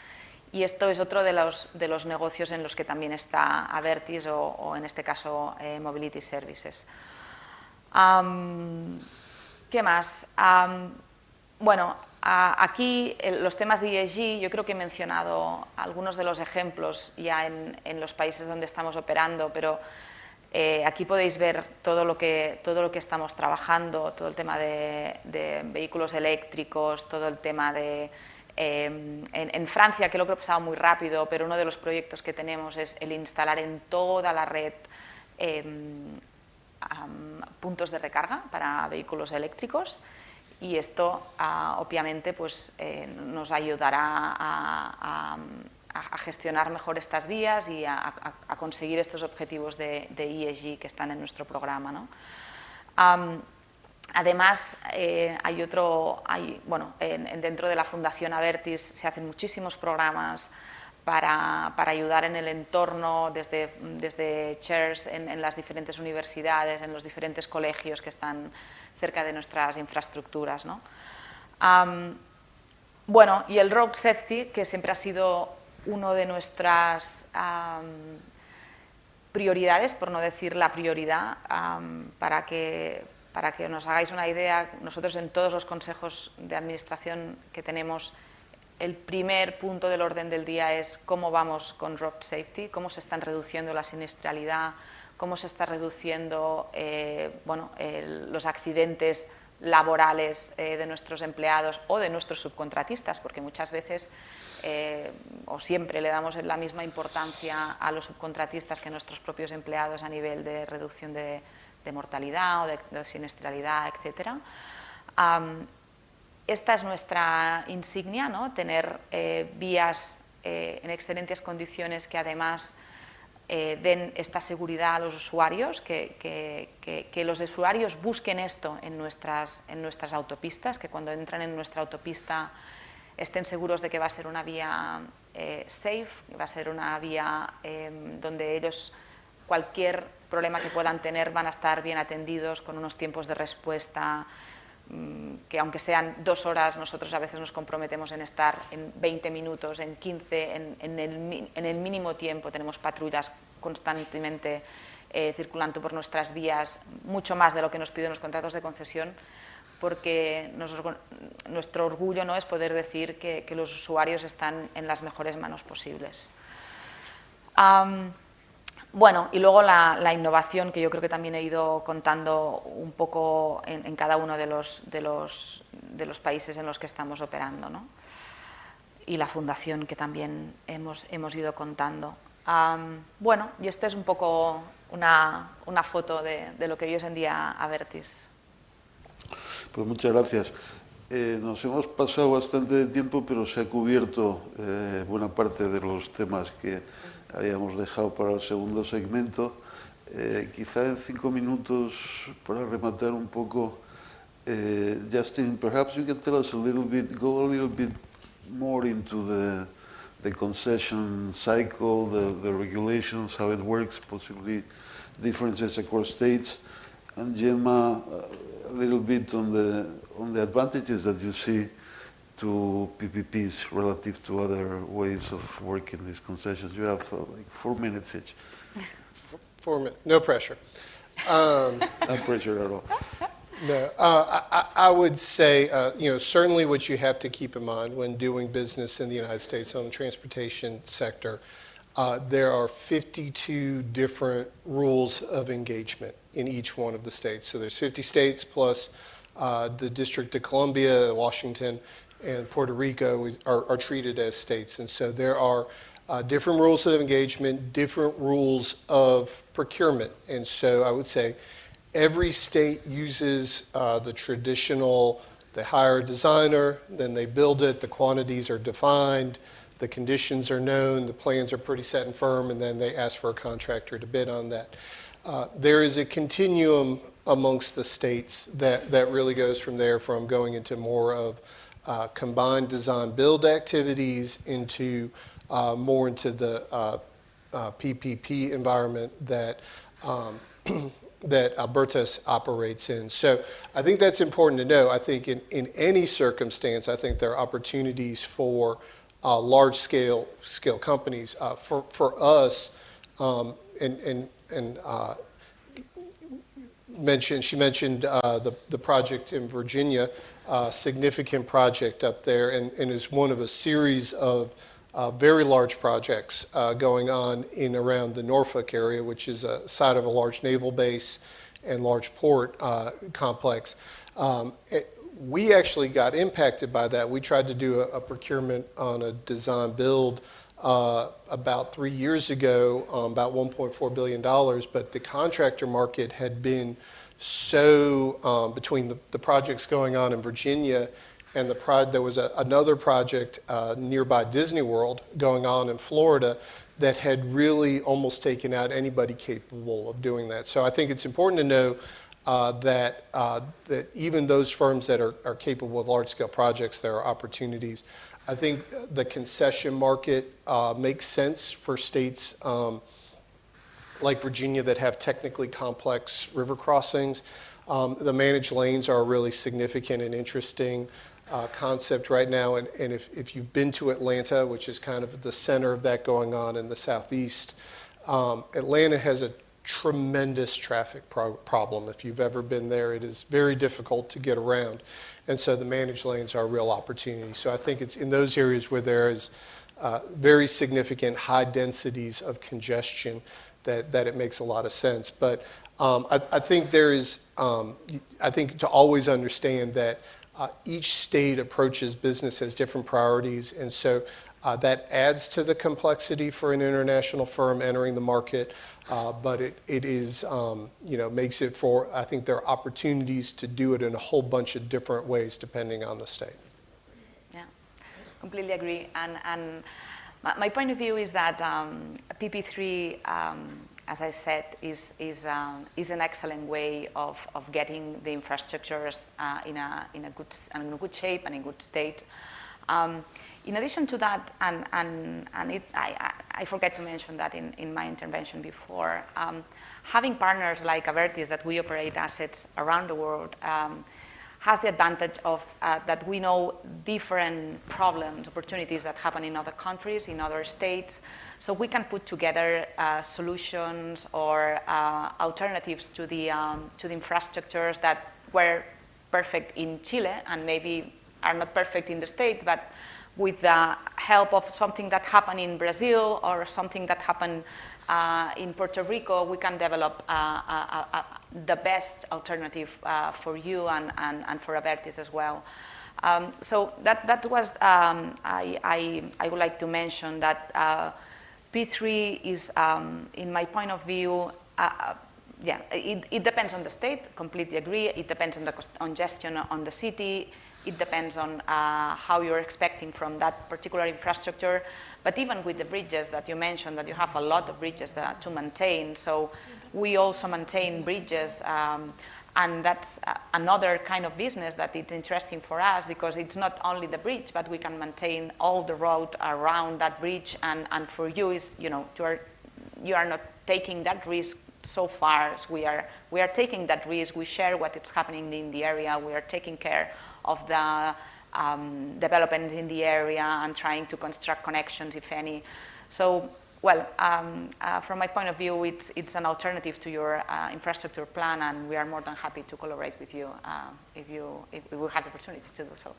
[SPEAKER 8] Y esto es otro de los negocios en los que también está Abertis o en este caso Mobility Services. ¿Qué más? Bueno, aquí los temas de ESG, yo creo que he mencionado algunos de los ejemplos ya en los países donde estamos operando, pero aquí podéis ver todo lo que estamos trabajando, todo el tema de vehículos eléctricos, todo el tema de... en Francia, que lo he pasado muy rápido, pero uno de los proyectos que tenemos es el instalar en toda la red puntos de recarga para vehículos eléctricos, y esto obviamente pues, nos ayudará a gestionar mejor estas vías y a conseguir estos objetivos de ESG que están en nuestro programa, ¿no? Además, dentro de la Fundación Abertis se hacen muchísimos programas para ayudar en el entorno, desde chairs en las diferentes universidades, en los diferentes colegios que están cerca de nuestras infraestructuras, ¿no? Bueno, y el road safety, que siempre ha sido uno de nuestras prioridades, por no decir la prioridad, para que nos hagáis una idea, nosotros en todos los consejos de administración que tenemos, el primer punto del orden del día es cómo vamos con road safety, cómo se están reduciendo la siniestralidad, cómo se está reduciendo los accidentes laborales de nuestros empleados o de nuestros subcontratistas, porque muchas veces o siempre le damos la misma importancia a los subcontratistas que a nuestros propios empleados a nivel de reducción de mortalidad o de siniestralidad, etc. Esta es nuestra insignia, ¿no? Tener vías en excelentes condiciones que además den esta seguridad a los usuarios, que los usuarios busquen esto en nuestras autopistas, que cuando entran en nuestra autopista estén seguros de que va a ser una vía safe, que va a ser una vía donde ellos, cualquier problema que puedan tener, van a estar bien atendidos con unos tiempos de respuesta que aunque sean 2 horas, nosotros a veces nos comprometemos en estar en 20 minutos, en 15, en el mínimo tiempo. Tenemos patrullas constantemente circulando por nuestras vías, mucho más de lo que nos piden los contratos de concesión, porque nuestro orgullo, ¿no?, es poder decir que los usuarios están en las mejores manos posibles. Bueno, y luego la innovación, que yo creo que también he ido contando un poco en cada uno de los países en los que estamos operando, ¿no? Y la fundación, que también hemos ido contando. Bueno, y esta es un poco una foto de lo que hoy es en día Abertis.
[SPEAKER 6] Pues muchas gracias. Nos hemos pasado bastante tiempo, pero se ha cubierto buena parte de los temas que habíamos dejado para el segundo segmento. Quizá en 5 minutos, para rematar un poco, Justin, perhaps you can tell us go a little bit more into the concession cycle, the regulations, how it works, possibly differences across states, and Gemma, a little bit on the advantages that you see to PPPs relative to other ways of working these concessions. You have like 4 minutes each.
[SPEAKER 7] 4 minutes, no pressure.
[SPEAKER 6] No pressure at all.
[SPEAKER 7] No, I would say, certainly what you have to keep in mind when doing business in the United States on the transportation sector, there are 52 different rules of engagement in each one of the states. So there's 50 states plus the District of Columbia, Washington, and Puerto Rico are treated as states. And so there are different rules of engagement, different rules of procurement. And so I would say every state uses the traditional, they hire a designer, then they build it, the quantities are defined, the conditions are known, the plans are pretty set and firm, and then they ask for a contractor to bid on that. There is a continuum amongst the states that really goes from there, from going into more of combined design build activities into more into the PPP environment that that Albertas operates in. So I think that's important to know. I think in any circumstance, I think there are opportunities for large-scale companies. For us, she mentioned the project in Virginia, significant project up there, and is one of a series of very large projects going on in around the Norfolk area, which is a site of a large naval base and large port complex. We actually got impacted by that. We tried to do a procurement on a design build about 3 years ago, about $1.4 billion, but the contractor market had been so, between the projects going on in Virginia and there was another project nearby Disney World going on in Florida that had really almost taken out anybody capable of doing that. So I think it's important to know that even those firms that are capable of large-scale projects, there are opportunities. I think the concession market makes sense for states like Virginia that have technically complex river crossings. The managed lanes are a really significant and interesting concept right now. And if you've been to Atlanta, which is kind of the center of that going on in the southeast, Atlanta has a tremendous traffic problem. If you've ever been there, it is very difficult to get around. And so the managed lanes are a real opportunity. So I think it's in those areas where there is very significant high densities of congestion that it makes a lot of sense. But I think there is, I think to always understand that each state approaches business as different priorities. And so that adds to the complexity for an international firm entering the market. But it is, makes it for, I think there are opportunities to do it in a whole bunch of different ways depending on the state.
[SPEAKER 8] Yeah, completely agree. And my point of view is that PP3, as I said, is an excellent way of getting the infrastructures in a good shape and in good state. In addition to that, I forgot to mention that in my intervention before, having partners like Abertis that we operate assets around the world has the advantage of that we know different problems, opportunities that happen in other countries, in other states, so we can put together solutions or alternatives to the infrastructures that were perfect in Chile and maybe are not perfect in the States, but with the help of something that happened in Brazil or something that happened in Puerto Rico, we can develop the best alternative for you and for Abertis as well. So that was, I would like to mention that P3 is, in my point of view, yeah, it depends on the state, completely agree. It depends on the congestion on the city. It depends on how you're expecting from that particular infrastructure. But even with the bridges that you mentioned, that you have a lot of bridges to maintain. So we also maintain bridges, and that's another kind of business that it's interesting for us because it's not only the bridge, but we can maintain all the road around that bridge. And for you is, you are not taking that risk so far as we are taking that risk. We share what is happening in the area. We are taking care of the development in the area and trying to construct connections, if any. So, well, from my point of view, it's an alternative to your infrastructure plan, and we are more than happy to collaborate with you if we will have the opportunity to do so.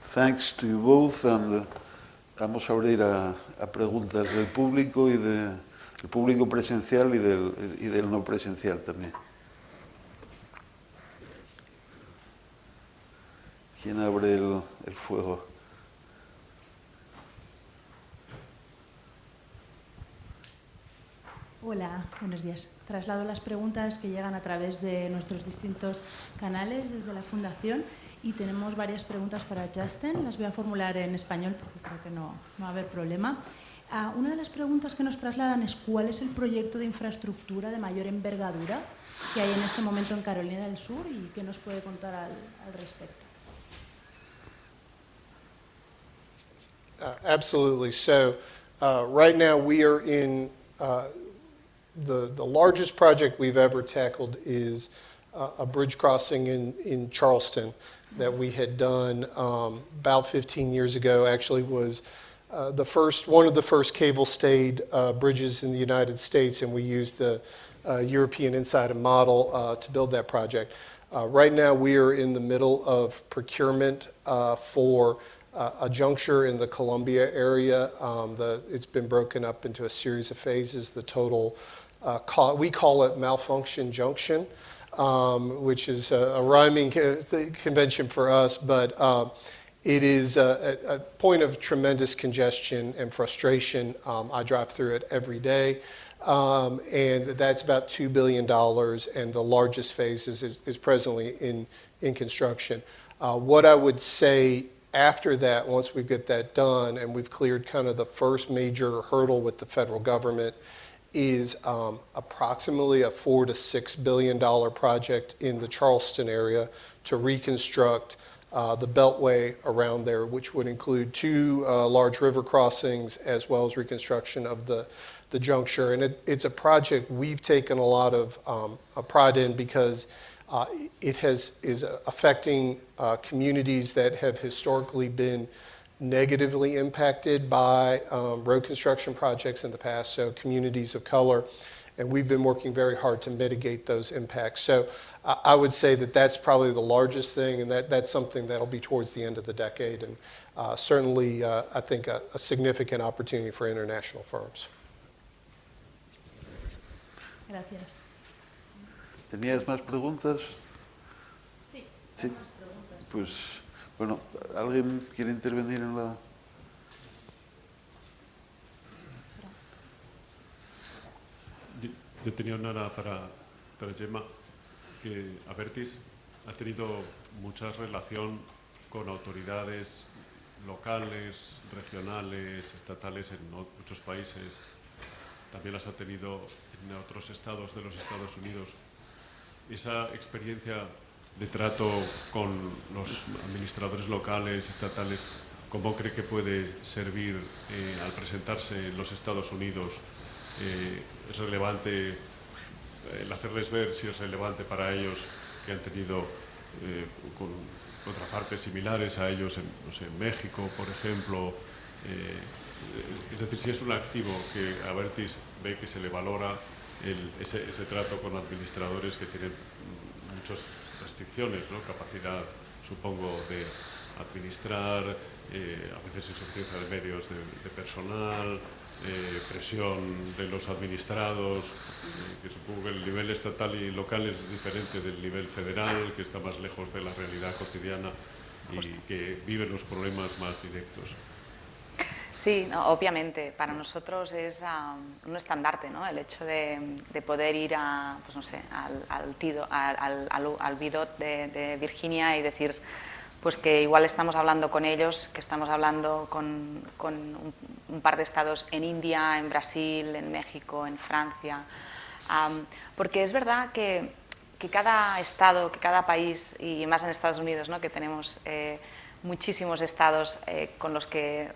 [SPEAKER 6] Thanks to you both, and vamos a abrir a preguntas del público y del público presencial y del no presencial también. ¿Quién abre el fuego?
[SPEAKER 9] Hola, buenos días. Traslado las preguntas que llegan a través de nuestros distintos canales desde la Fundación y tenemos varias preguntas para Justin. Las voy a formular en español porque creo que no va a haber problema. Una de las preguntas que nos trasladan es ¿cuál es el proyecto de infraestructura de mayor envergadura que hay en este momento en Carolina del Sur y qué nos puede contar al respecto?
[SPEAKER 7] Absolutely. So right now we are in the largest project we've ever tackled is a bridge crossing in Charleston that we had done about 15 years ago. Actually was one of the first cable-stayed bridges in the United States, and we used the European Insider model to build that project. Right now we are in the middle of procurement for a juncture in the Columbia area. It's been broken up into a series of phases. The total, we call it Malfunction Junction, which is a rhyming convention for us, but it is a point of tremendous congestion and frustration. I drive through it every day, and that's about $2 billion, and the largest phase is presently in construction. What I would say after that, once we get that done and we've cleared kind of the first major hurdle with the federal government, is approximately a $4 to $6 billion project in the Charleston area to reconstruct the beltway around there, which would include 2 large river crossings as well as reconstruction of the juncture. And it's a project we've taken a lot of pride in because it is affecting communities that have historically been negatively impacted by road construction projects in the past, so communities of color, and we've been working very hard to mitigate those impacts. So I would say that that's probably the largest thing, and that's something that'll be towards the end of the decade, and certainly I think a significant opportunity for international firms.
[SPEAKER 9] Gracias.
[SPEAKER 6] ¿Tenías más preguntas?
[SPEAKER 9] Sí,
[SPEAKER 6] Sí.
[SPEAKER 9] más preguntas.
[SPEAKER 6] Pues, bueno, ¿alguien quiere intervenir en la...?
[SPEAKER 1] Yo tenía una para Gemma, que Abertis ha tenido mucha relación con autoridades locales, regionales, estatales en muchos países. También las ha tenido en otros estados de los Estados Unidos. Esa experiencia de trato con los administradores locales, estatales, ¿cómo cree que puede servir al presentarse en los Estados Unidos? ¿Es relevante el hacerles ver si es relevante para ellos que han tenido con contrapartes similares a ellos en México, por ejemplo? Es decir, si es un activo que Abertis ve que se le valora ese trato con administradores que tienen muchas restricciones, ¿no? Capacidad, supongo, de administrar, a veces insuficiencia de medios de personal, presión de los administrados, que supongo que el nivel estatal y local es diferente del nivel federal, que está más lejos de la realidad cotidiana y que viven los problemas más directos.
[SPEAKER 8] Sí, no, obviamente, para nosotros es un estandarte, ¿no? El hecho de poder ir pues no sé, al Bidot de Virginia y decir pues que igual estamos hablando con ellos, que estamos hablando con un par de estados en India, en Brasil, en México, en Francia, porque es verdad que cada estado, que cada país, y más en Estados Unidos, ¿no? Que tenemos muchísimos estados con los que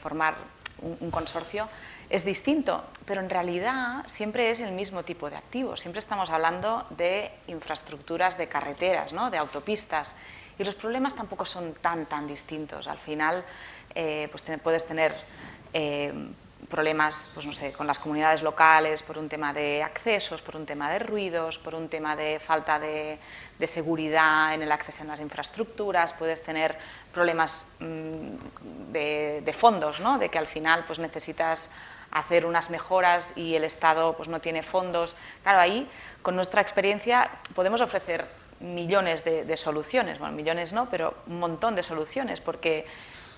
[SPEAKER 8] formar un consorcio, es distinto, pero en realidad siempre es el mismo tipo de activo. Siempre estamos hablando de infraestructuras, de carreteras, ¿no? De autopistas, y los problemas tampoco son tan distintos. Al final pues puedes tener problemas, pues no sé, con las comunidades locales por un tema de accesos, por un tema de ruidos, por un tema de falta de seguridad en el acceso a las infraestructuras, puedes tener problemas de fondos, ¿no? De que al final pues necesitas hacer unas mejoras y el Estado pues no tiene fondos. Claro, ahí con nuestra experiencia podemos ofrecer millones de soluciones, bueno, millones no, pero un montón de soluciones, porque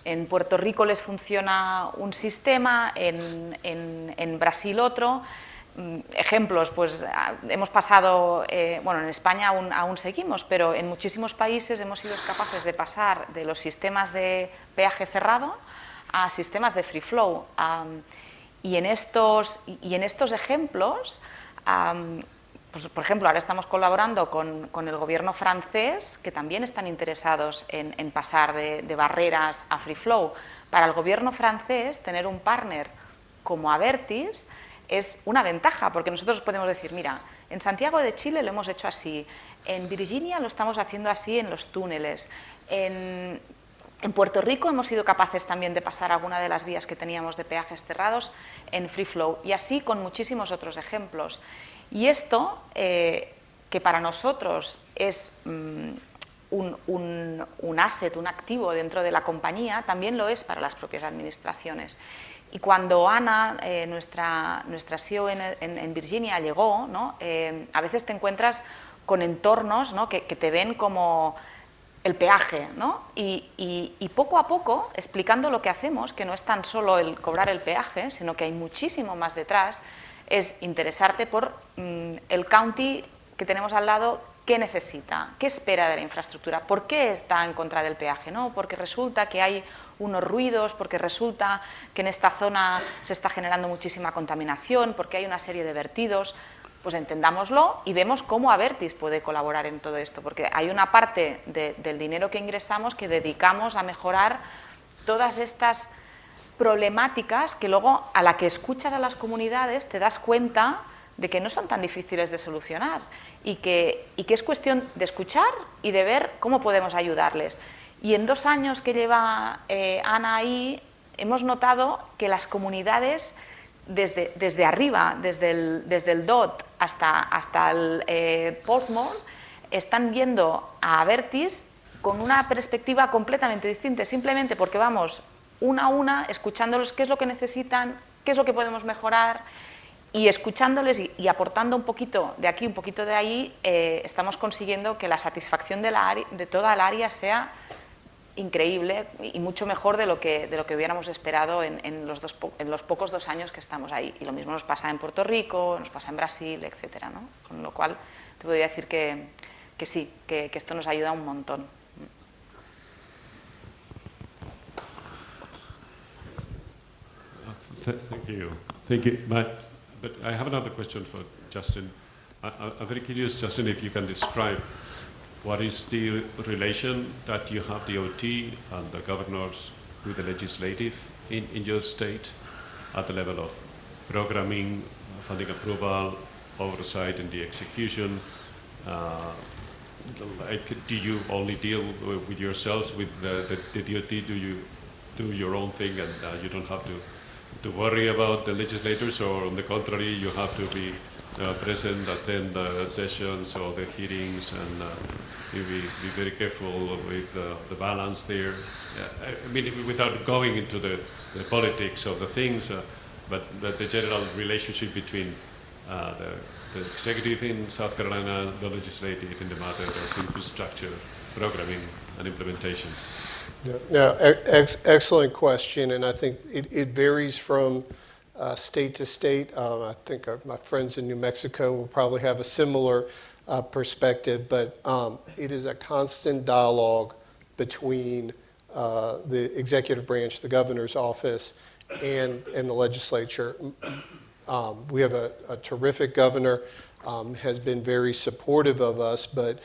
[SPEAKER 8] en Puerto Rico les funciona un sistema, en Brasil otro. Ejemplos, pues hemos pasado, bueno, en España aún seguimos, pero en muchísimos países hemos sido capaces de pasar de los sistemas de peaje cerrado a sistemas de free flow. Y en estos ejemplos, pues, por ejemplo, ahora estamos colaborando con el gobierno francés, que también están interesados en pasar de barreras a free flow. Para el gobierno francés, tener un partner como Abertis es una ventaja, porque nosotros podemos decir, mira, en Santiago de Chile lo hemos hecho así, en Virginia lo estamos haciendo así en los túneles, en Puerto Rico hemos sido capaces también de pasar alguna de las vías que teníamos de peajes cerrados en free flow, y así con muchísimos otros ejemplos. Y esto, que para nosotros es un asset, un activo dentro de la compañía, también lo es para las propias administraciones. Y cuando Ana, nuestra CEO en Virginia, llegó, ¿no? A veces te encuentras con entornos, ¿no? que te ven como el peaje, ¿no? Y poco a poco, explicando lo que hacemos, que no es tan solo el cobrar el peaje, sino que hay muchísimo más detrás, es interesarte por el county que tenemos al lado, qué necesita, qué espera de la infraestructura, por qué está en contra del peaje, ¿no? Porque resulta que hay unos ruidos, porque resulta que en esta zona se está generando muchísima contaminación, porque hay una serie de vertidos. Pues entendámoslo y vemos cómo Abertis puede colaborar en todo esto, porque hay una parte del dinero que ingresamos que dedicamos a mejorar todas estas problemáticas que luego, a la que escuchas a las comunidades, te das cuenta de que no son tan difíciles de solucionar y que es cuestión de escuchar y de ver cómo podemos ayudarles. Y en 2 años que lleva Ana ahí, hemos notado que las comunidades, desde arriba, desde el DOT hasta el Portsmouth, están viendo a Abertis con una perspectiva completamente distinta, simplemente porque vamos una a una, escuchándolos qué es lo que necesitan, qué es lo que podemos mejorar, y escuchándoles y aportando un poquito de aquí, un poquito de ahí, estamos consiguiendo que la satisfacción de toda el área sea increíble y mucho mejor de lo que hubiéramos esperado en los pocos 2 años que estamos ahí. Y lo mismo nos pasa en Puerto Rico, nos pasa en Brasil, etcétera, ¿no? Con lo cual, te podría decir que sí, que esto nos ayuda un montón.
[SPEAKER 1] Thank you. But I have another question for Justin. I'm very curious, Justin, if you can describe what is the relation that you have, the OT and the governors, with the legislative in your state at the level of programming, funding approval, oversight in the execution? Do you only deal with yourselves, with the DOT? Do you do your own thing and you don't have to worry about the legislators, or on the contrary, you have to be present, attend the sessions or the hearings, and be very careful with the balance there? I mean, without going into the politics of the things, but the general relationship between the executive in South Carolina and the legislative in the matter of infrastructure, programming and implementation.
[SPEAKER 7] Excellent question, and I think it varies from state to state. I think my friends in New Mexico will probably have a similar perspective, but it is a constant dialogue between the executive branch, the governor's office, and the legislature. We have a terrific governor, has been very supportive of us, but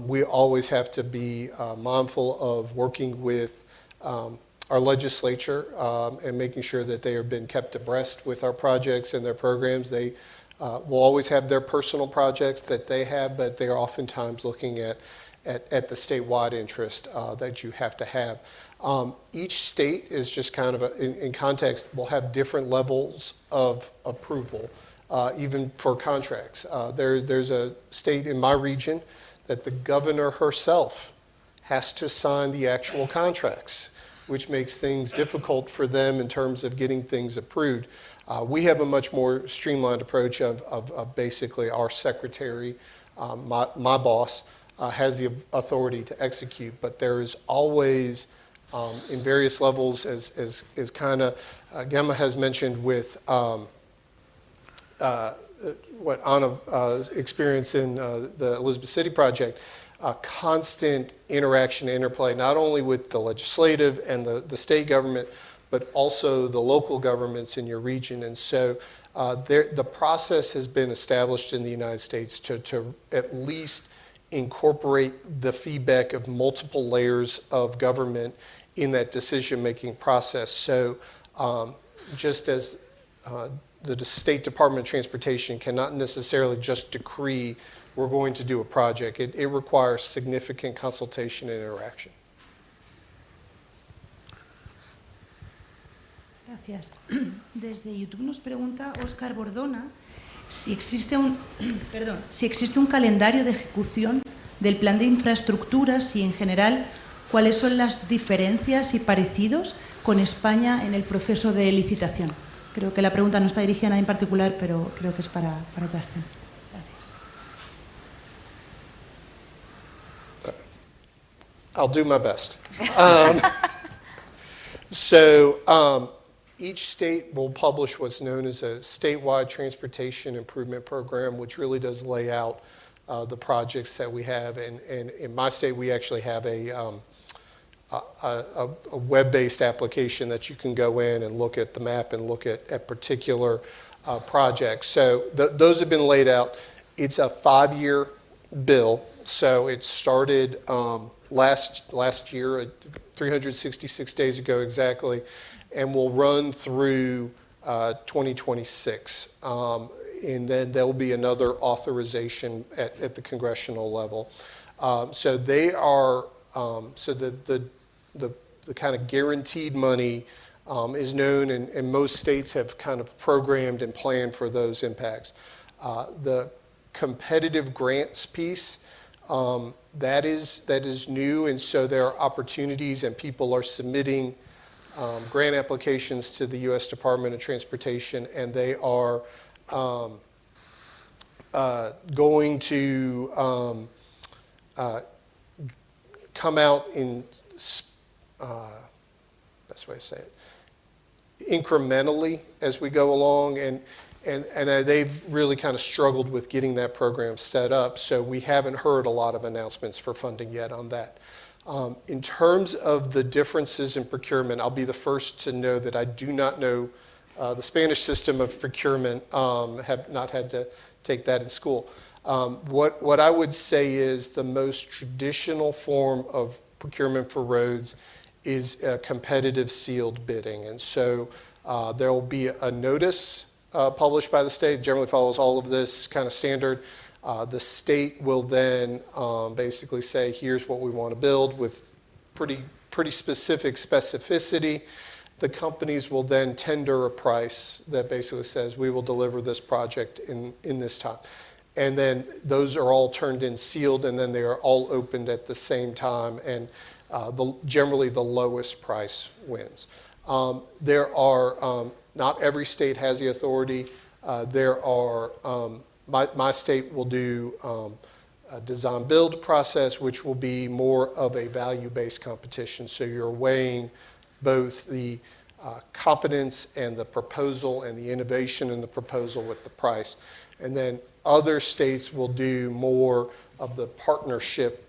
[SPEAKER 7] we always have to be mindful of working with our legislature and making sure that they have been kept abreast with our projects and their programs. They will always have their personal projects that they have, but they are oftentimes looking at the statewide interest that you have to have. Each state is just kind of, in context, will have different levels of approval, even for contracts. There's a state in my region that the governor herself has to sign the actual contracts, which makes things difficult for them in terms of getting things approved. We have a much more streamlined approach of basically our secretary, my boss, has the authority to execute, but there is always, in various levels, as kind of Gemma has mentioned with what Anna's experience in the Elizabeth City project, constant interaction and interplay, not only with the legislative and the state government, but also the local governments in your region. And so the process has been established in the United States to at least incorporate the feedback of multiple layers of government in that decision-making process. So just as the State Department of Transportation cannot necessarily just decree we're going to do a project. It requires significant consultation and interaction.
[SPEAKER 9] Gracias. Desde YouTube nos pregunta Óscar Bordona si existe si existe un calendario de ejecución del plan de infraestructuras y, en general, cuáles son las diferencias y parecidos con España en el proceso de licitación. Creo que la pregunta no está dirigida a nadie en particular, pero creo que es para Justin. Gracias.
[SPEAKER 7] I'll do my best. Each state will publish what's known as a statewide transportation improvement program, which really does lay out the projects that we have. And in my state, we actually have a web-based application that you can go in and look at the map and look at particular projects. So those have been laid out. It's a 5-year bill. So it started last year, 366 days ago exactly, and will run through 2026. And then there'll be another authorization at the congressional level. So they are, the kind of guaranteed money is known, and most states have kind of programmed and planned for those impacts. The competitive grants piece, that is new, and so there are opportunities, and people are submitting grant applications to the U.S. Department of Transportation, and they are going to come out in, best way to say it, incrementally as we go along, and they've really kind of struggled with getting that program set up, so we haven't heard a lot of announcements for funding yet on that. In terms of the differences in procurement, I'll be the first to know that I do not know the Spanish system of procurement, have not had to take that in school. What I would say is the most traditional form of procurement for roads is competitive sealed bidding. And so there will be a notice published by the state, generally follows all of this kind of standard. The state will then basically say, here's what we want to build with pretty specific specificity. The companies will then tender a price that basically says, we will deliver this project in this time. And then those are all turned in sealed, and then they are all opened at the same time, and generally the lowest price wins. There are, not every state has the authority. There are, my state will do a design build process, which will be more of a value-based competition. So you're weighing both the competence and the proposal and the innovation in the proposal with the price. And then other states will do more of the partnership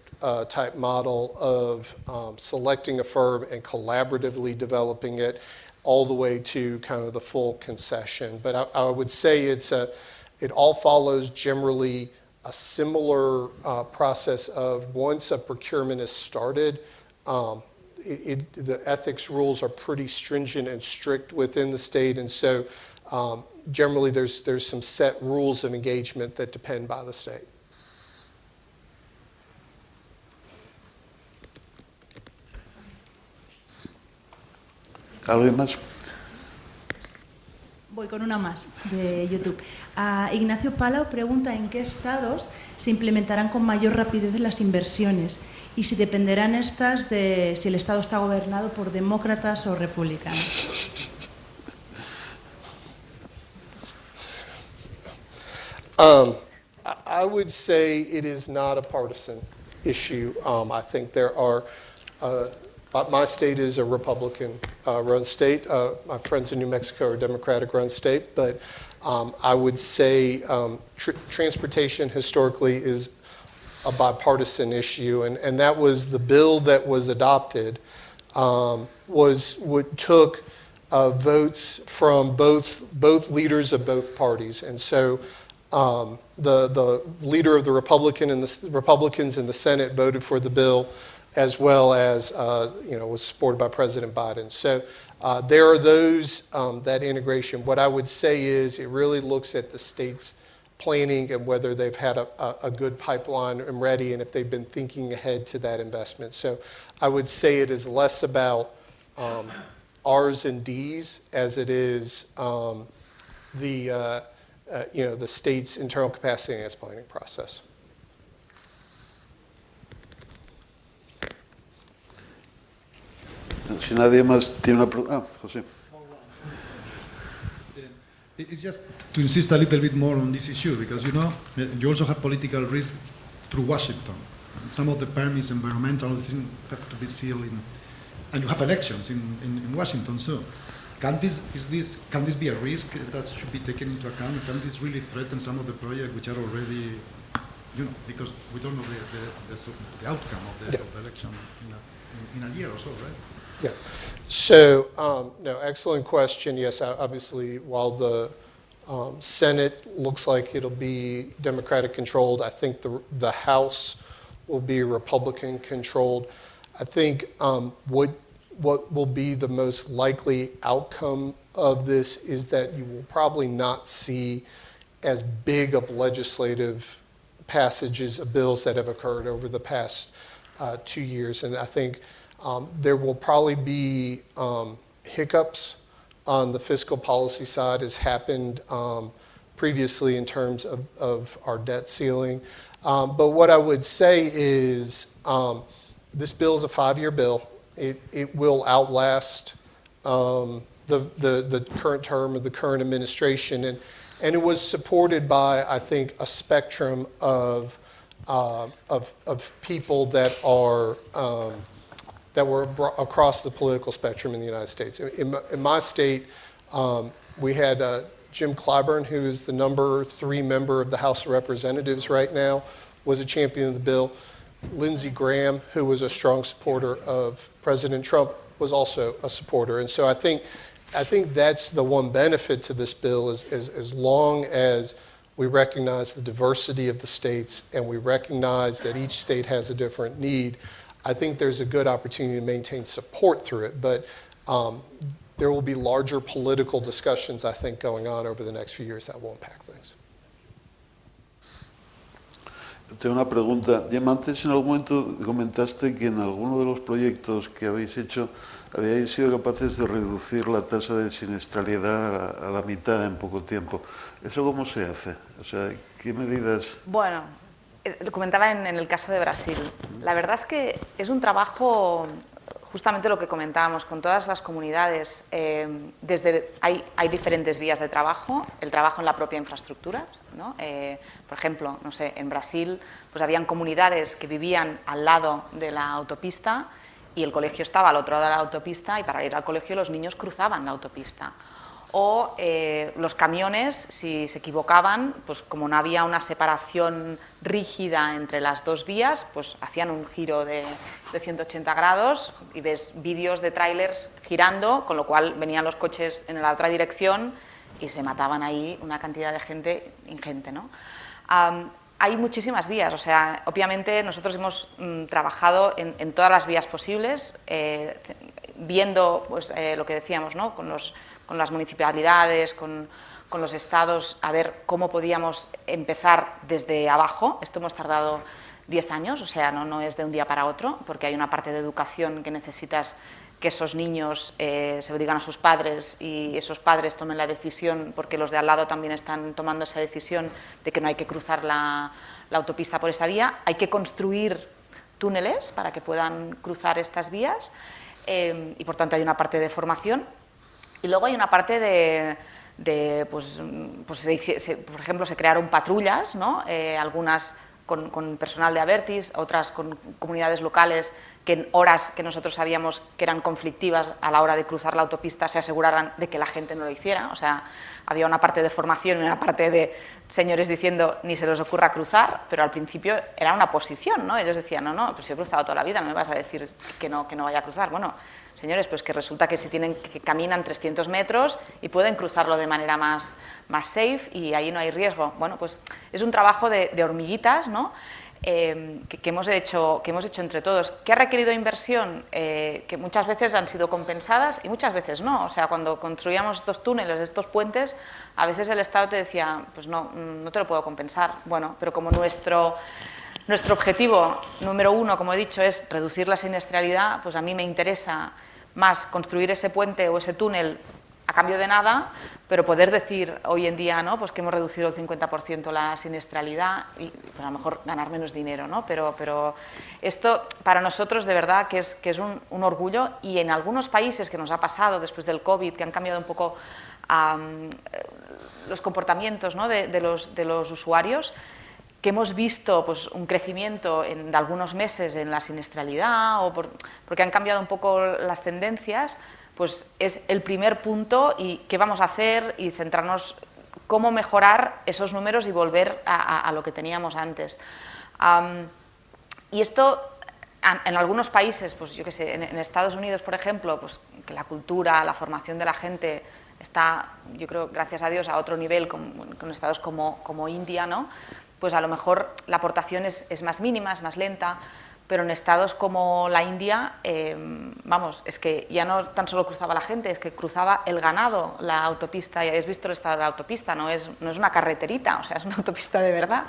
[SPEAKER 7] type model of selecting a firm and collaboratively developing it all the way to kind of the full concession. But I would say it all follows generally a similar process of once a procurement is started, the ethics rules are pretty stringent and strict within the state, and so generally there's some set rules of engagement that depend by the state.
[SPEAKER 6] ¿Alguien más?
[SPEAKER 9] Voy con una más de YouTube. Ignacio Palau pregunta en qué estados se implementarán con mayor rapidez las inversiones y si dependerán estas de si el estado está gobernado por demócratas o republicanos.
[SPEAKER 7] I would say it is not a partisan issue. I think there are, my state is a Republican-run state. My friends in New Mexico are Democratic-run state, but I would say transportation historically is a bipartisan issue, and that was the bill that was adopted was what took votes from both leaders of both parties, and so the leader of the Republicans in the Senate voted for the bill, as well as was supported by President Biden. So there are those, that integration. What I would say is it really looks at the state's planning and whether they've had a good pipeline and ready and if they've been thinking ahead to that investment. So I would say it is less about R's and D's as it is the state's internal capacity and its planning process.
[SPEAKER 6] Si nadie más tiene una pregunta. José.
[SPEAKER 10] It's just to insist a little bit more on this issue, because you also have political risk through Washington. Some of the permits, environmental things have to be sealed and you have elections in Washington. So, can this be a risk that should be taken into account? Can this really threaten some of the projects which are already, because we don't know the outcome of the election in a year or so, right?
[SPEAKER 7] Yeah. So, no, excellent question. Yes, obviously, while the Senate looks like it'll be Democratic controlled, I think the House will be Republican controlled. I think what will be the most likely outcome of this is that you will probably not see as big of legislative passages of bills that have occurred over the past 2 years. And I think there will probably be hiccups on the fiscal policy side, as happened previously in terms of our debt ceiling. But what I would say is this bill is a 5-year bill. It will outlast the current term of the current administration. And it was supported by, I think, a spectrum of people that are that were across the political spectrum in the United States. In my state, we had Jim Clyburn, who is the number 3 member of the House of Representatives right now, was a champion of the bill. Lindsey Graham, who was a strong supporter of President Trump, was also a supporter. And so I think that's the one benefit to this bill is as long as we recognize the diversity of the states and we recognize that each state has a different need, I think there's a good opportunity to maintain support through it. But there will be larger political discussions, I think, going on over the next few years that will impact things.
[SPEAKER 6] Tengo una pregunta. Gemma, antes en algún momento comentaste que en alguno de los proyectos que habéis hecho habíais sido capaces de reducir la tasa de siniestralidad a la mitad en poco tiempo. ¿Eso cómo se hace? O sea, ¿qué medidas?
[SPEAKER 8] Bueno, lo comentaba en el caso de Brasil. La verdad es que es un trabajo, justamente lo que comentábamos, con todas las comunidades. Hay diferentes vías de trabajo, el trabajo en la propia infraestructura, ¿no? Por ejemplo, no sé, en Brasil pues habían comunidades que vivían al lado de la autopista y el colegio estaba al otro lado de la autopista y para ir al colegio los niños cruzaban la autopista. O los camiones, si se equivocaban, pues como no había una separación rígida entre las dos vías, pues hacían un giro de 180 grados y ves vídeos de tráilers girando, con lo cual venían los coches en la otra dirección y se mataban ahí una cantidad de gente ingente, ¿no? Hay muchísimas vías, o sea, obviamente nosotros hemos trabajado en todas las vías posibles, viendo pues, lo que decíamos, ¿no? Con las municipalidades, con los estados, a ver cómo podíamos empezar desde abajo. Esto hemos tardado 10 años, o sea, no es de un día para otro, porque hay una parte de educación que necesitas que esos niños se lo digan a sus padres y esos padres tomen la decisión, porque los de al lado también están tomando esa decisión de que no hay que cruzar la autopista por esa vía. Hay que construir túneles para que puedan cruzar estas vías y, por tanto, hay una parte de formación. Y luego hay una parte pues, por ejemplo, se crearon patrullas, ¿no? Algunas con personal de Abertis, otras con comunidades locales que en horas que nosotros sabíamos que eran conflictivas a la hora de cruzar la autopista se aseguraran de que la gente no lo hiciera. O sea, había una parte de formación y una parte de señores diciendo ni se les ocurra cruzar, pero al principio era una posición, ¿no? Ellos decían, no, pues yo he cruzado toda la vida, no me vas a decir que no vaya a cruzar. Bueno, señores, pues que resulta que si caminan 300 metros y pueden cruzarlo de manera más safe y ahí no hay riesgo. Bueno, pues es un trabajo de hormiguitas, ¿no? que hemos hecho entre todos. ¿Qué ha requerido inversión? Que muchas veces han sido compensadas y muchas veces no. O sea, cuando construíamos estos túneles, estos puentes, a veces el Estado te decía, pues no te lo puedo compensar. Bueno, pero como nuestro objetivo número 1, como he dicho, es reducir la siniestralidad, pues a mí me interesa más construir ese puente o ese túnel a cambio de nada, pero poder decir hoy en día, ¿no?, pues que hemos reducido el 50% la siniestralidad y a lo mejor ganar menos dinero, ¿no? Pero esto para nosotros de verdad que es un orgullo, y en algunos países que nos ha pasado después del COVID, que han cambiado un poco los comportamientos, ¿no?, de los usuarios, que hemos visto pues, un crecimiento de algunos meses en la siniestralidad o porque han cambiado un poco las tendencias, pues es el primer punto y qué vamos a hacer y centrarnos cómo mejorar esos números y volver a lo que teníamos antes. Y esto en algunos países, pues yo qué sé, en Estados Unidos, por ejemplo, pues que la cultura, la formación de la gente está, yo creo, gracias a Dios, a otro nivel con estados como India, ¿no? Pues a lo mejor la aportación es más mínima, es más lenta, pero en estados como la India, vamos, es que ya no tan solo cruzaba la gente, es que cruzaba el ganado la autopista. Ya habéis visto el estado de la autopista, no es una carreterita, o sea, es una autopista de verdad,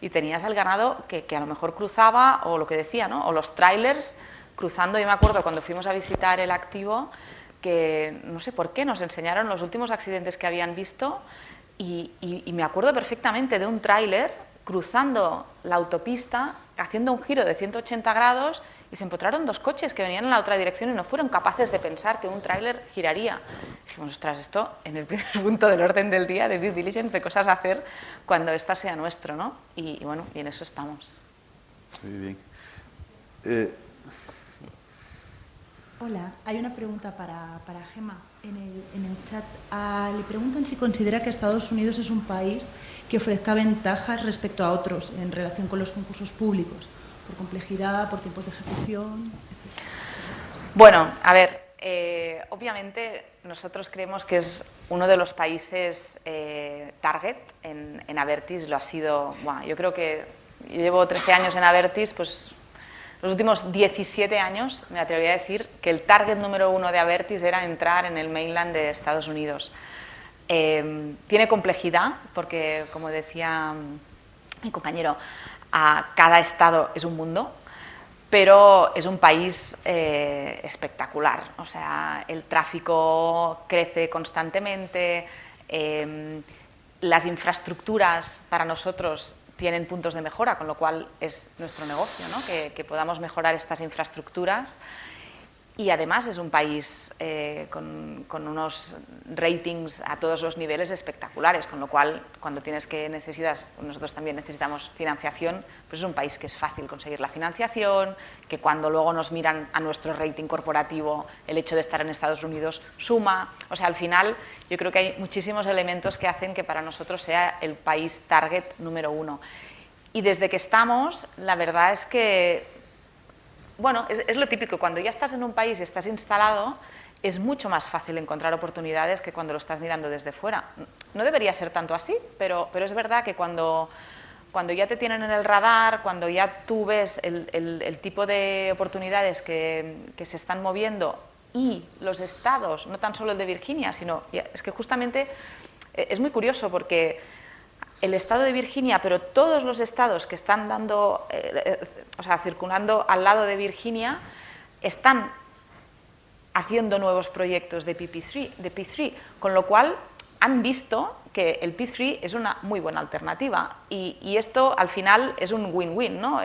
[SPEAKER 8] y tenías el ganado que a lo mejor cruzaba, o lo que decía, ¿no?, o los trailers cruzando. Yo me acuerdo cuando fuimos a visitar el activo, que no sé por qué nos enseñaron los últimos accidentes que habían visto, y me acuerdo perfectamente de un tráiler cruzando la autopista, haciendo un giro de 180 grados, y se encontraron dos coches que venían en la otra dirección y no fueron capaces de pensar que un tráiler giraría. Dijimos, ostras, esto en el primer punto del orden del día, de due diligence, de cosas a hacer cuando esta sea nuestro, ¿no? Y bueno, y en eso estamos.
[SPEAKER 6] Muy bien.
[SPEAKER 9] Hola, hay una pregunta para Gemma en el chat. Le preguntan si considera que Estados Unidos es un país que ofrezca ventajas respecto a otros en relación con los concursos públicos, por complejidad, por tiempos de ejecución, etc.
[SPEAKER 8] Bueno, a ver, obviamente nosotros creemos que es uno de los países target en Abertis, lo ha sido, bueno, yo creo que yo llevo 13 años en Abertis, pues los últimos 17 años me atrevería a decir que el target número 1 de Abertis era entrar en el mainland de Estados Unidos. Tiene complejidad porque, como decía mi compañero, cada estado es un mundo, pero es un país espectacular. O sea, el tráfico crece constantemente, las infraestructuras para nosotros tienen puntos de mejora, con lo cual es nuestro negocio, ¿no?, que podamos mejorar estas infraestructuras. Y además es un país con unos ratings a todos los niveles espectaculares, con lo cual cuando necesitas, nosotros también necesitamos financiación, pues es un país que es fácil conseguir la financiación, que cuando luego nos miran a nuestro rating corporativo, el hecho de estar en Estados Unidos suma. O sea, al final yo creo que hay muchísimos elementos que hacen que para nosotros sea el país target número 1. Y desde que estamos, la verdad es que, bueno, es lo típico, cuando ya estás en un país y estás instalado, es mucho más fácil encontrar oportunidades que cuando lo estás mirando desde fuera. No debería ser tanto así, pero es verdad que cuando ya te tienen en el radar, cuando ya tú ves el tipo de oportunidades que se están moviendo, y los estados, no tan solo el de Virginia, sino, es que justamente es muy curioso porque el estado de Virginia, pero todos los estados que están circulando al lado de Virginia, están haciendo nuevos proyectos de P3, con lo cual han visto que el P3 es una muy buena alternativa. Y esto al final es un win-win, ¿no?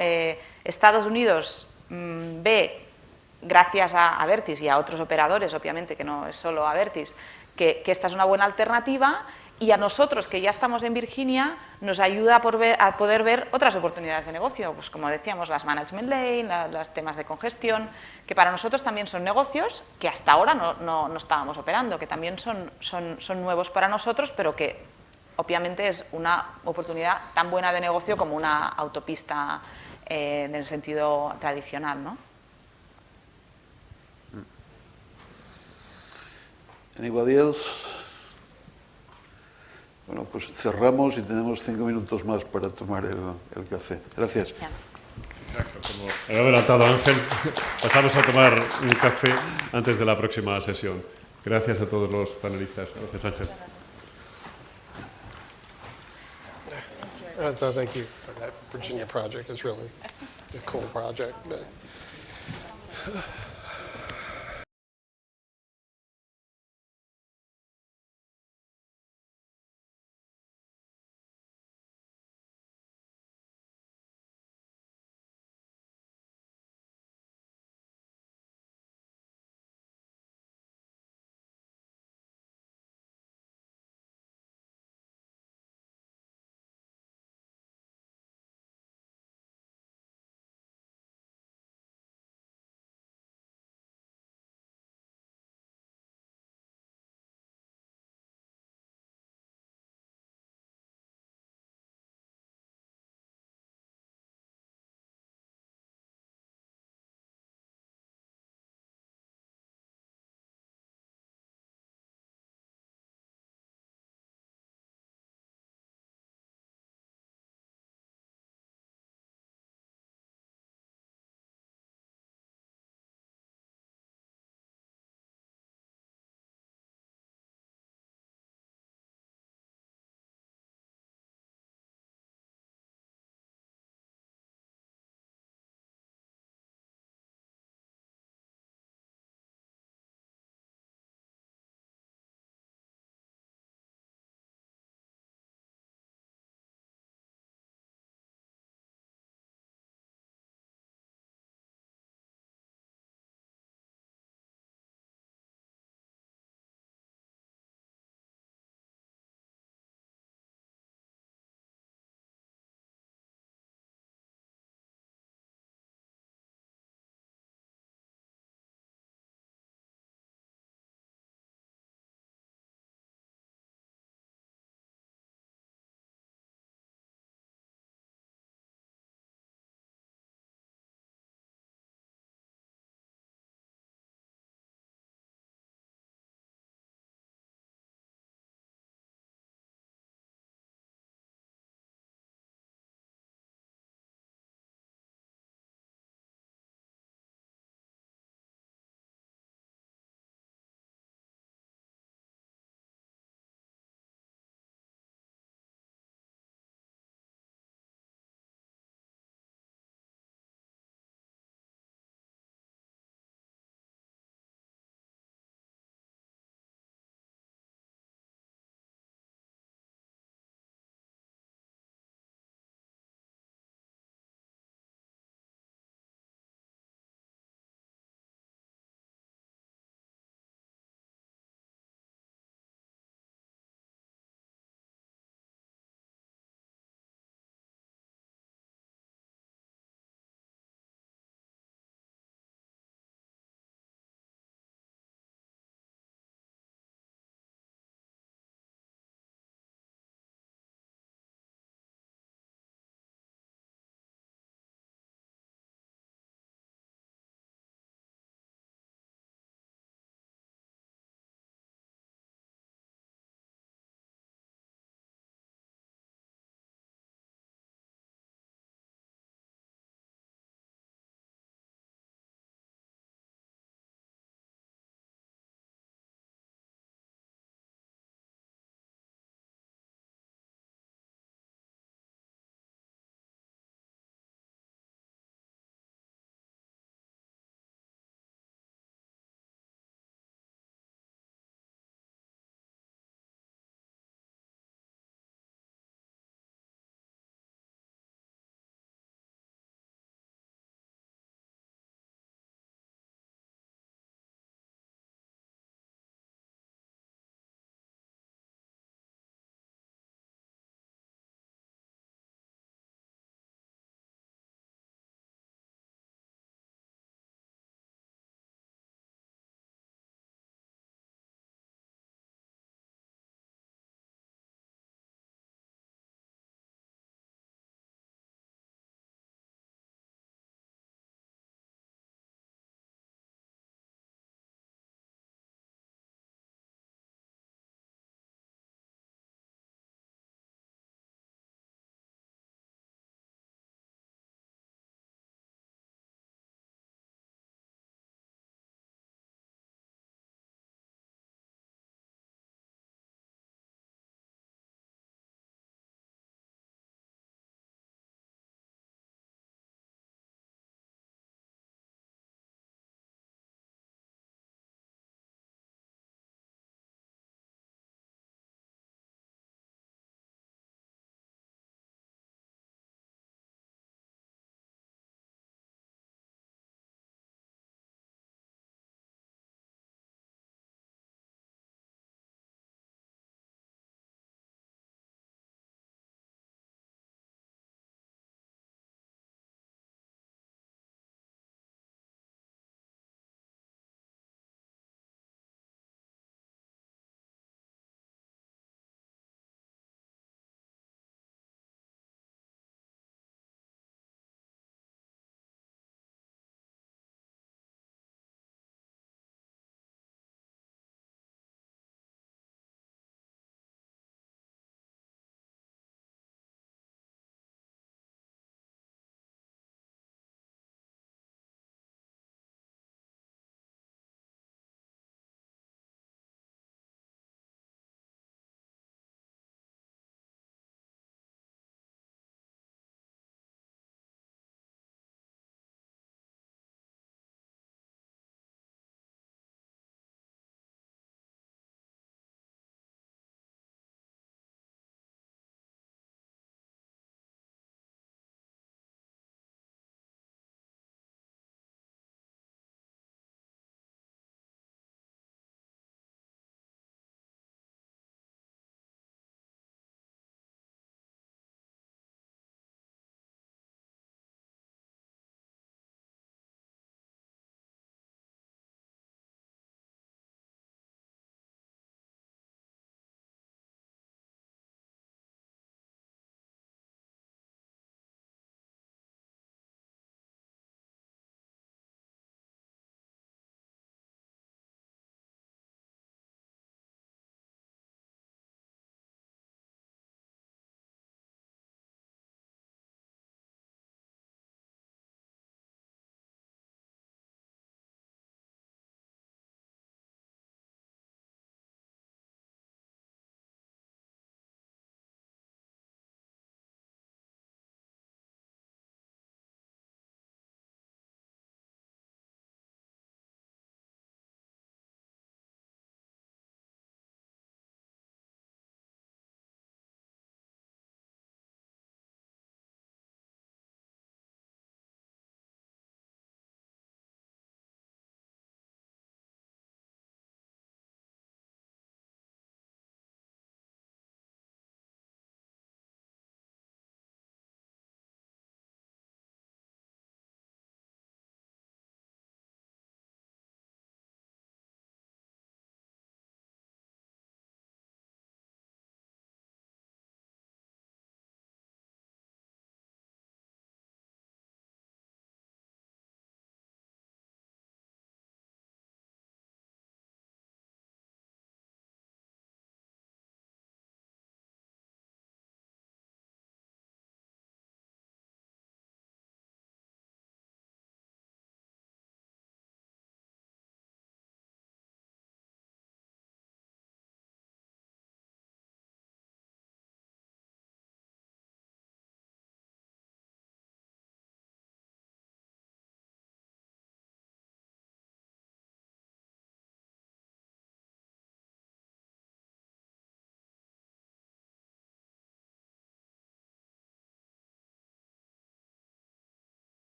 [SPEAKER 8] Estados Unidos ve, gracias a Abertis y a otros operadores, obviamente que no es solo Abertis, que esta es una buena alternativa. Y a nosotros, que ya estamos en Virginia, nos ayuda a poder ver otras oportunidades de negocio, pues como decíamos, las management lane, los temas de congestión, que para nosotros también son negocios que hasta ahora no estábamos operando, que también son nuevos para nosotros, pero que obviamente es una oportunidad tan buena de negocio como una autopista en el sentido tradicional, ¿no?
[SPEAKER 6] Anybody else? Bueno, pues cerramos y tenemos 5 minutos más para tomar el café. Gracias.
[SPEAKER 8] Yeah.
[SPEAKER 1] Exacto, como he adelantado Ángel, pasamos a tomar un café antes de la próxima sesión. Gracias a todos los panelistas. Gracias, Ángel.
[SPEAKER 7] So thank you for that Virginia project. It's really a cool project. But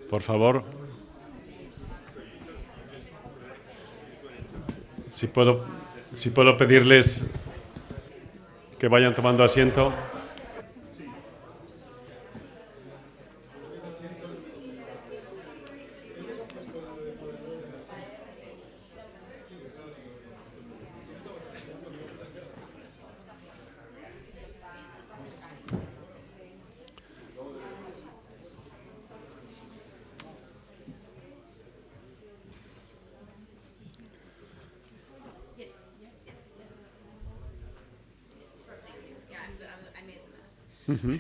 [SPEAKER 1] Por favor. Si puedo pedirles que vayan tomando asiento. Mm-hmm.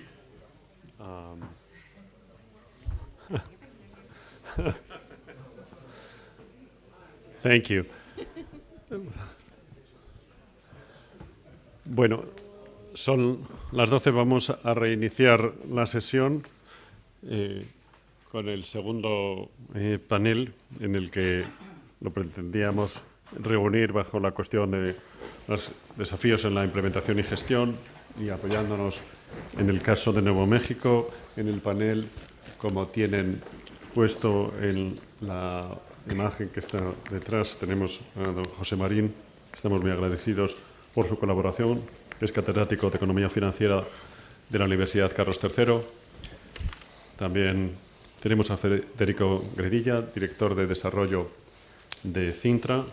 [SPEAKER 1] Thank you. Bueno, son las 12, vamos a reiniciar la sesión con el segundo panel en el que lo pretendíamos reunir bajo la cuestión de los desafíos en la implementación y gestión y apoyándonos en el caso de Nuevo México. En el panel, como tienen puesto en la imagen que está detrás, tenemos a don José Marín. Estamos muy agradecidos por su colaboración. Es catedrático de Economía Financiera de la Universidad Carlos III. También tenemos a Federico Gredilla, director de Desarrollo de Cintra.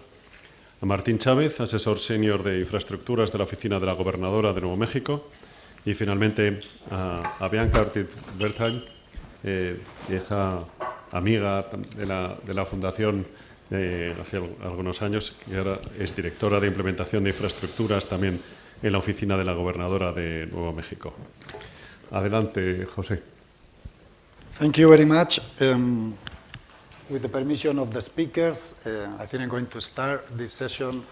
[SPEAKER 1] A Martín Chávez, asesor senior de Infraestructuras de la Oficina de la Gobernadora de Nuevo México. Y finalmente a Bianca Ortiz-Bertheim, vieja amiga de la Fundación hace algunos años, que ahora es directora de Implementación de Infraestructuras también en la Oficina de la Gobernadora de Nuevo México. Adelante, José.
[SPEAKER 11] Thank you very much. With the permission of the speakers, I think I'm going to start this session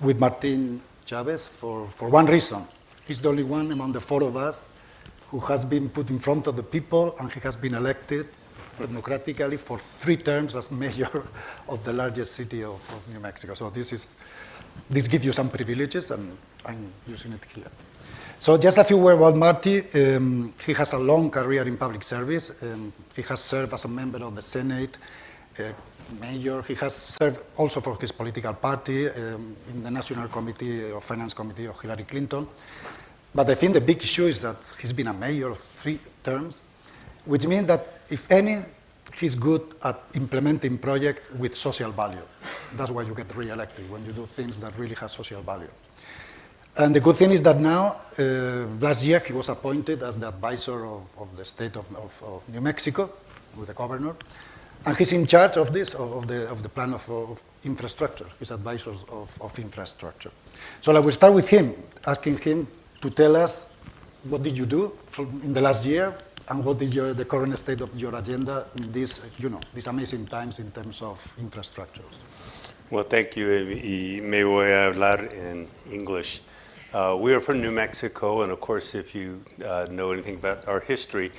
[SPEAKER 11] with Martín Chávez for one reason. He's the only one among the four of us who has been put in front of the people, and he has been elected democratically for 3 terms as mayor of the largest city of New Mexico. So this gives you some privileges, and I'm using it here. So just a few words about Marty. He has a long career in public service. He has served as a member of the Senate, mayor. He has served also for his political party in the National Committee of Finance Committee of Hillary Clinton. But I think the big issue is that he's been a mayor of 3 terms, which means that, if any, he's good at implementing projects with social value. That's why you get re-elected, when you do things that really have social value. And the good thing is that now, last year, he was appointed as the advisor of the state of New Mexico, with the governor. And he's in charge of this, of the plan of infrastructure. He's advisor of infrastructure. So I will start with him, asking him to tell us what did you do in the last year, and what is the current state of your agenda in these amazing times in terms of infrastructures.
[SPEAKER 12] Well, thank you, y me voy a hablar in English. We are from New Mexico, and of course, if you know anything about our history,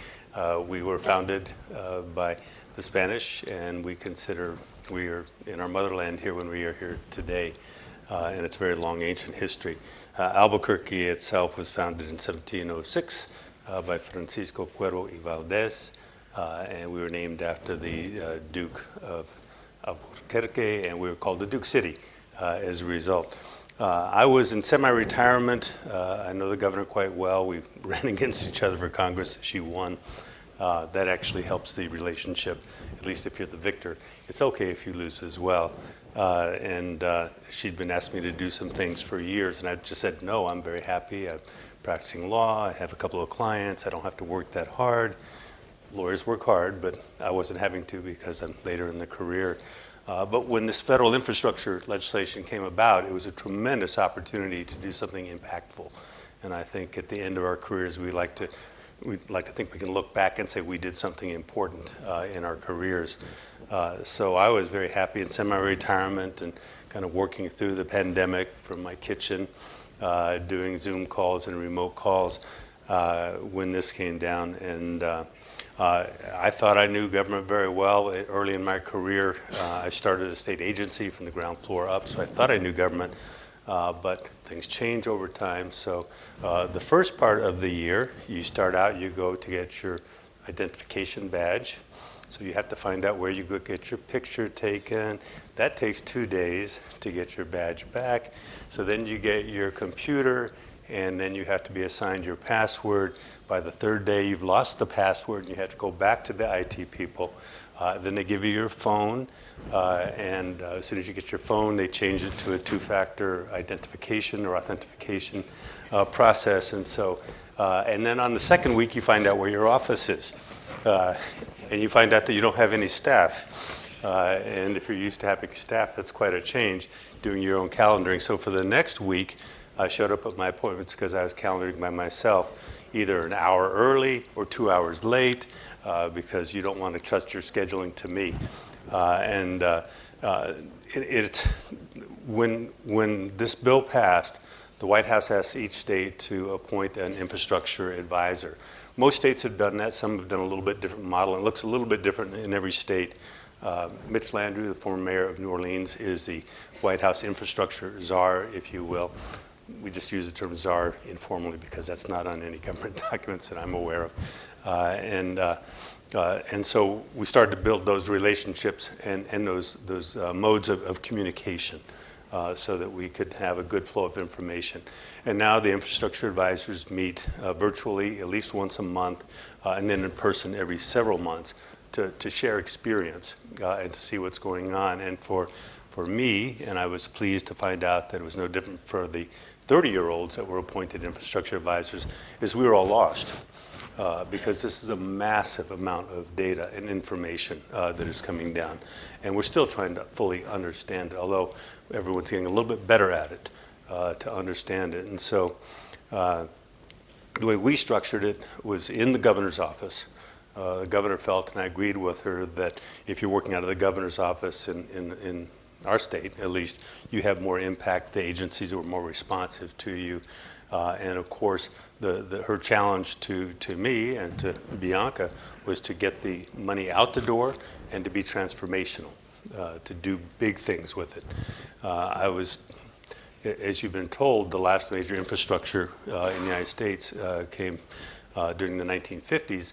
[SPEAKER 12] we were founded by the Spanish, and we consider we are in our motherland here when we are here today, and it's a very long, ancient history. Albuquerque itself was founded in 1706 by Francisco Cuervo y Valdez, and we were named after the Duke of Albuquerque, and we were called the Duke City as a result. I was in semi-retirement. I know the governor quite well. We ran against each other for Congress. She won. That actually helps the relationship, at least if you're the victor. It's okay if you lose as well. And she'd been asking me to do some things for years, and I just said, no, I'm very happy. I'm practicing law. I have a couple of clients. I don't have to work that hard. Lawyers work hard, but I wasn't having to because I'm later in the career. But when this federal infrastructure legislation came about, it was a tremendous opportunity to do something impactful. And I think at the end of our careers, we'd like to think we can look back and say we did something important in our careers. So I was very happy in semi-retirement and kind of working through the pandemic from my kitchen, doing Zoom calls and remote calls when this came down. And I thought I knew government very well. Early in my career, I started a state agency from the ground floor up, so I thought I knew government, but things change over time. So the first part of the year, you start out, you go to get your identification badge. So you have to find out where you go get your picture taken. That takes 2 days to get your badge back. So then you get your computer, and then you have to be assigned your password. By the 3rd day, you've lost the password, and you have to go back to the IT people. Then they give you your phone, and as soon as you get your phone, they change it to a 2-factor identification or authentication process. And so, and then on the 2nd week, you find out where your office is. And you find out that you don't have any staff. And if you're used to having staff, that's quite a change, doing your own calendaring. So for the next week, I showed up at my appointments because I was calendaring by myself, either an hour early or 2 hours late, because you don't want to trust your scheduling to me. When this bill passed, the White House asked each state to appoint an infrastructure advisor. Most states have done that. Some have done a little bit different model. It looks a little bit different in every state. Mitch Landrieu, the former mayor of New Orleans, is the White House infrastructure czar, if you will. We just use the term czar informally because that's not on any government documents that I'm aware of. And so we started to build those relationships and those modes of communication. So that we could have a good flow of information. And now the infrastructure advisors meet virtually at least once a month, and then in person every several months to share experience and to see what's going on. And for me, and I was pleased to find out that it was no different for the 30-year-olds that were appointed infrastructure advisors, is we were all lost. Because this is a massive amount of data and information that is coming down. And we're still trying to fully understand it, although everyone's getting a little bit better at it to understand it. And so the way we structured it was in the governor's office. The governor felt, and I agreed with her, that if you're working out of the governor's office in our state, at least, you have more impact. The agencies were more responsive to you. And of course, her challenge to me and to Bianca was to get the money out the door and to be transformational, to do big things with it. I was, as you've been told, the last major infrastructure in the United States came during the 1950s,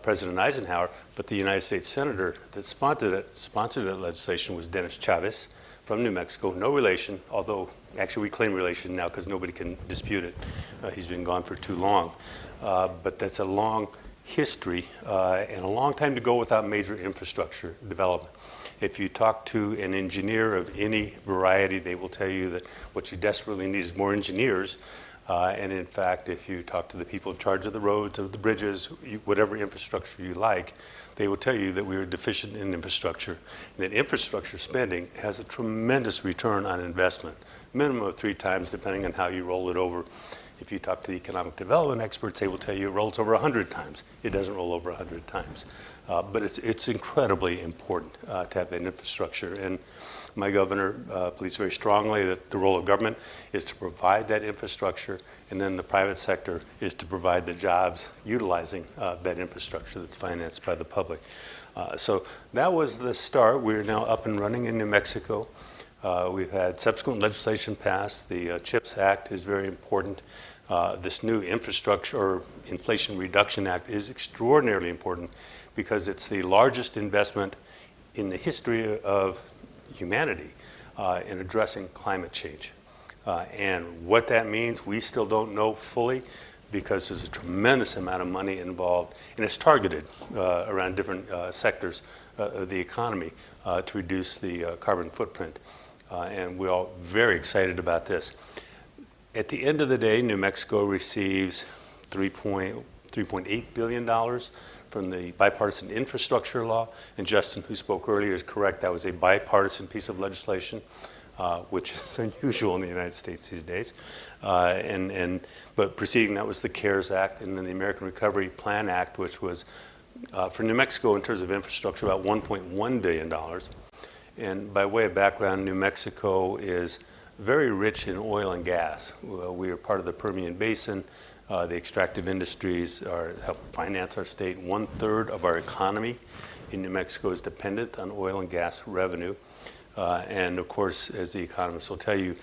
[SPEAKER 12] President Eisenhower, but the United States Senator that sponsored that legislation was Dennis Chavez from New Mexico, no relation, although actually we claim relation now because nobody can dispute it. He's been gone for too long. But that's a long history and a long time to go without major infrastructure development. If you talk to an engineer of any variety, they will tell you that what you desperately need is more engineers. And in fact, if you talk to the people in charge of the roads, of the bridges, whatever infrastructure you like, they will tell you that we are deficient in infrastructure, and that infrastructure spending has a tremendous return on investment, minimum of 3 times, depending on how you roll it over. If you talk to the economic development experts, they will tell you it rolls over 100 times. It doesn't roll over 100 times. But it's incredibly important to have that infrastructure. And my governor believes very strongly that the role of government is to provide that infrastructure, and then the private sector is to provide the jobs utilizing that infrastructure that's financed by the public. So that was the start. We're now up and running in New Mexico. We've had subsequent legislation passed. The CHIPS Act is very important. This new Infrastructure or Inflation Reduction Act is extraordinarily important because it's the largest investment in the history of humanity in addressing climate change. And what that means, we still don't know fully because there's a tremendous amount of money involved, and it's targeted around different sectors of the economy to reduce the carbon footprint. And we're all very excited about this. At the end of the day, New Mexico receives $3.8 billion from the bipartisan infrastructure law. And Justin, who spoke earlier, is correct. That was a bipartisan piece of legislation, which is unusual in the United States these days. But preceding that was the CARES Act and then the American Recovery Plan Act, which was, for New Mexico in terms of infrastructure, about $1.1 billion. And by way of background, New Mexico is very rich in oil and gas. We are part of the Permian Basin. The extractive industries help finance our state. 1/3 of our economy in New Mexico is dependent on oil and gas revenue. And of course, as the economists will tell you,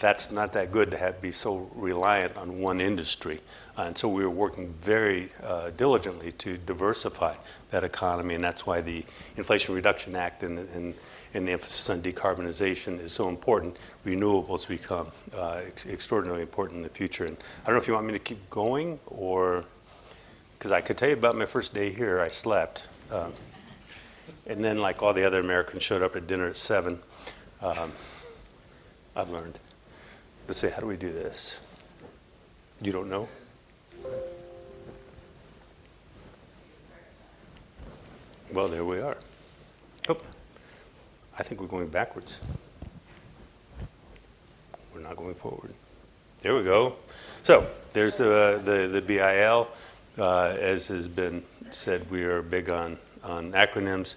[SPEAKER 12] that's not that good to be so reliant on one industry. And so we were working very diligently to diversify that economy, and that's why the Inflation Reduction Act and the emphasis on decarbonization is so important. Renewables become extraordinarily important in the future. And I don't know if you want me to keep going, or, because I could tell you about my first day here. I slept. And then, like all the other Americans, showed up at dinner at 7. I've learned. Let's say, how do we do this? You don't know? Well, there we are. Oh, I think we're going backwards. We're not going forward. There we go. So there's the BIL. As has been said, we are big on acronyms.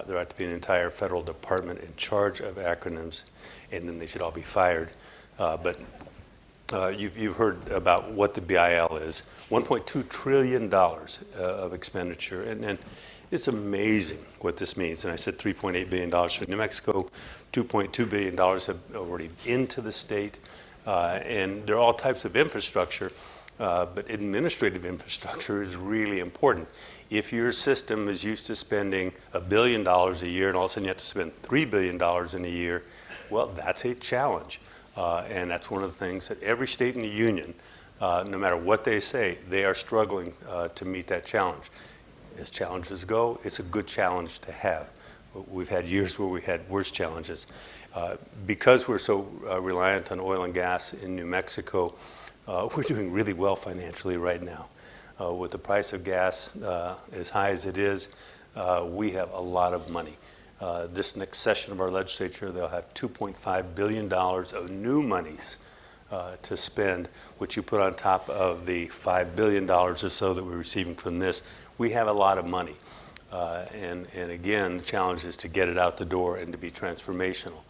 [SPEAKER 12] There ought to be an entire federal department in charge of acronyms, and then they should all be fired. But you've heard about what the BIL is. $1.2 trillion of expenditure, and it's amazing what this means. And I said $3.8 billion for New Mexico, $2.2 billion have already into the state, and there are all types of infrastructure, but administrative infrastructure is really important. If your system is used to spending $1 billion a year and all of a sudden you have to spend $3 billion in a year, well, that's a challenge. And that's one of the things that every state in the union, no matter what they say, they are struggling to meet that challenge. As challenges go, it's a good challenge to have. We've had years where we had worse challenges. Because we're so reliant on oil and gas in New Mexico, we're doing really well financially right now. With the price of gas as high as it is, we have a lot of money. This next session of our legislature, they'll have $2.5 billion of new monies to spend, which you put on top of the $5 billion or so that we're receiving from this. We have a lot of money. And again, the challenge is to get it out the door and to be transformational.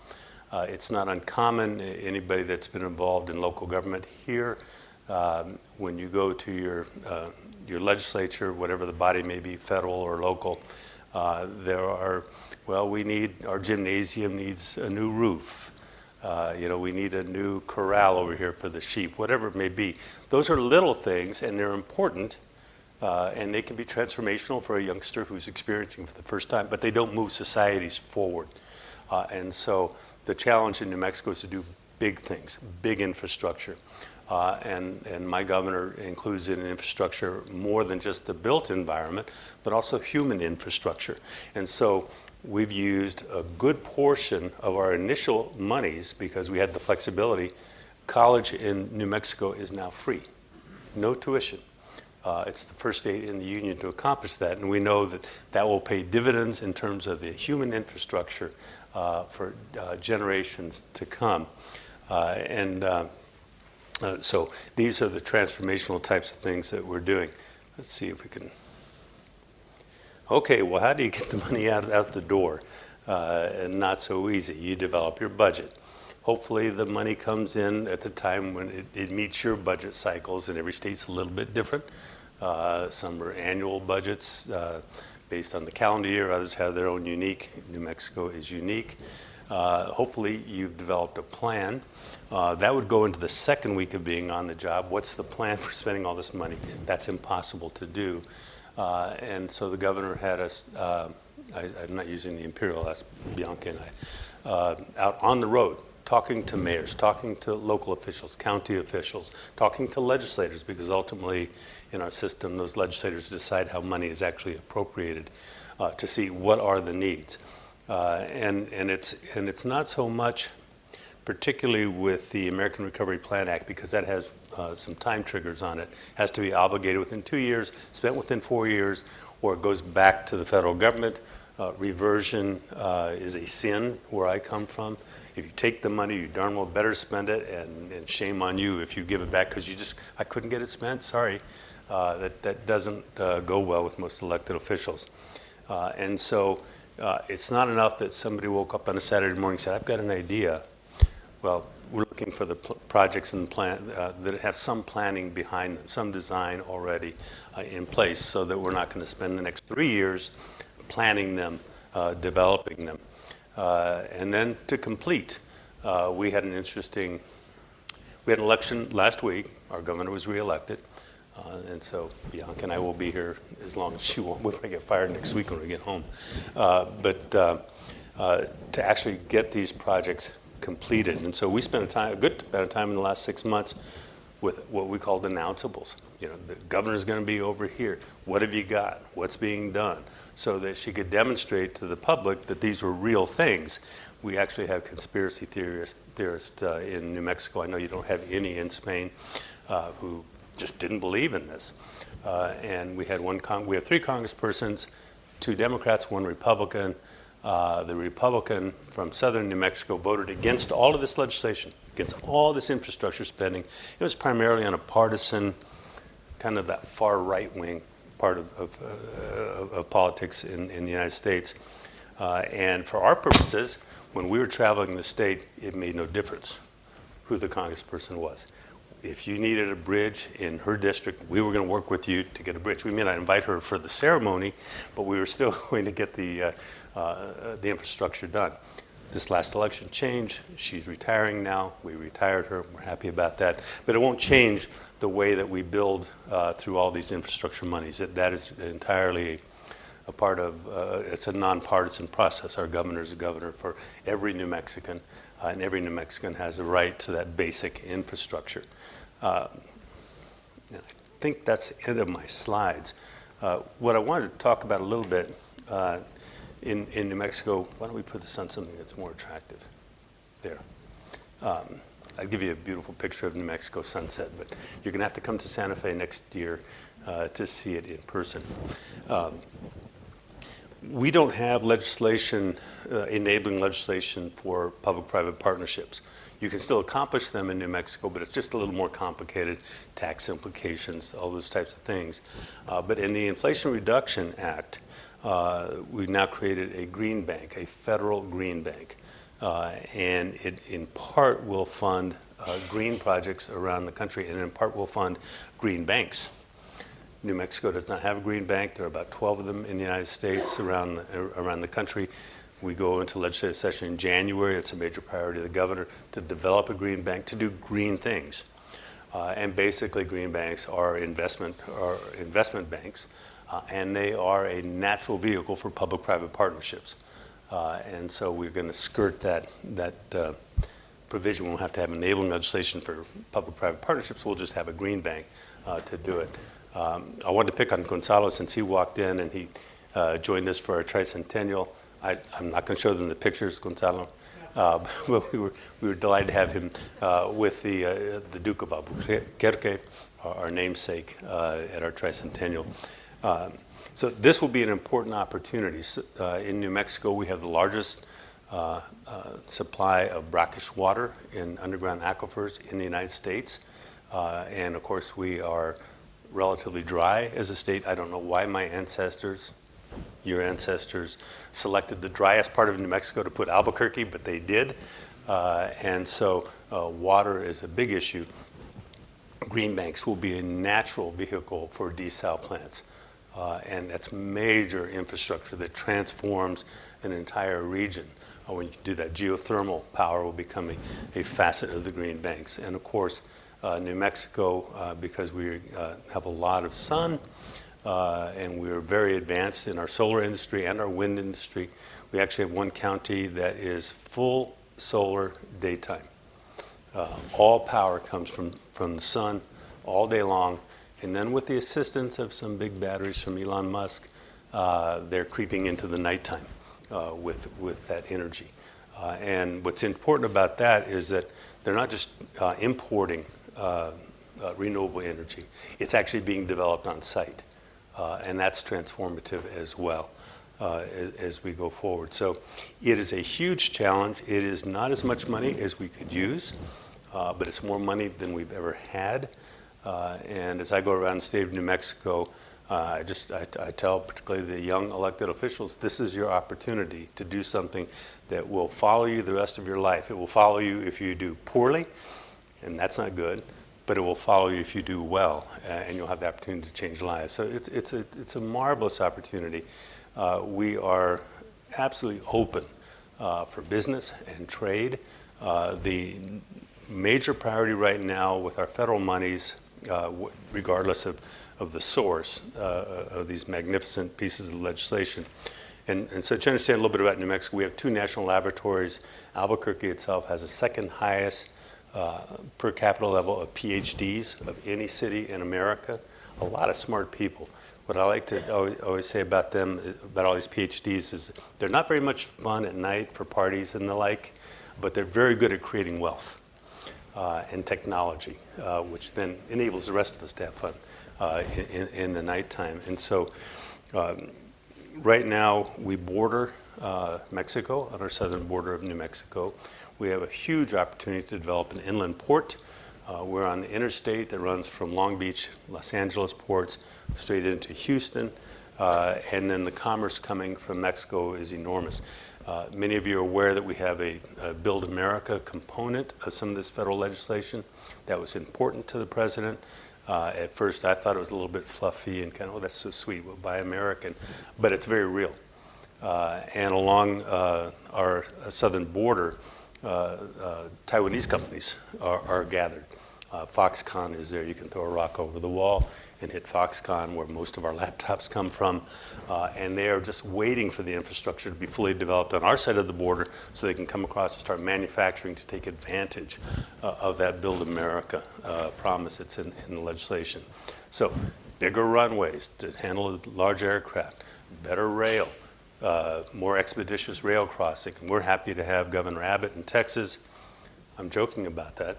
[SPEAKER 12] It's not uncommon, anybody that's been involved in local government here, when you go to your legislature, whatever the body may be, federal or local, there are, well, our gymnasium needs a new roof. We need a new corral over here for the sheep, whatever it may be. Those are little things, and they're important, and they can be transformational for a youngster who's experiencing for the first time, but they don't move societies forward. And so the challenge in New Mexico is to do big things, big infrastructure. And my governor includes in infrastructure more than just the built environment, but also human infrastructure. And so we've used a good portion of our initial monies because we had the flexibility. College in New Mexico is now free, no tuition. It's the first state in the union to accomplish that, and we know that that will pay dividends in terms of the human infrastructure for generations to come. So these are the transformational types of things that we're doing. Let's see if we can. Okay, well, how do you get the money out the door? And not so easy. You develop your budget. Hopefully the money comes in at the time when it meets your budget cycles, and every state's a little bit different. Some are annual budgets based on the calendar year. Others have their own unique. New Mexico is unique. Hopefully you've developed a plan. That would go into the second week of being on the job. What's the plan for spending all this money? That's impossible to do. And so the governor had us, I'm not using the Imperial, that's Bianca and I, out on the road, talking to mayors, talking to local officials, county officials, talking to legislators, because ultimately in our system, those legislators decide how money is actually appropriated to see what are the needs. And it's not so much, particularly with the American Recovery Plan Act, because that has some time triggers on it, has to be obligated within 2 years, spent within 4 years, or it goes back to the federal government. Reversion is a sin where I come from. If you take the money, you darn well better spend it, and shame on you if you give it back because I couldn't get it spent, sorry. That doesn't go well with most elected officials. And so it's not enough that somebody woke up on a Saturday morning and said, I've got an idea. Well, we're looking for the projects and plan that have some planning behind them, some design already in place, so that we're not going to spend the next 3 years planning them, developing them. And then to complete. we had an election last week. Our governor was reelected. And so Bianca and I will be here as long as she won't, if I get fired next week when we get home. But to actually get these projects completed. And so we spent a good amount of time in the last 6 months with what we call denounceables. You know, the governor's going to be over here. What have you got? What's being done? So that she could demonstrate to the public that these were real things. We actually have conspiracy theorists in New Mexico. I know you don't have any in Spain who just didn't believe in this. And we had we have 3 congresspersons, 2 Democrats, 1 Republican. The Republican from southern New Mexico voted against all of this legislation, against all this infrastructure spending. It was primarily on a partisan, kind of that far right-wing part of politics in the United States. And for our purposes, when we were traveling the state, it made no difference who the congressperson was. If you needed a bridge in her district, we were going to work with you to get a bridge. We may not invite her for the ceremony, but we were still going to get the infrastructure done. This last election changed. She's retiring now. We retired her. We're happy about that. But it won't change the way that we build through all these infrastructure monies. That is entirely a part of, it's a nonpartisan process. Our governor is a governor for every New Mexican, and every New Mexican has a right to that basic infrastructure. I think that's the end of my slides. What I wanted to talk about a little bit in New Mexico, why don't we put this on something that's more attractive? There. I'll give you a beautiful picture of New Mexico sunset, but you're going to have to come to Santa Fe next year to see it in person. We don't have legislation, enabling legislation for public-private partnerships. You can still accomplish them in New Mexico, but it's just a little more complicated, tax implications, all those types of things. But in the Inflation Reduction Act, we've now created a green bank, a federal green bank. And it in part will fund green projects around the country, and in part will fund green banks. New Mexico does not have a green bank. There are about 12 of them in the United States around the country. We go into legislative session in January. It's a major priority of the governor to develop a green bank to do green things. And basically, green banks are investment banks, and they are a natural vehicle for public-private partnerships. And so we're going to skirt that provision. We won't have to have enabling legislation for public-private partnerships. We'll just have a green bank to do it. I wanted to pick on Gonzalo since he walked in and he joined us for our tricentennial. I'm not going to show them the pictures, Gonzalo, but we were delighted to have him with the Duke of Albuquerque, our namesake, at our tricentennial. So this will be an important opportunity. In New Mexico, we have the largest supply of brackish water in underground aquifers in the United States. And of course, we are relatively dry as a state. I don't know why my ancestors, your ancestors, selected the driest part of New Mexico to put Albuquerque, but they did. And so water is a big issue. Green banks will be a natural vehicle for desal plants. And that's major infrastructure that transforms an entire region. When you do that, geothermal power will become a facet of the green banks. And of course, New Mexico, because we have a lot of sun, and we're very advanced in our solar industry and our wind industry. We actually have one county that is full solar daytime. All power comes from the sun all day long. And then with the assistance of some big batteries from Elon Musk, they're creeping into the nighttime with that energy. And what's important about that is that they're not just importing renewable energy. It's actually being developed on site. And that's transformative as well as we go forward. So it is a huge challenge. It is not as much money as we could use, but it's more money than we've ever had. And as I go around the state of New Mexico, I tell particularly the young elected officials, this is your opportunity to do something that will follow you the rest of your life. It will follow you if you do poorly, and that's not good, but it will follow you if you do well, and you'll have the opportunity to change lives. So it's a marvelous opportunity. We are absolutely open for business and trade. The major priority right now with our federal monies, regardless of the source of these magnificent pieces of legislation. And so to understand a little bit about New Mexico, we have 2 national laboratories. Albuquerque itself has the second highest per capita level of PhDs of any city in America. A lot of smart people. What I like to always say about them, about all these PhDs, is they're not very much fun at night for parties and the like, but they're very good at creating wealth and technology, which then enables the rest of us to have fun in the nighttime. And so right now we border Mexico on our southern border of New Mexico. We have a huge opportunity to develop an inland port. We're on the interstate that runs from Long Beach, Los Angeles ports, straight into Houston, and then the commerce coming from Mexico is enormous. Many of you are aware that we have a Build America component of some of this federal legislation that was important to the president. At first, I thought it was a little bit fluffy and kind of, oh, that's so sweet, we'll buy American, but it's very real. And along our southern border, Taiwanese companies are gathered. Foxconn is there. You can throw a rock over the wall and hit Foxconn, where most of our laptops come from. And they are just waiting for the infrastructure to be fully developed on our side of the border so they can come across and start manufacturing to take advantage of that Build America promise that's in the legislation. So bigger runways to handle large aircraft, better rail, more expeditious rail crossing. We're happy to have Governor Abbott in Texas. I'm joking about that.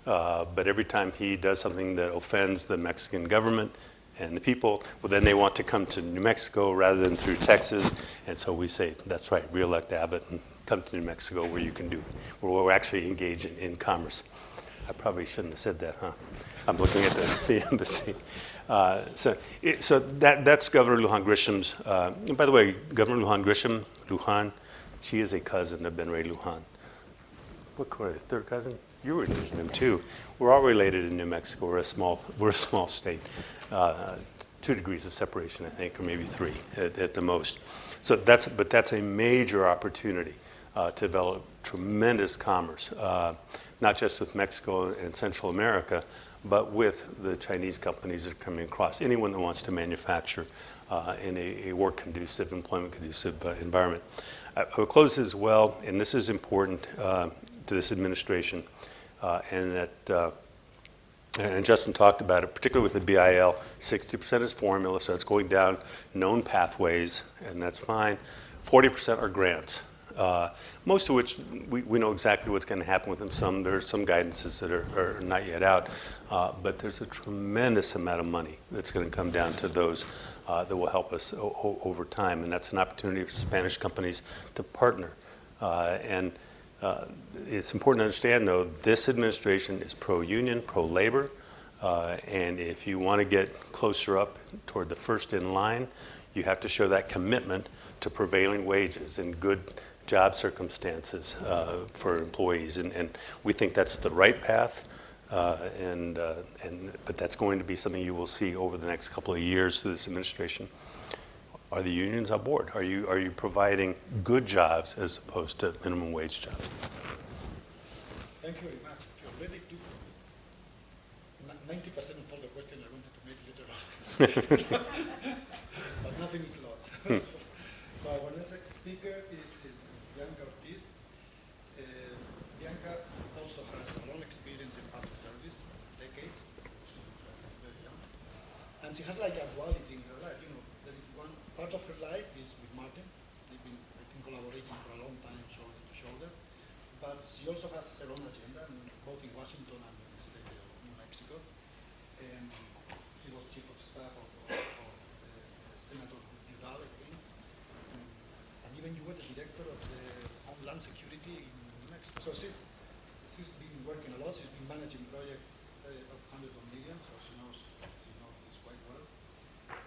[SPEAKER 12] But every time he does something that offends the Mexican government and the people, well, then they want to come to New Mexico rather than through Texas. And so we say, that's right, re-elect Abbott and come to New Mexico where where we're actually engaged in commerce. I probably shouldn't have said that, huh? I'm looking at the embassy. So that's Governor Lujan Grisham's. And by the way, Governor Lujan Grisham, she is a cousin of Ben Ray Lujan. What, third cousin? You were related to them too. We're all related in New Mexico. We're a small state. 2 degrees of separation, I think, or maybe 3 at the most. So that's a major opportunity to develop tremendous commerce, not just with Mexico and Central America, but with the Chinese companies that are coming across. Anyone that wants to manufacture in a work-conducive, employment-conducive environment. I will close as well, and this is important to this administration, and that, and Justin talked about it, particularly with the BIL, 60% is formula, so it's going down known pathways, and that's fine. 40% are grants, most of which we know exactly what's going to happen with them. There are some guidances that are not yet out, but there's a tremendous amount of money that's going to come down to those that will help us over time, and that's an opportunity for Spanish companies to partner. It's important to understand, though, this administration is pro-union, pro-labor, and if you want to get closer up toward the first in line, you have to show that commitment to prevailing wages and good job circumstances for employees. And we think that's the right path, but that's going to be something you will see over the next couple of years through this administration. Are the unions on board? Are you providing good jobs as opposed to minimum wage jobs?
[SPEAKER 10] Thank you very much. You already took 90% of all the questions I wanted to make later on. But nothing is lost. So our next speaker is Bianca Ortiz. Bianca also has a long experience in public service, decades. She's very young. And she has like a duality in her life. You know, there is one part of her life is with Martin. They've been, I think, collaborating for a long time, shoulder to shoulder. But she also has her own agenda, both in Washington and in the state of New Mexico. And she was chief of staff of Senator Udall, I think. And even you were the director of the Homeland Security in New Mexico. So she's been working a lot. She's been managing projects of hundreds of millions, so she knows this quite well.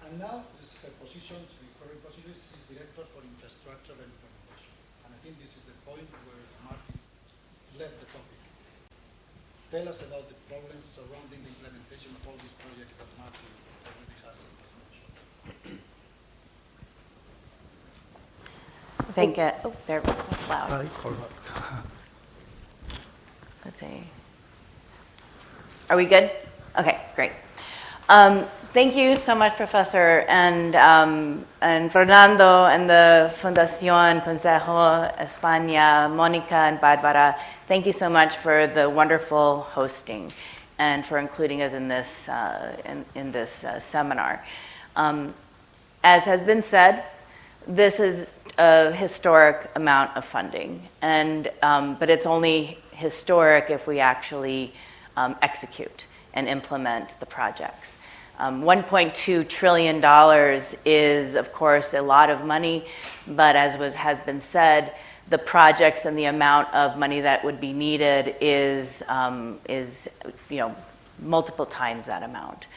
[SPEAKER 10] And now this is her position, her current position is she's director for infrastructure and implementation. And I think this is the point where Martin led the topic. Tell us about the problems surrounding the implementation of all these projects that Martin already has mentioned.
[SPEAKER 8] I think, oh, there, that's loud.
[SPEAKER 13] let's see. Are we good? Okay, great. Thank you so much, Professor, and Fernando, and the Fundación Consejo España, Mónica and Bárbara. Thank you so much for the wonderful hosting and for including us in this, in this seminar. As has been said, this is a historic amount of funding, and, but it's only historic if we actually execute and implement the projects. $1.2 trillion is, of course, a lot of money, but as has been said, the projects and the amount of money that would be needed is multiple times that amount.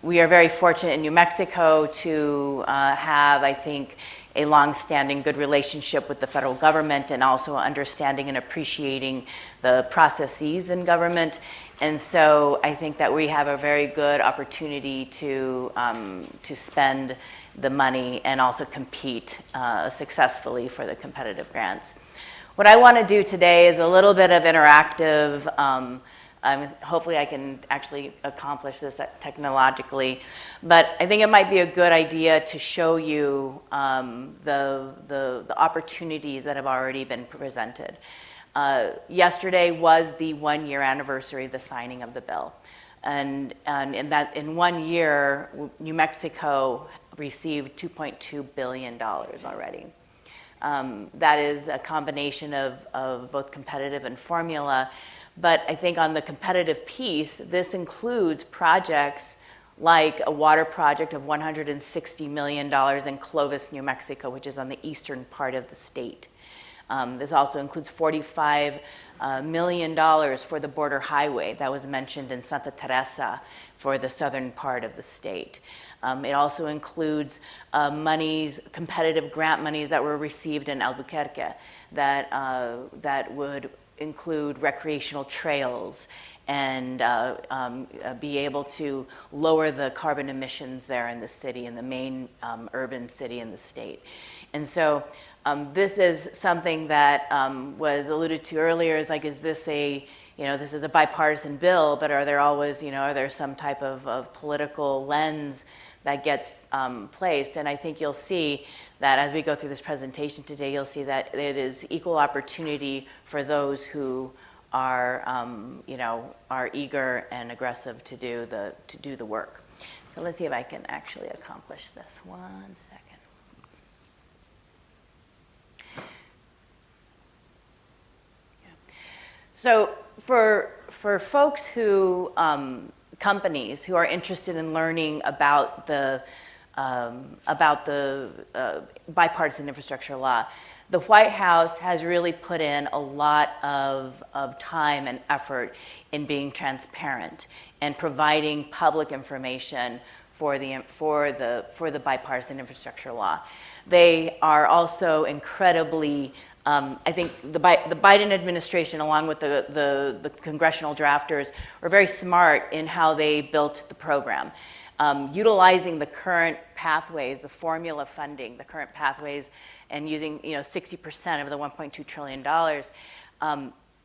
[SPEAKER 13] We are very fortunate in New Mexico to have, I think, a long-standing good relationship with the federal government, and also understanding and appreciating the processes in government. And so I think that we have a very good opportunity to spend the money and also compete successfully for the competitive grants. What I want to do today is a little bit of interactive, hopefully I can actually accomplish this technologically, but I think it might be a good idea to show you the opportunities that have already been presented. Yesterday was the 1-year anniversary of the signing of the bill. And in 1 year, New Mexico received $2.2 billion already. That is a combination of both competitive and formula. But I think on the competitive piece, this includes projects like a water project of $160 million in Clovis, New Mexico, which is on the eastern part of the state. This also includes $45 million for the border highway that was mentioned in Santa Teresa for the southern part of the state. It also includes competitive grant monies that were received in Albuquerque that would include recreational trails and be able to lower the carbon emissions there in the city, in the main urban city in the state. And so this is something that was alluded to earlier, is this this is a bipartisan bill, but are there always, are there some type of political lens that gets placed? And I think you'll see that as we go through this presentation today, you'll see that it is equal opportunity for those who are, are eager and aggressive to do the work. So let's see if I can actually accomplish this. 1 second. So for folks who, companies who are interested in learning about the bipartisan infrastructure law, the White House has really put in a lot of time and effort in being transparent and providing public information for the bipartisan infrastructure law. They are also incredibly I think the Biden administration, along with the congressional drafters, were very smart in how they built the program. Utilizing the current pathways, the formula funding, the current pathways, and using 60% of the $1.2 trillion,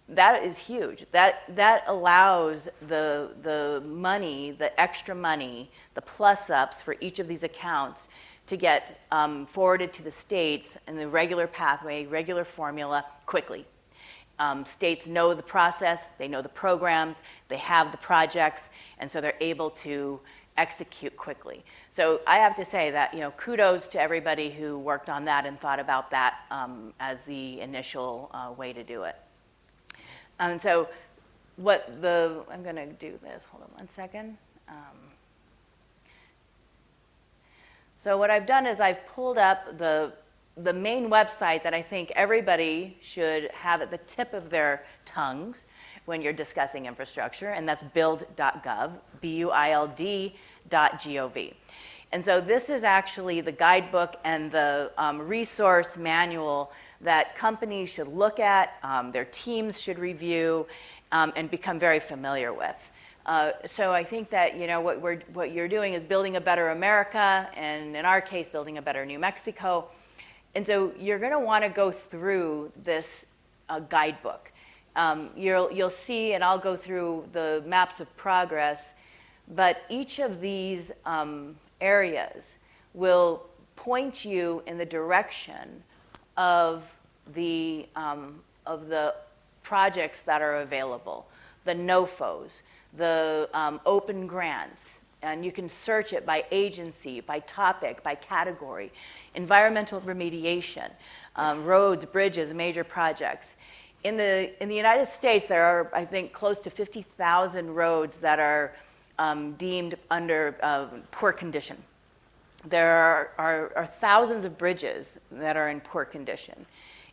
[SPEAKER 13] that is huge. That allows the money, the extra money, the plus-ups for each of these accounts to get forwarded to the states in the regular pathway, regular formula, quickly. States know the process, they know the programs, they have the projects, and so they're able to execute quickly. So I have to say that, kudos to everybody who worked on that and thought about that as the initial way to do it. And so I'm gonna do this, hold on 1 second. So what I've done is I've pulled up the main website that I think everybody should have at the tip of their tongues when you're discussing infrastructure, and that's build.gov, build.gov. And so this is actually the guidebook and the resource manual that companies should look at, their teams should review, and become very familiar with. So I think that what you're doing is building a better America, and in our case, building a better New Mexico. And so you're going to want to go through this guidebook. you'll see, and I'll go through the maps of progress, but each of these areas will point you in the direction of the projects that are available, the NOFOs, the open grants, and you can search it by agency, by topic, by category, environmental remediation, roads, bridges, major projects. In the United States, there are, I think, close to 50,000 roads that are deemed under poor condition. There are thousands of bridges that are in poor condition.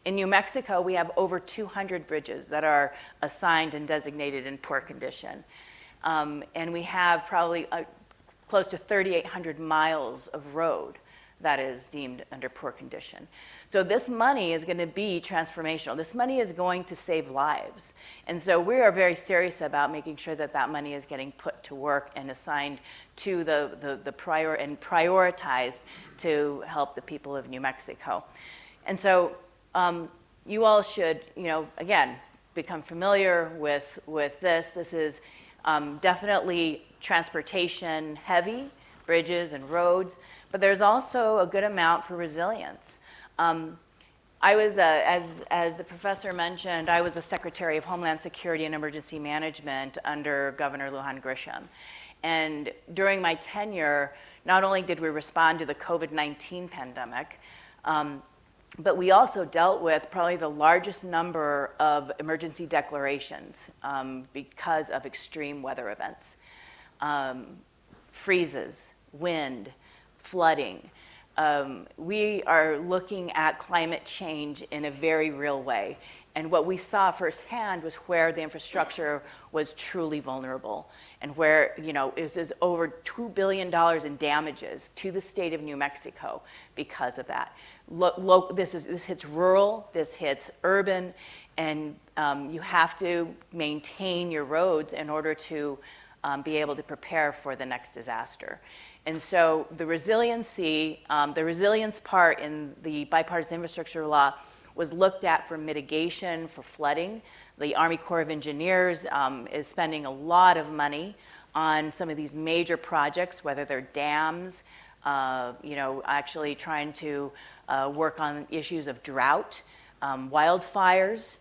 [SPEAKER 13] In New Mexico, we have over 200 bridges that are assigned and designated in poor condition. And we have probably close to 3,800 miles of road that is deemed under poor condition. So this money is going to be transformational. This money is going to save lives. And so we are very serious about making sure that that money is getting put to work and assigned to and prioritized to help the people of New Mexico. And so you all should, again, become familiar with this. This is definitely transportation heavy, bridges and roads, but there's also a good amount for resilience. I was, as the professor mentioned, I was the Secretary of Homeland Security and Emergency Management under Governor Lujan Grisham. And during my tenure, not only did we respond to the COVID-19 pandemic, but we also dealt with probably the largest number of emergency declarations because of extreme weather events. Freezes, wind, flooding. We are looking at climate change in a very real way. And what we saw firsthand was where the infrastructure was truly vulnerable and where, it was over $2 billion in damages to the state of New Mexico because of that. This hits rural, this hits urban, and you have to maintain your roads in order to be able to prepare for the next disaster. And so the resilience part in the bipartisan infrastructure law was looked at for mitigation for flooding. The Army Corps of Engineers is spending a lot of money on some of these major projects, whether they're dams, actually trying to work on issues of drought, wildfires,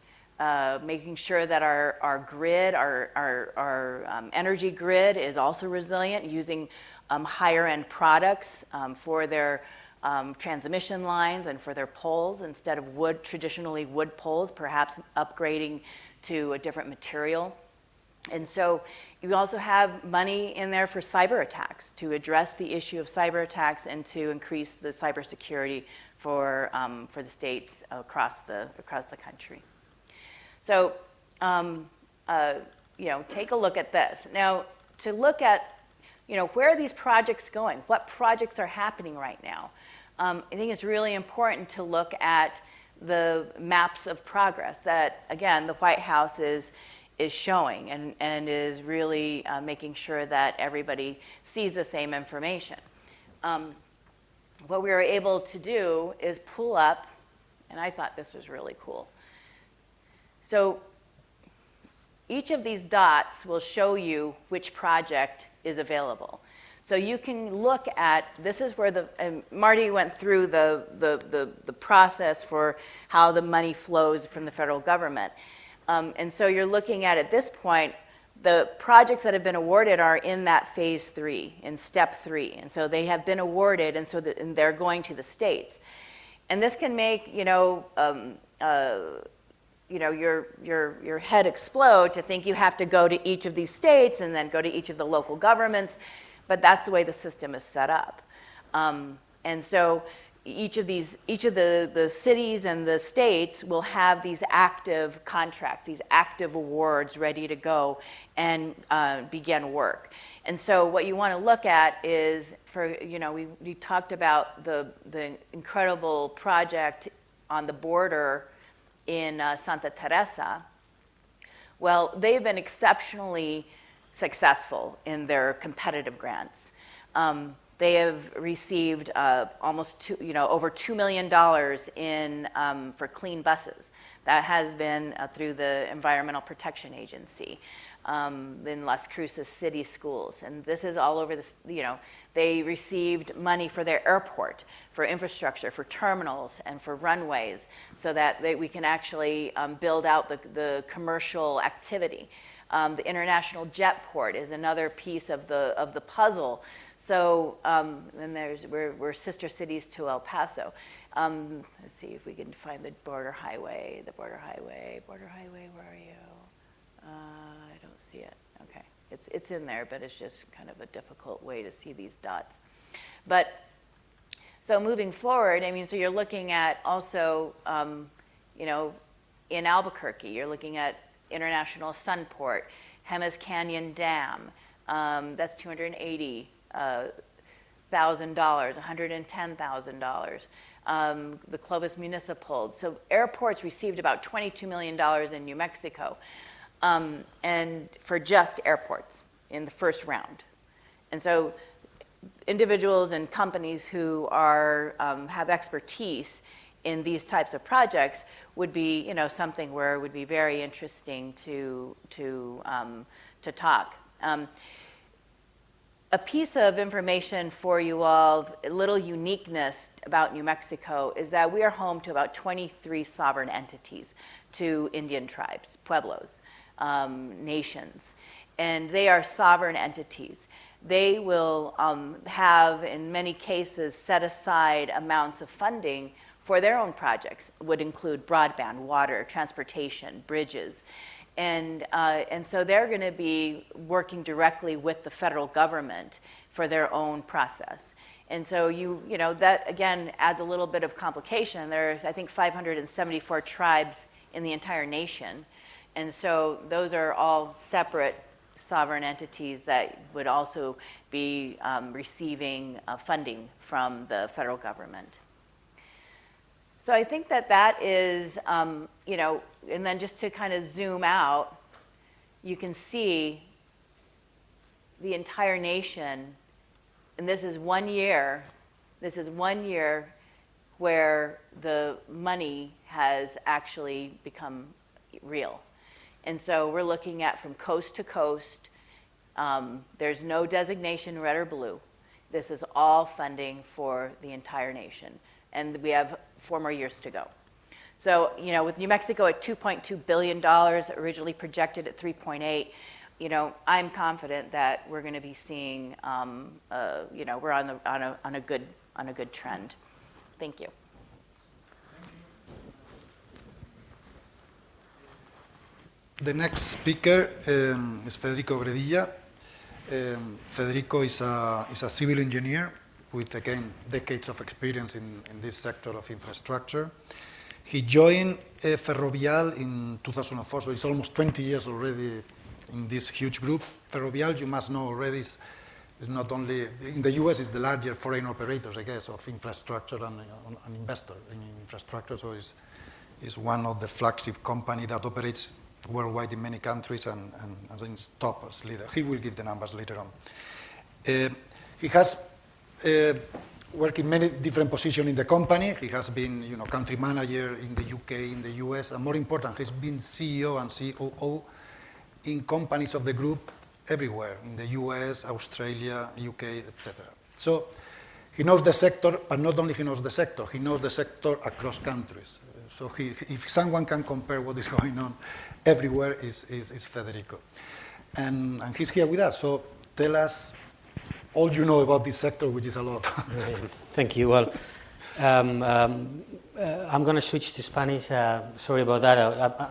[SPEAKER 13] making sure that our grid, our energy grid is also resilient, using higher end products for their transmission lines and for their poles instead of traditionally wood poles, perhaps upgrading to a different material. And so you also have money in there for cyber attacks to address the issue of cyber attacks and to increase the cybersecurity for the states across the country. So, take a look at this. Now, to look at, where are these projects going? What projects are happening right now? I think it's really important to look at the maps of progress that, again, the White House is showing and is really making sure that everybody sees the same information. What we were able to do is pull up, and I thought this was really cool. So each of these dots will show you which project is available. So you can look at, this is where and Marty went through the process for how the money flows from the federal government. And so you're looking at this point, the projects that have been awarded are in that phase 3, in step 3. And so they have been awarded, and so and they're going to the states. And this can make, your head explode to think you have to go to each of these states and then go to each of the local governments, but that's the way the system is set up. And so each of the cities and the states will have these active contracts, these active awards ready to go and begin work. And so what you want to look at is, we talked about the incredible project on the border in Santa Teresa. Well, they've been exceptionally successful in their competitive grants. They have received over $2 million for clean buses. That has been through the Environmental Protection Agency, in Las Cruces city schools. And this is all over this, they received money for their airport, for infrastructure, for terminals, and for runways, so that we can actually build out the commercial activity. The international jet port is another piece of the puzzle. So then we're sister cities to El Paso. Let's see if we can find the border highway. Border highway, where are you? I don't see it. Okay, it's in there, but it's just kind of a difficult way to see these dots. But so moving forward, I mean, so you're looking at also, in Albuquerque, you're looking at International Sunport, Jemez Canyon Dam. That's $280,000, $110,000. The Clovis Municipal. So airports received about $22 million in New Mexico, and for just airports in the first round. And so individuals and companies who are have expertise in these types of projects would be, something where it would be very interesting to talk. A piece of information for you all, a little uniqueness about New Mexico, is that we are home to about 23 sovereign entities, to Indian tribes, pueblos, nations, and they are sovereign entities. They will have, in many cases, set aside amounts of funding for their own projects. Would include broadband, water, transportation, bridges. And so they're going to be working directly with the federal government for their own process. And so that again adds a little bit of complication. There's, I think, 574 tribes in the entire nation. And so those are all separate sovereign entities that would also be receiving funding from the federal government. So I think that is, and then just to kind of zoom out, you can see the entire nation, and this is 1 year. This is 1 year where the money has actually become real. And so we're looking at from coast to coast. There's no designation red or blue. This is all funding for the entire nation. And we have 4 more years to go. So, with New Mexico at $2.2 billion, originally projected at 3.8, I'm confident that we're going to be seeing, we're on a good trend. Thank you.
[SPEAKER 11] The next speaker is Federico Gredilla. Federico is a civil engineer with, again, decades of experience in this sector of infrastructure. He joined Ferrovial in 2004, so it's almost 20 years already in this huge group. Ferrovial, you must know already, is not only, in the US, is the largest foreign operators, I guess, of infrastructure and an investor in infrastructure, so it's one of the flagship company that operates worldwide in many countries and is top as leader. He will give the numbers later on. He has worked in many different positions in the company. He has been, country manager in the UK, in the US, and more important, he's been CEO and COO in companies of the group everywhere, in the US, Australia, UK, etc. So he knows the sector, but not only he knows the sector across countries. So if someone can compare what is going on everywhere, is Federico. And he's here with us, so tell us all you know about this sector, which is a lot.
[SPEAKER 14] Thank you. Well, I'm going to switch to Spanish. Sorry about that.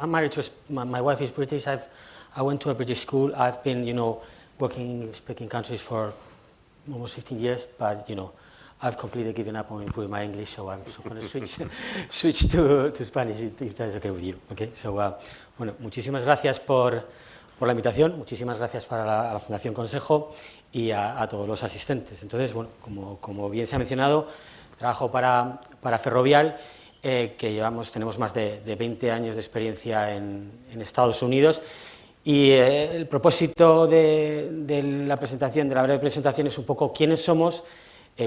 [SPEAKER 14] I'm married to my wife is British. I went to a British school. I've been, working in English-speaking countries for almost 15 years, but I've completely given up on improving my English, so I'm going to switch to Spanish if that's okay with you. Okay. So, bueno, muchísimas gracias por la invitación. Muchísimas gracias a la Fundación Consejo y a todos los asistentes. Entonces, bueno, como bien se ha mencionado, trabajo para Ferrovial, que tenemos más de 20 años de experiencia en Estados Unidos, y el propósito de la presentación, de la breve presentación, es un poco quiénes somos,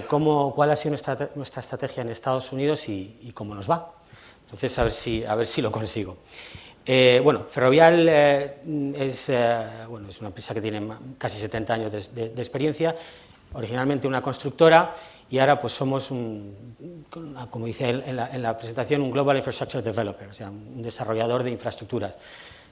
[SPEAKER 14] ¿Cuál ha sido nuestra estrategia en Estados Unidos y cómo nos va? Entonces, a ver si lo consigo. Bueno, Ferrovial es una empresa que tiene casi 70 años de experiencia, originalmente una constructora, y ahora pues somos, como dice en la presentación, un Global Infrastructure Developer, o sea, un desarrollador de infraestructuras.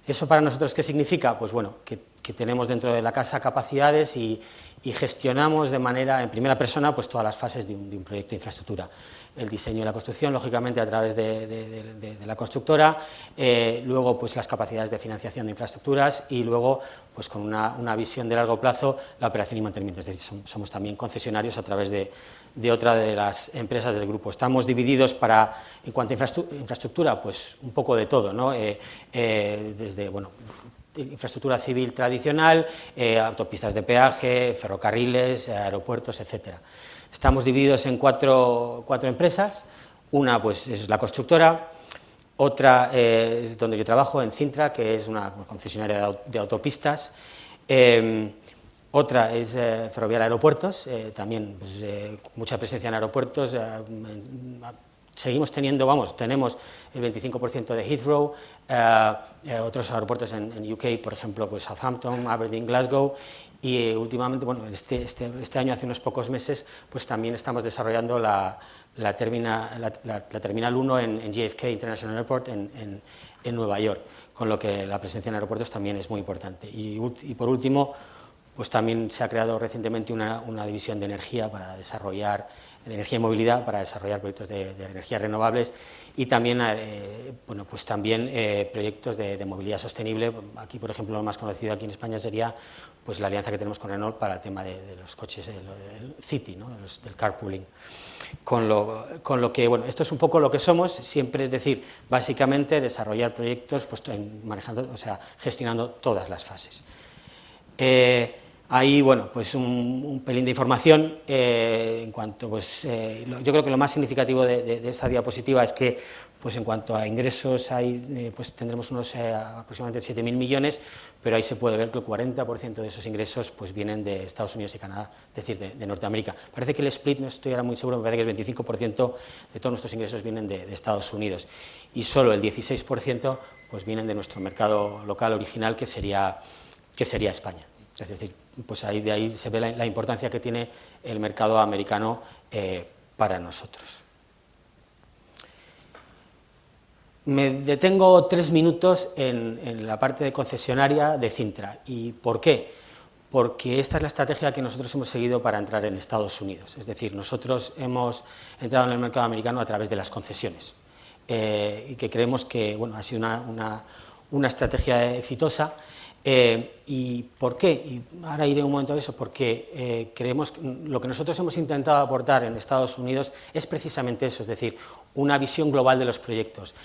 [SPEAKER 14] ¿Eso para nosotros qué significa? Pues bueno, que tenemos dentro de la casa capacidades y gestionamos de manera, en primera persona, pues todas las fases de un proyecto de infraestructura. El diseño y la construcción, lógicamente, a través de la constructora, luego pues las capacidades de financiación de infraestructuras y luego pues con una visión de largo plazo, la operación y mantenimiento, es decir, somos también concesionarios a través de otra de las empresas del grupo. Estamos divididos en cuanto a infraestructura, pues un poco de todo, ¿no? Desde, bueno, infraestructura civil tradicional, autopistas de peaje, ferrocarriles, aeropuertos, etcétera. Estamos divididos en cuatro empresas. Una pues es la constructora, otra es donde yo trabajo, en Cintra, que es una concesionaria de autopistas. Otra es Ferrovial Aeropuertos, también pues, mucha presencia en aeropuertos. Seguimos tenemos el 25% de Heathrow, otros aeropuertos en UK, por ejemplo, pues Southampton, Aberdeen, Glasgow, y últimamente, bueno, este año, hace unos pocos meses, pues también estamos desarrollando la Terminal 1 en JFK International Airport en Nueva York, con lo que la presencia en aeropuertos también es muy importante. Y por último, pues también se ha creado recientemente una división de energía para desarrollar, de energía y movilidad, para desarrollar proyectos de energías renovables y también, bueno, pues también proyectos de movilidad sostenible. Aquí, por ejemplo, lo más conocido aquí en España sería pues la alianza que tenemos con Renault para el tema de los coches, el City, ¿no? Del carpooling. Con lo que, bueno, esto es un poco lo que somos, siempre, es decir, básicamente desarrollar proyectos pues, manejando, o sea, gestionando todas las fases. Ahí, bueno, pues un pelín de información en cuanto, pues, yo creo que lo más significativo de esa diapositiva es que, pues, en cuanto a ingresos, pues tendremos unos aproximadamente 7.000 millones, pero ahí se puede ver que el 40% de esos ingresos, pues, vienen de Estados Unidos y Canadá, es decir, de Norteamérica. Parece que el split, no estoy ahora muy seguro, me parece que el 25% de todos nuestros ingresos vienen de Estados Unidos y solo el 16% pues vienen de nuestro mercado local original, que sería España. Es decir, pues de ahí se ve la importancia que tiene el mercado americano para nosotros. Me detengo 3 minutos en la parte de concesionaria de Cintra. ¿Y por qué? Porque esta es la estrategia que nosotros hemos seguido para entrar en Estados Unidos. Es decir, nosotros hemos entrado en el mercado americano a través de las concesiones y que creemos que, bueno, ha sido una estrategia exitosa. ¿Y por qué? Y ahora iré un momento a eso, porque creemos que lo que nosotros hemos intentado aportar en Estados Unidos es precisamente eso, es decir, una visión global de los proyectos,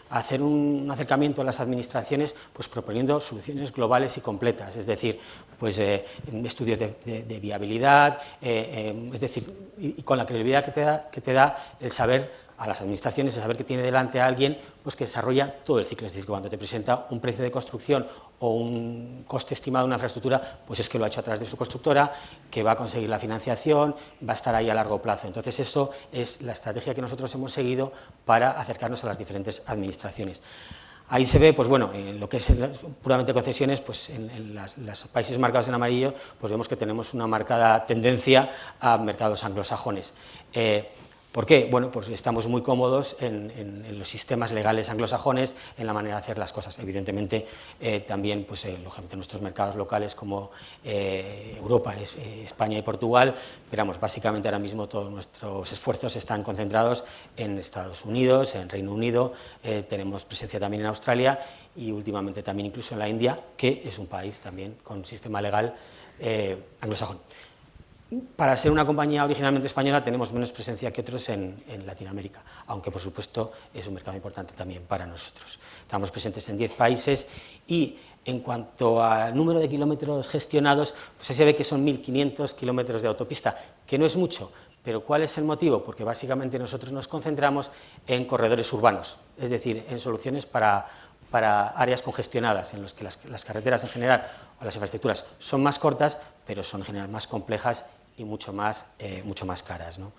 [SPEAKER 14] hacer un acercamiento a las administraciones, pues proponiendo soluciones globales y completas, es decir, pues estudios de viabilidad, es decir, y con la credibilidad que te da el saber a las administraciones, el saber que tiene delante a alguien pues que desarrolla todo el ciclo, es decir, que cuando te presenta un precio de construcción o un coste estimado de una infraestructura, pues es que lo ha hecho a través de su constructora, que va a conseguir la financiación, va a estar ahí a largo plazo. Entonces, esto es la estrategia que nosotros hemos seguido para acercarnos a las diferentes administraciones. Ahí se ve, pues bueno, en lo que es puramente concesiones, pues en los países marcados en amarillo, pues vemos que tenemos una marcada tendencia a mercados anglosajones. ¿Por qué? Bueno, pues estamos muy cómodos en los sistemas legales anglosajones, en la manera de hacer las cosas. Evidentemente, también, pues, lógicamente, nuestros mercados locales como Europa, España y Portugal, pero vamos, básicamente ahora mismo todos nuestros esfuerzos están concentrados en Estados Unidos, en Reino Unido, tenemos presencia también en Australia y últimamente también incluso en la India, que es un país también con un sistema legal anglosajón. Para ser una compañía originalmente española tenemos menos presencia que otros en Latinoamérica, aunque por supuesto es un mercado importante también para nosotros. Estamos presentes en 10 países y en cuanto al número de kilómetros gestionados, pues ahí se ve que son 1.500 kilómetros de autopista, que no es mucho, pero ¿cuál es el motivo? Porque básicamente nosotros nos concentramos en corredores urbanos, es decir, en soluciones para áreas congestionadas, en las que las carreteras en general o las infraestructuras son más cortas, pero son en general más complejas y mucho más caras, ¿no?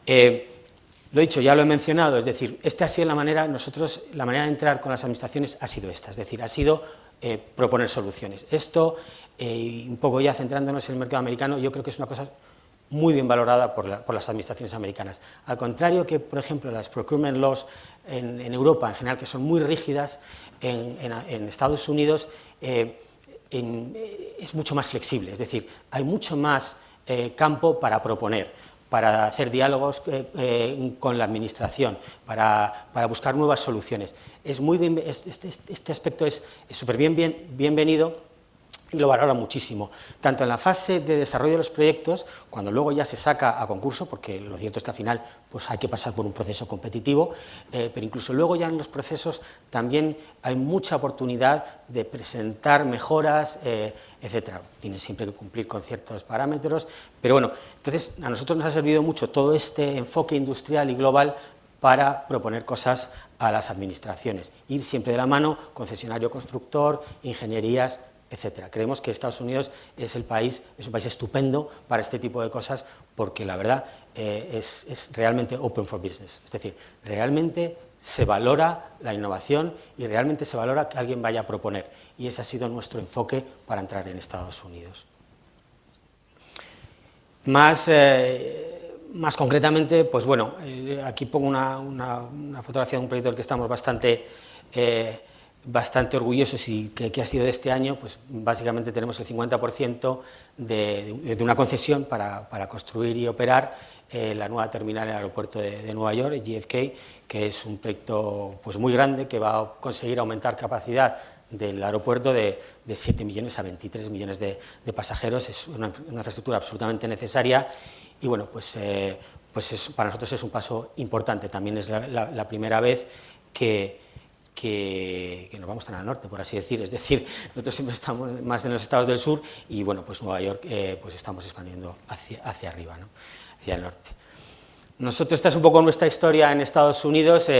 [SPEAKER 14] Lo he dicho, ya lo he mencionado, es decir, esta ha sido la manera de entrar con las administraciones ha sido esta, es decir, ha sido proponer soluciones. Esto, un poco ya centrándonos en el mercado americano, yo creo que es una cosa muy bien valorada por las administraciones americanas. Al contrario que, por ejemplo, las procurement laws en Europa, en general, que son muy rígidas, en Estados Unidos es mucho más flexible, es decir, hay mucho más campo para proponer, para hacer diálogos con la administración, para buscar nuevas soluciones. Este aspecto es súper bienvenido y lo valora muchísimo, tanto en la fase de desarrollo de los proyectos, cuando luego ya se saca a concurso, porque lo cierto es que al final pues hay que pasar por un proceso competitivo, pero incluso luego ya en los procesos también hay mucha oportunidad de presentar mejoras, etcétera. Tienes siempre que cumplir con ciertos parámetros, pero bueno, entonces a nosotros nos ha servido mucho todo este enfoque industrial y global para proponer cosas a las administraciones, ir siempre de la mano, concesionario constructor, ingenierías, etcétera. Creemos que Estados Unidos es un país estupendo para este tipo de cosas porque la verdad es realmente open for business, es decir, realmente se valora la innovación y realmente se valora que alguien vaya a proponer, y ese ha sido nuestro enfoque para entrar en Estados Unidos. Más concretamente, pues bueno, aquí pongo una fotografía de un proyecto del que estamos bastante orgullosos y que ha sido de este año. Pues básicamente tenemos el 50% de una concesión para construir y operar la nueva terminal en el aeropuerto de Nueva York, JFK, que es un proyecto pues muy grande que va a conseguir aumentar capacidad del aeropuerto de 7 millones a 23 millones de pasajeros. Es una infraestructura absolutamente necesaria y bueno, pues para nosotros es un paso importante. También es la primera vez que nos vamos tan al norte, por así decir, es decir, nosotros siempre estamos más en los estados del sur y bueno, pues Nueva York pues estamos expandiendo hacia arriba, ¿no? Hacia el norte. Nosotros, esta es un poco nuestra historia en Estados Unidos.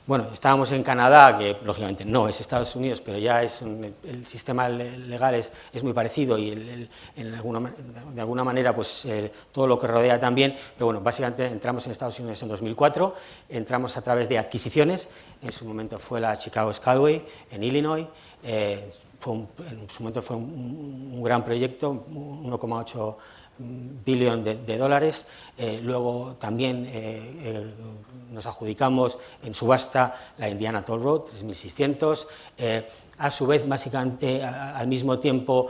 [SPEAKER 14] Bueno, estábamos en Canadá, que lógicamente no es Estados Unidos, pero ya el sistema legal es muy parecido y de alguna manera pues todo lo que rodea también, pero bueno, básicamente entramos en Estados Unidos en 2004, entramos a través de adquisiciones, en su momento fue la Chicago Skyway en Illinois, en su momento fue un gran proyecto, 1,8 billón de dólares, luego también nos adjudicamos en subasta la Indiana Toll Road, 3.600, a su vez, básicamente, al mismo tiempo,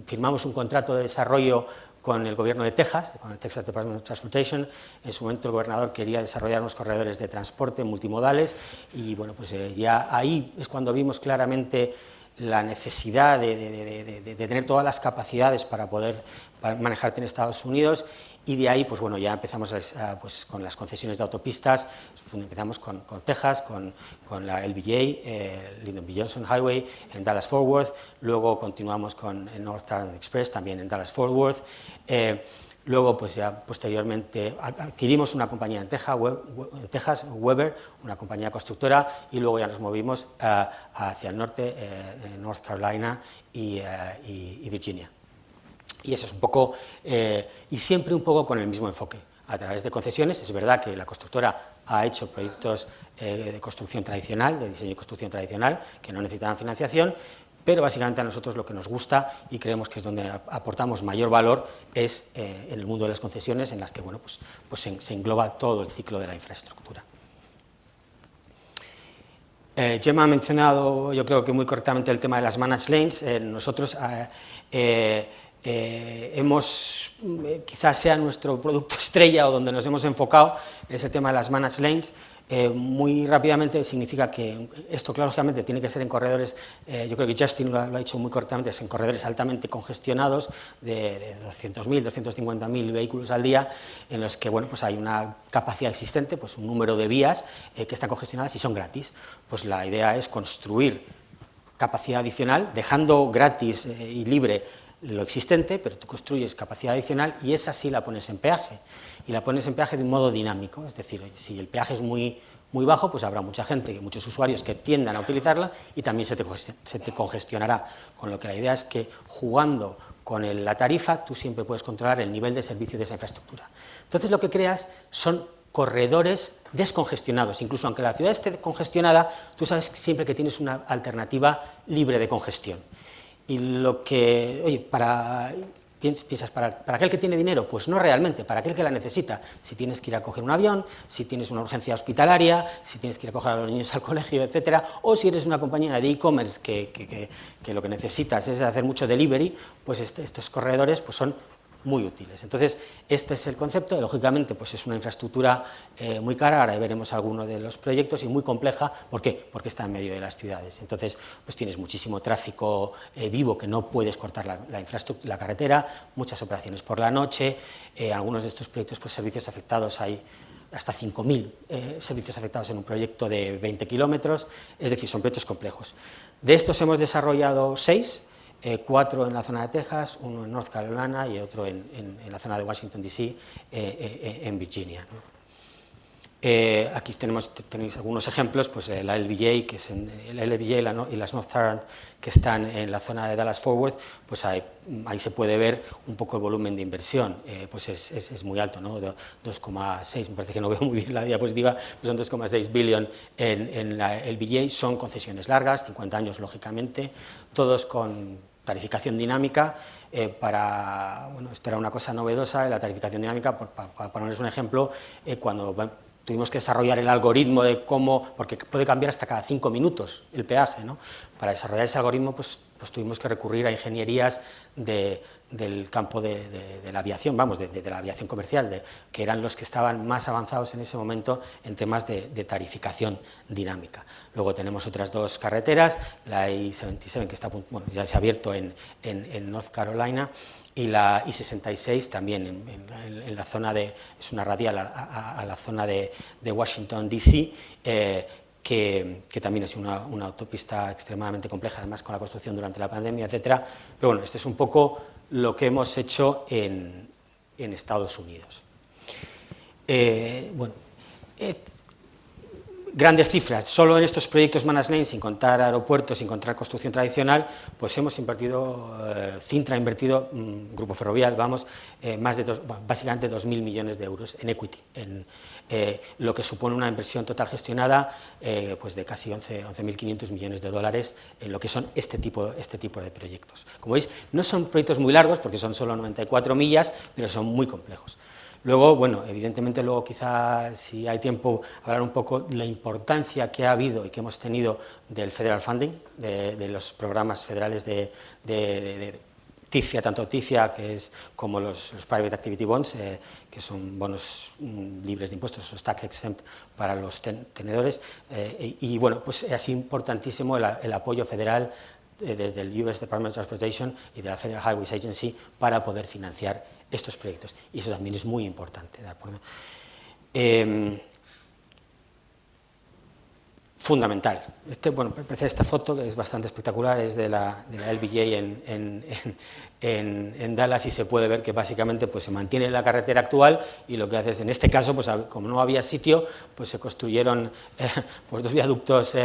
[SPEAKER 14] firmamos un contrato de desarrollo con el gobierno de Texas, con el Texas Department of Transportation. En su momento el gobernador quería desarrollar unos corredores de transporte multimodales y bueno, pues ya ahí es cuando vimos claramente la necesidad de tener todas las capacidades para poder manejarte en Estados Unidos, y de ahí pues bueno, ya empezamos pues, con las concesiones de autopistas. Empezamos con Texas, con la LBJ, Lyndon B. Johnson Highway en Dallas-Fort Worth, luego continuamos con el North Carolina Express también en Dallas-Fort Worth. Luego, pues ya posteriormente adquirimos una compañía en Texas, Weber, una compañía constructora, y luego ya nos movimos hacia el norte, North Carolina y Virginia. Y eso es un poco, y siempre un poco con el mismo enfoque, a través de concesiones. Es verdad que la constructora ha hecho proyectos de construcción tradicional, de diseño y construcción tradicional, que no necesitaban financiación, pero básicamente a nosotros lo que nos gusta y creemos que es donde aportamos mayor valor es en el mundo de las concesiones, en las que bueno, pues se engloba todo el ciclo de la infraestructura. Gemma ha mencionado, yo creo que muy correctamente, el tema de las managed lanes. Nosotros quizás sea nuestro producto estrella o donde nos hemos enfocado, ese tema de las managed lanes. Muy rápidamente significa que esto, lógicamente, tiene que ser en corredores, yo creo que Justin lo ha dicho muy correctamente, es en corredores altamente congestionados de 200.000, 250.000 vehículos al día, en los que bueno, pues hay una capacidad existente, pues un número de vías que están congestionadas y son gratis. Pues la idea es construir capacidad adicional, dejando gratis y libre lo existente, pero tú construyes capacidad adicional y esa sí la pones en peaje, y la pones en peaje de un modo dinámico, es decir, si el peaje es muy bajo, pues habrá mucha gente, muchos usuarios que tiendan a utilizarla y también se te congestionará, con lo que la idea es que jugando con la tarifa tú siempre puedes controlar el nivel de servicio de esa infraestructura. Entonces lo que creas son corredores descongestionados, incluso aunque la ciudad esté congestionada, tú sabes siempre que tienes una alternativa libre de congestión. Y lo que, oye, piensas, ¿para aquel que tiene dinero? Pues no realmente, para aquel que la necesita. Si tienes que ir a coger un avión, si tienes una urgencia hospitalaria, si tienes que ir a coger a los niños al colegio, etcétera, o si eres una compañía de e-commerce que lo que necesitas es hacer mucho delivery, pues estos corredores pues son muy útiles. Entonces, este es el concepto, lógicamente pues es una infraestructura muy cara, ahora veremos algunos de los proyectos, y muy compleja. ¿Por qué? Porque está en medio de las ciudades, entonces pues tienes muchísimo tráfico vivo que no puedes cortar la carretera, muchas operaciones por la noche, algunos de estos proyectos, pues servicios afectados, hay hasta 5.000 servicios afectados en un proyecto de 20 kilómetros, es decir, son proyectos complejos. De estos hemos desarrollado 6, 4 en la zona de Texas, 1 en North Carolina y otro en la zona de Washington DC, en Virginia, ¿no? Aquí tenéis algunos ejemplos, pues la LBJ, que es la LBJ y las North Tarrant, que están en la zona de Dallas Fort Worth, pues ahí se puede ver un poco el volumen de inversión, pues es muy alto, ¿no? 2,6, me parece que no veo muy bien la diapositiva, pues son 2,6 billion en la LBJ, son concesiones largas, 50 años lógicamente, todos con tarificación dinámica, bueno, esto era una cosa novedosa, la tarificación dinámica, para ponerles un ejemplo, cuando tuvimos que desarrollar el algoritmo de cómo, porque puede cambiar hasta cada 5 minutos el peaje, ¿no? Para desarrollar ese algoritmo, pues tuvimos que recurrir a ingenierías del campo de la aviación, vamos, de la aviación comercial, que eran los que estaban más avanzados en ese momento en temas de tarificación dinámica. Luego tenemos otras 2 carreteras, la I-77, que está, bueno, ya se ha abierto en North Carolina, y la I-66 también en la zona es una radial a la zona de Washington DC, que también es una autopista extremadamente compleja, además con la construcción durante la pandemia, etcétera. Pero bueno, este es un poco lo que hemos hecho en Estados Unidos. Grandes cifras, solo en estos proyectos Managed Lane, sin contar aeropuertos, sin contar construcción tradicional, pues hemos invertido, Cintra ha invertido, Grupo Ferrovial, vamos, básicamente 2.000 millones de euros en equity, lo que supone una inversión total gestionada pues de casi 11.500 millones de dólares en lo que son este tipo de proyectos. Como veis, no son proyectos muy largos, porque son solo 94 millas, pero son muy complejos. Luego, bueno, evidentemente luego quizá, si hay tiempo, hablar un poco de la importancia que ha habido y que hemos tenido del federal funding, de los programas federales de TIFIA, tanto TIFIA como los Private Activity Bonds, que son bonos libres de impuestos, los tax exempt para los tenedores, y bueno, pues es importantísimo el apoyo federal desde el US Department of Transportation y de la Federal Highways Agency para poder financiar estos proyectos, y eso también es muy importante, ¿de acuerdo? Fundamental. Bueno, parece esta foto, que es bastante espectacular, es de la LBJ en Dallas, y se puede ver que básicamente pues, se mantiene la carretera actual, y lo que hace es, en este caso, pues, como no había sitio, pues se construyeron pues 2 viaductos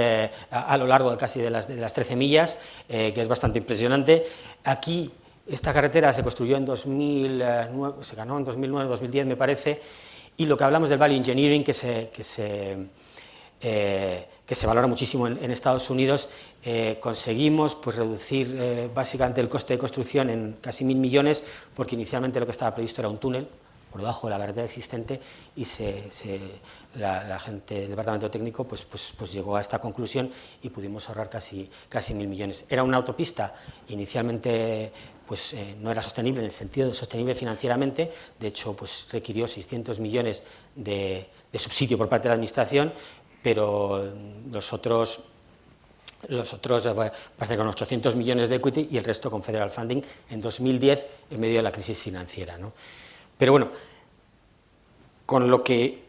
[SPEAKER 14] a lo largo casi de las 13 millas, que es bastante impresionante. Aquí, esta carretera se construyó en 2009, se ganó en 2009, 2010 me parece, y lo que hablamos del value engineering, que se valora muchísimo en Estados Unidos, conseguimos pues, reducir básicamente el coste de construcción en casi 1.000 millones, porque inicialmente lo que estaba previsto era un túnel por debajo de la carretera existente, y la gente del departamento técnico pues llegó a esta conclusión y pudimos ahorrar casi 1.000 millones. Era una autopista inicialmente pues no era sostenible en el sentido de sostenible financieramente, de hecho pues requirió 600 millones de subsidio por parte de la administración, pero los otros parece con 800 millones de equity y el resto con federal funding en 2010 en medio de la crisis financiera, ¿no? Pero bueno, con lo que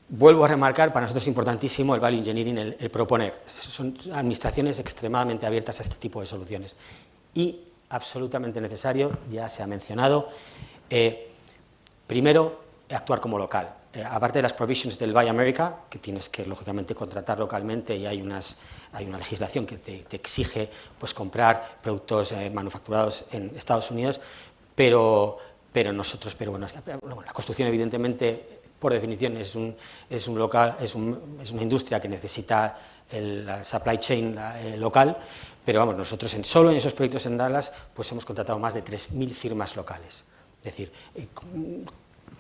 [SPEAKER 14] vuelvo a remarcar, para nosotros es importantísimo el value engineering, el proponer. Son administraciones extremadamente abiertas a este tipo de soluciones. Y absolutamente necesario, ya se ha mencionado. Primero, actuar como local. Aparte de las provisions del Buy America, que tienes que, lógicamente, contratar localmente, y hay una legislación que te exige pues, comprar productos manufacturados en Estados Unidos, pero bueno, la construcción, evidentemente, por definición, es una industria que necesita la supply chain local, pero vamos, nosotros solo en esos proyectos en Dallas pues hemos contratado más de 3.000 firmas locales. Es decir,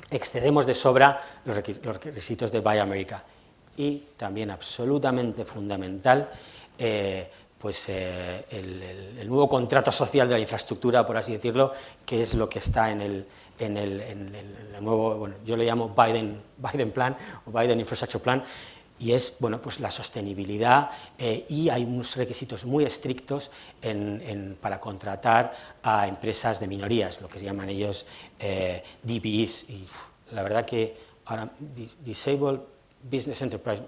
[SPEAKER 14] excedemos de sobra los requisitos de Buy America. Y también absolutamente fundamental, pues el nuevo contrato social de la infraestructura, por así decirlo, que es lo que está en el nuevo, bueno, yo le llamo Biden Plan o Biden Infrastructure Plan, y es, bueno, pues la sostenibilidad, y hay unos requisitos muy estrictos para contratar a empresas de minorías, lo que se llaman ellos DBEs, y la verdad que ahora Disabled Business Enterprise,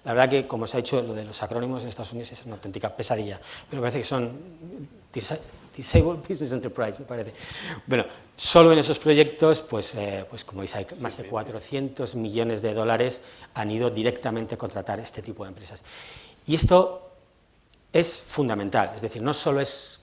[SPEAKER 14] la verdad que, como se ha dicho, lo de los acrónimos en Estados Unidos es una auténtica pesadilla, pero me parece que son Disabled Business Enterprise, me parece. Bueno, solo en esos proyectos, pues como veis, hay más de 400 millones de dólares han ido directamente a contratar este tipo de empresas. Y esto es fundamental, es decir, no solo es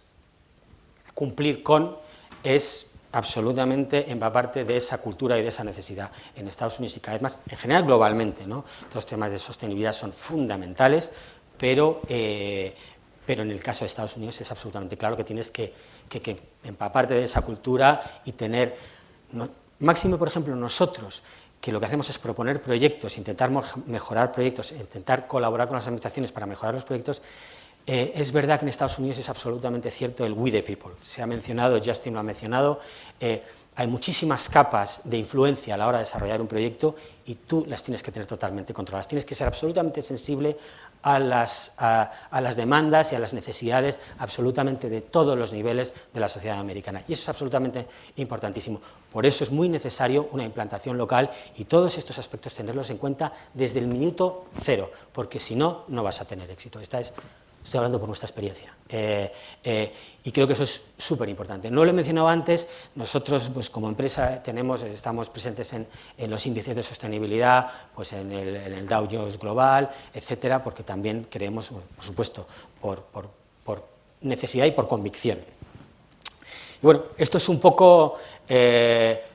[SPEAKER 14] cumplir con, es absolutamente empaparte de esa cultura y de esa necesidad en Estados Unidos y cada vez más, en general globalmente, ¿no? Todos los temas de sostenibilidad son fundamentales, pero en el caso de Estados Unidos es absolutamente claro que tienes que empaparte de esa cultura y tener, máximo, por ejemplo, nosotros, que lo que hacemos es proponer proyectos, intentar mejorar proyectos, intentar colaborar con las administraciones para mejorar los proyectos. Es verdad que en Estados Unidos es absolutamente cierto el we the people, se ha mencionado, Justin lo ha mencionado, hay muchísimas capas de influencia a la hora de desarrollar un proyecto y tú las tienes que tener totalmente controladas, tienes que ser absolutamente sensible a las demandas y a las necesidades absolutamente de todos los niveles de la sociedad americana, y eso es absolutamente importantísimo. Por eso es muy necesario una implantación local y todos estos aspectos tenerlos en cuenta desde el minuto cero, porque si no, no vas a tener éxito. Estoy hablando por nuestra experiencia, y creo que eso es súper importante. No lo he mencionado antes, nosotros pues, como empresa estamos presentes en los índices de sostenibilidad, pues en el Dow Jones Global, etcétera, porque también creemos, por supuesto, por necesidad y por convicción. Y bueno, esto es un poco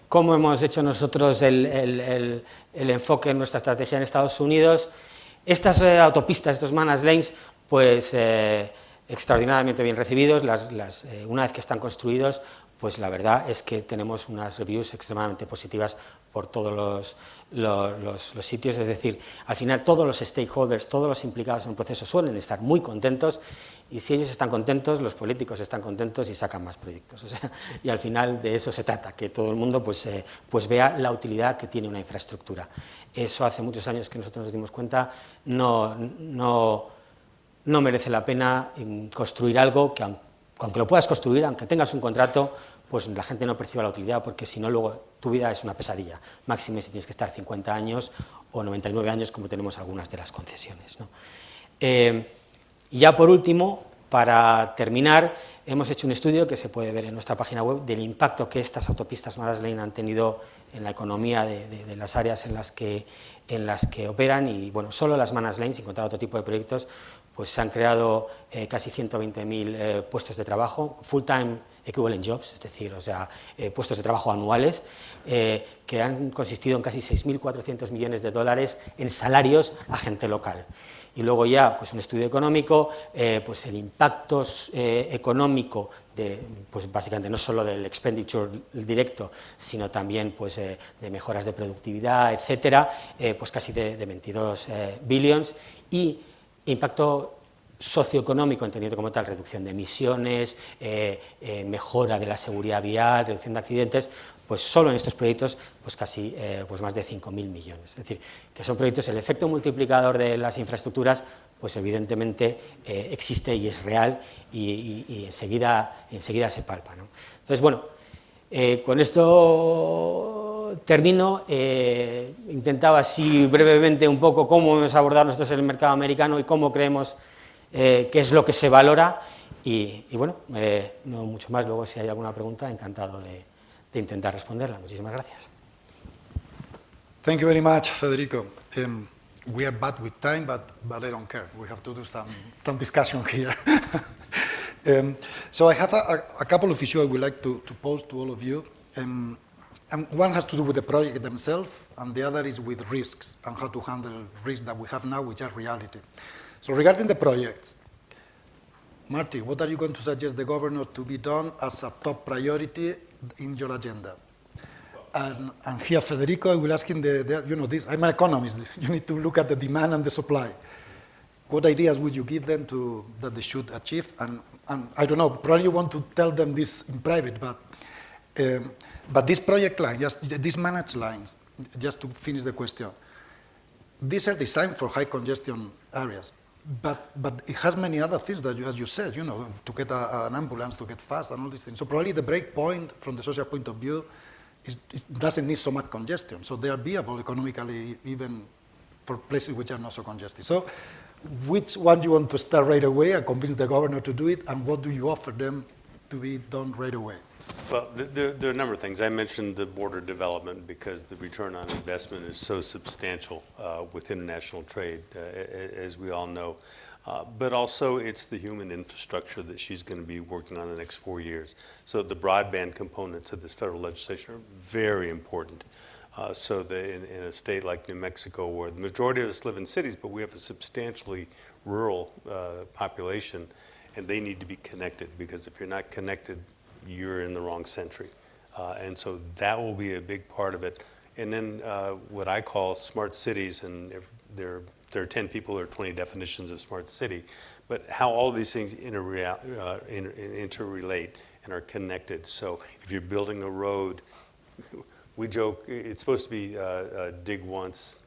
[SPEAKER 14] cómo hemos hecho nosotros el enfoque en nuestra estrategia en Estados Unidos. Estas autopistas, estos managed lanes, pues extraordinariamente bien recibidos, una vez que están construidos, pues la verdad es que tenemos unas reviews extremadamente positivas por todos los sitios, es decir, al final todos los stakeholders, todos los implicados en un proceso suelen estar muy contentos, y si ellos están contentos, los políticos están contentos y sacan más proyectos, o sea, y al final de eso se trata, que todo el mundo pues vea la utilidad que tiene una infraestructura. Eso hace muchos años que nosotros nos dimos cuenta, no merece la pena construir algo que, aunque lo puedas construir, aunque tengas un contrato, pues la gente no perciba la utilidad, porque si no, luego tu vida es una pesadilla, máxime si tienes que estar 50 años o 99 años, como tenemos algunas de las concesiones, ¿no? Y ya por último, para terminar, hemos hecho un estudio que se puede ver en nuestra página web del impacto que estas autopistas managed lane han tenido en la economía de las áreas en las que operan, y bueno, solo las managed lanes, sin contar otro tipo de proyectos, pues se han creado casi 120.000 puestos de trabajo, full-time equivalent jobs, es decir, o sea, puestos de trabajo anuales, que han consistido en casi 6.400 millones de dólares en salarios a gente local. Y luego ya, pues un estudio económico, pues el impacto económico pues básicamente no solo del expenditure directo, sino también pues de mejoras de productividad, etcétera, pues casi de 22 billions, y impacto socioeconómico, entendido como tal, reducción de emisiones, mejora de la seguridad vial, reducción de accidentes, pues solo en estos proyectos pues casi pues más de 5.000 millones. Es decir, que son proyectos, el efecto multiplicador de las infraestructuras, pues evidentemente existe y es real, y enseguida se palpa, ¿no? Entonces, bueno, con esto termino. Intentaba así brevemente un poco cómo hemos abordado nosotros el mercado americano y cómo creemos qué es lo que se valora, Y bueno, no mucho más. Luego, si hay alguna pregunta, encantado de intentar responderla. Muchísimas gracias.
[SPEAKER 11] Thank you very much, Federico. We are bad with time, but I don't care. We have to do some discussion here. So I have a couple of issues I would like to pose to all of you. And one has to do with the project themselves, and the other is with risks and how to handle risks that we have now, which are reality. So regarding the projects, Marty, what are you going to suggest the governor to be done as a top priority in your agenda? And here, Federico, I will ask him, this. I'm an economist. You need to look at the demand and the supply. What ideas would you give them that they should achieve? And I don't know, probably you want to tell them this in private, but this project line, just these managed lines, just to finish the question, these are designed for high congestion areas, but it has many other things that, as you said, to get an ambulance, to get fast and all these things. So probably the break point from the social point of view doesn't need so much congestion. So they are viable economically even for places which are not so congested. So which one do you want to start right away and convince the governor to do it, and what do you offer them to be done right away?
[SPEAKER 12] Well, there are a number of things. I mentioned the border development because the return on investment is so substantial with international trade, as we all know. But also it's the human infrastructure that she's going to be working on the next 4 years. So the broadband components of this federal legislation are very important. So that in a state like New Mexico, where the majority of us live in cities, but we have a substantially rural population, and they need to be connected, because if you're not connected, you're in the wrong century. And so that will be a big part of it. And then what I call smart cities, and there are 10 people or 20 definitions of smart city, but how all these things interrelate and are connected. So if you're building a road, we joke it's supposed to be dig once,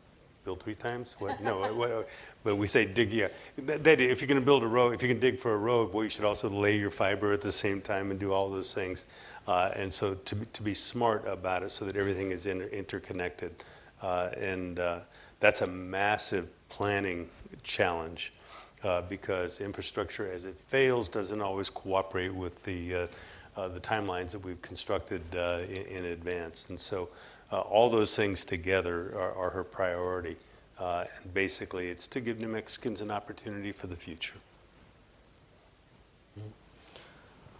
[SPEAKER 12] build 3 times. What? No, but we say dig. Yeah, that if you're going to build a road, if you can dig for a road, well, you should also lay your fiber at the same time and do all those things. And so to be smart about it, so that everything is interconnected, and that's a massive planning challenge, because infrastructure, as it fails, doesn't always cooperate with the timelines that we've constructed in advance. And so all those things together are her priority. And basically, it's to give New Mexicans an opportunity for the future.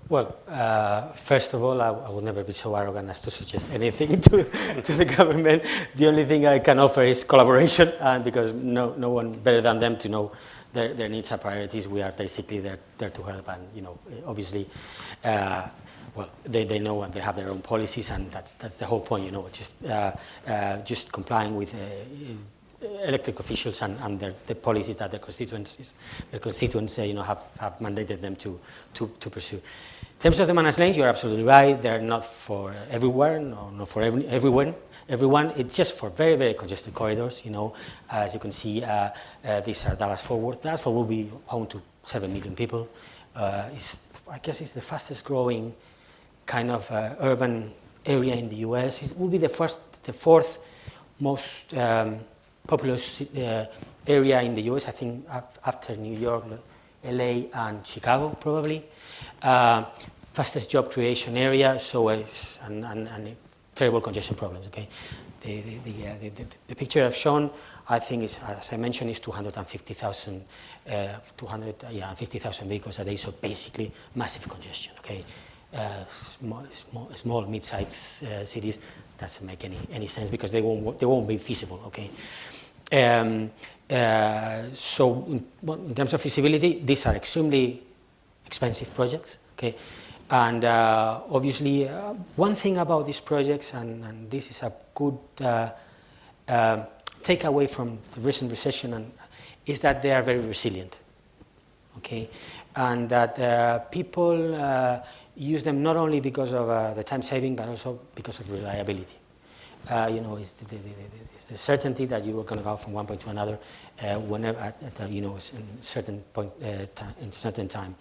[SPEAKER 14] Well, first of all, I will never be so arrogant as to suggest anything to the government. The only thing I can offer is collaboration, and because no one better than them to know their needs and priorities. We are basically there to help, and obviously, well, they know and they have their own policies, and that's the whole point. Just complying with elected officials and the policies that their constituents have mandated them to pursue. In terms of the managed lanes, you're absolutely right. They're not for everywhere, not for everyone. It's just for very, very congested corridors. As you can see, these are Dallas-Fort Worth. Dallas-Fort will be home to 7 million people. I guess it's the fastest growing kind of urban area in the U.S. It will be the fourth most populous area in the U.S. I think after New York, L.A. and Chicago probably. Fastest job creation area, so it's and terrible congestion problems. Okay, the picture I've shown, I think is, as I mentioned, is 250,000 vehicles a day. So basically, massive congestion. Okay, small mid-sized cities doesn't make any sense because they won't be feasible. Okay. So in terms of feasibility, these are extremely expensive projects. Okay. And obviously, one thing about these projects, and this is a good takeaway from the recent recession, is that they are very resilient. Okay, and that people use them not only because of the time saving, but also because of reliability. It's the certainty that you are going to go from one point to another whenever at in certain point in certain time.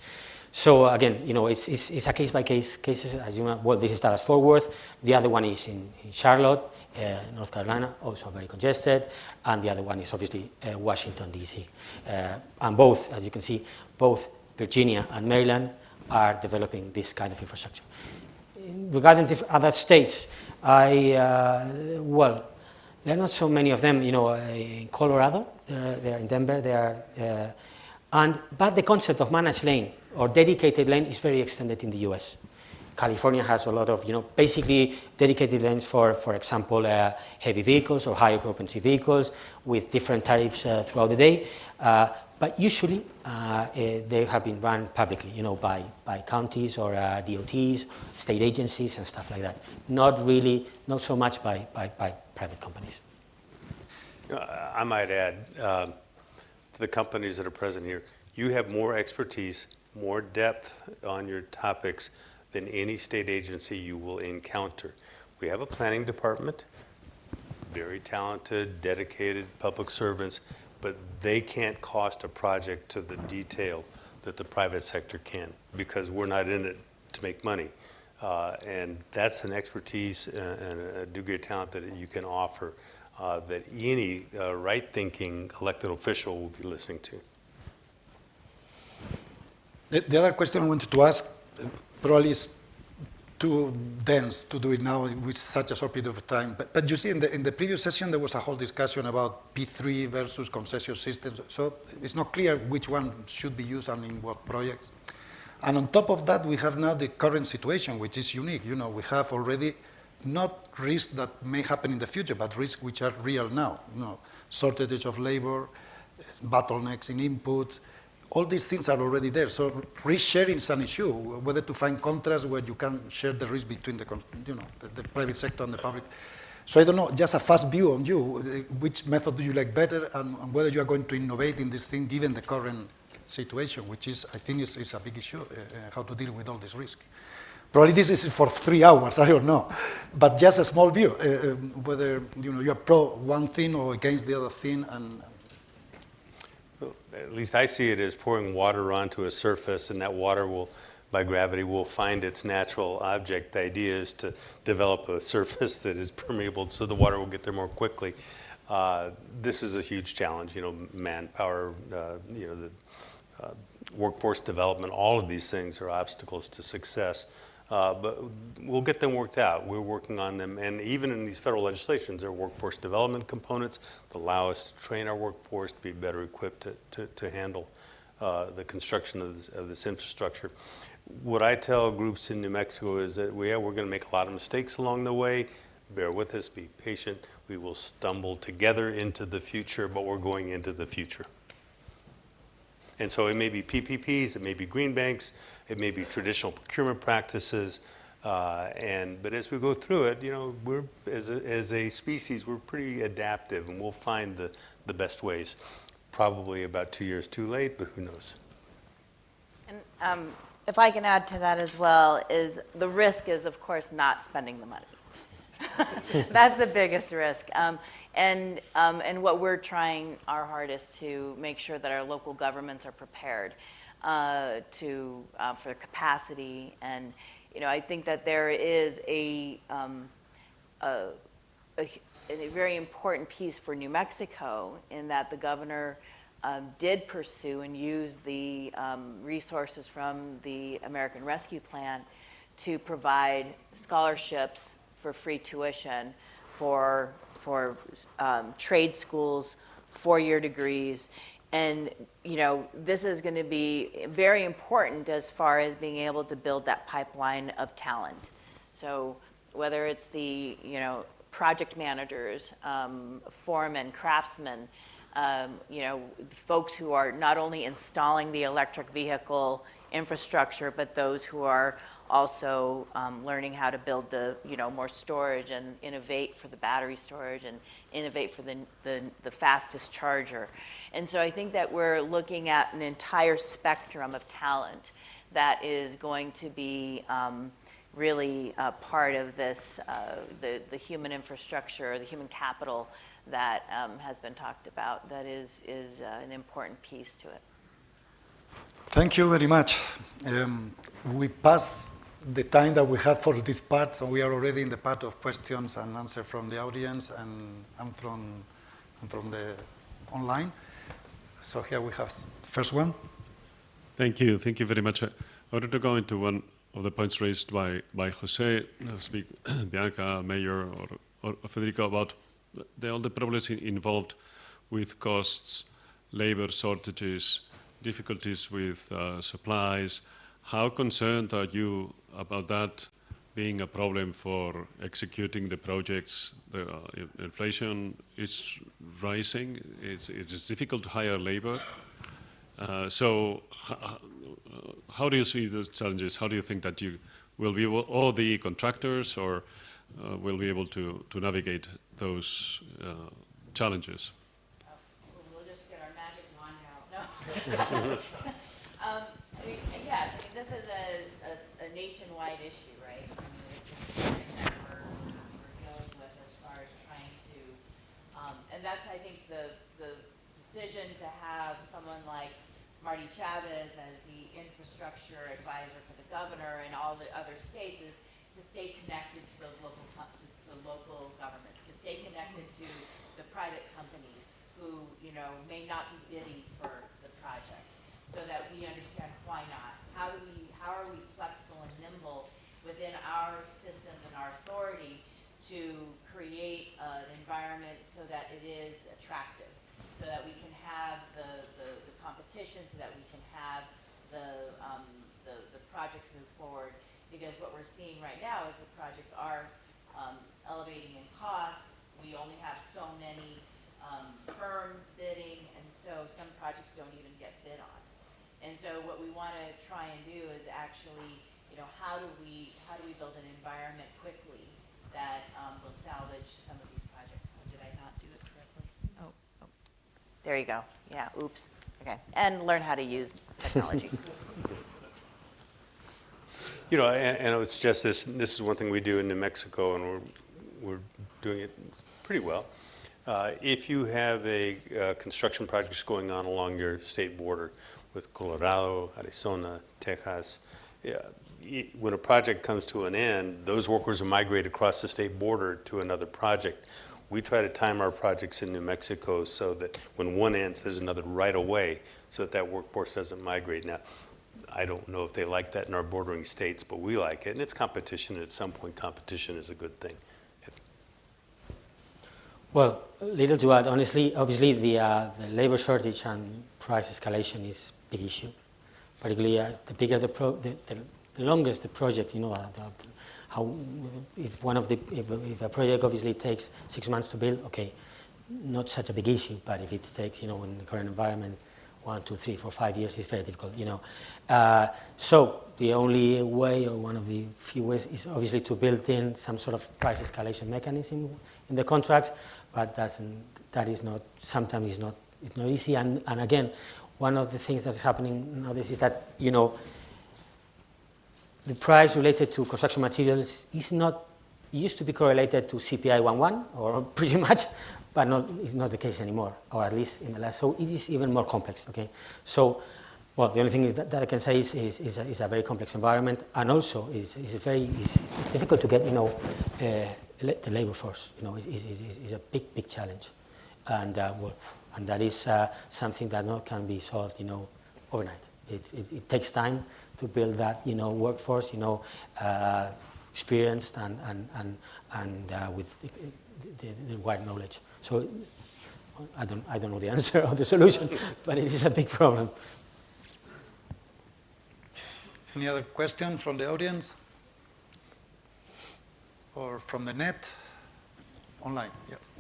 [SPEAKER 14] So again, it's a case by case cases. As you know, well, this is Dallas-Fort Worth. The other one is in Charlotte, North Carolina, also very congested, and the other one is obviously Washington D.C. And both, as you can see, both Virginia, and Maryland are developing this kind of infrastructure. Regarding the other states, well, there are not so many of them, in Colorado, they're in Denver, but the concept of managed lane or dedicated lane is very extended in the US. California has a lot of, basically dedicated lanes for example, heavy vehicles or high occupancy vehicles with different tariffs throughout the day. But usually they have been run publicly, by counties or DOTs, state agencies and stuff like that. Not so much by private companies.
[SPEAKER 12] I might add, to the companies that are present here, you have more expertise, more depth on your topics than any state agency you will encounter. We have a planning department, very talented, dedicated public servants, but they can't cost a project to the detail that the private sector can, because we're not in it to make money. And that's an expertise and a degree of talent that you can offer that any right-thinking elected official will be listening to.
[SPEAKER 11] The other question I wanted to ask probably is too dense to do it now with such a short period of time. But you see, in the previous session, there was a whole discussion about P3 versus concession systems. So it's not clear which one should be used and in what projects. And on top of that, we have now the current situation, which is unique. We have already not risks that may happen in the future, but risks which are real now. Shortage of labor, bottlenecks in input. All these things are already there. So risk sharing is an issue, whether to find contracts where you can share the risk between the private sector and the public. So I don't know, just a fast view on you, which method do you like better and whether you are going to innovate in this thing given the current situation, which is, I think, is a big issue, how to deal with all this risk. Probably this is for 3 hours, I don't know. But just a small view, whether you are pro one thing or against the other thing. And
[SPEAKER 12] at least I see it as pouring water onto a surface, and that water will, by gravity, will find its natural object. The idea is to develop a surface that is permeable so the water will get there more quickly. This is a huge challenge, manpower, the workforce development, all of these things are obstacles to success. But we'll get them worked out. We're working on them. And even in these federal legislations, there are workforce development components that allow us to train our workforce to be better equipped to handle the construction of this infrastructure. What I tell groups in New Mexico is that we're going to make a lot of mistakes along the way. Bear with us, be patient. We will stumble together into the future, but we're going into the future. And so it may be PPPs, it may be green banks, it may be traditional procurement practices, but as we go through it, we're as a species, we're pretty adaptive, and we'll find the best ways. Probably about 2 years too late, but who knows?
[SPEAKER 13] And if I can add to that as well, is the risk is, of course, not spending the money. That's the biggest risk. And what we're trying our hardest to make sure that our local governments are prepared for capacity. And I think that there is a very important piece for New Mexico in that the governor did pursue and use the resources from the American Rescue Plan to provide scholarships for free tuition for trade schools, 4-year degrees. And, this is going to be very important as far as being able to build that pipeline of talent. So whether it's the, project managers, foremen, craftsmen, folks who are not only installing the electric vehicle infrastructure, but those who are also learning how to build the more storage and innovate for the battery storage and innovate for the fastest charger. And so I think that we're looking at an entire spectrum of talent that is going to be really part of this, the human infrastructure, the human capital that has been talked about, that is an important piece to it.
[SPEAKER 11] Thank you very much. We passed the time that we had for this part, so we are already in the part of questions and answers from the audience and from the online. So here we have the first one.
[SPEAKER 1] Thank you very much. I wanted to go into one of the points raised by Jose, Bianca, Mayor, or Federico, about all the problems involved with costs, labor shortages, difficulties with supplies. How concerned are you about that being a problem for executing the projects? The inflation is rising. It's difficult to hire labor. So how do you see those challenges? How do you think that you will be able, or the contractors, or will be able to navigate those challenges?
[SPEAKER 13] We'll just get our magic wand out. No. Yes, I mean, this is a nationwide issue, right? I mean, it's something that we're dealing with as far as trying to, and that's, I think, the decision to have someone like Marty Chavez as the infrastructure advisor for the governor and all the other states is to stay connected to those local governments, to stay connected to the private companies who, may not be bidding for the projects, so that we understand why not. How are we flexible and nimble within our systems and our authority to create an environment so that it is attractive, so that we can have the competition, so that we can have the projects move forward. Because what we're seeing right now is the projects are elevating in cost. We only have so many firms bidding, and so some projects don't even get bid on. And so what we want to try and do is actually, how do we build an environment quickly that will salvage some of these projects? Oh, did I not do it correctly? Oh, there you go. Yeah, oops. Okay, and learn how to use technology.
[SPEAKER 12] And I would suggest this is one thing we do in New Mexico, and we're doing it pretty well. If you have a construction projects going on along your state border with Colorado, Arizona, Texas, when a project comes to an end, those workers are migrated across the state border to another project. We try to time our projects in New Mexico so that when one ends, there's another right away, so that workforce doesn't migrate. Now, I don't know if they like that in our bordering states, but we like it, and it's competition, and at some point competition is a good thing.
[SPEAKER 14] Well, little to add. Honestly, obviously, the labor shortage and price escalation is a big issue, particularly as the bigger the longest the project, if a project obviously takes 6 months to build, okay, not such a big issue, but if it takes, in the current environment, 1, 2, 3, 4, 5 years, it's very difficult, So the only way, or one of the few ways, is obviously to build in some sort of price escalation mechanism in the contracts, but that is not, sometimes it's not easy. And again, one of the things that is happening nowadays is that, the price related to construction materials is not, it used to be correlated to CPI 11, or pretty much, but it's not the case anymore, or at least in the last, so it is even more complex, okay? So, well, the only thing is that I can say is a very complex environment, and also it's difficult to get, the labor force, is a big challenge. And, and that is something that can be solved, overnight. It takes time to build that, workforce, experienced and with the wide knowledge. So I don't know the answer or the solution, but it is a big problem.
[SPEAKER 11] Any other question from the audience? Or from the net? Online, yes.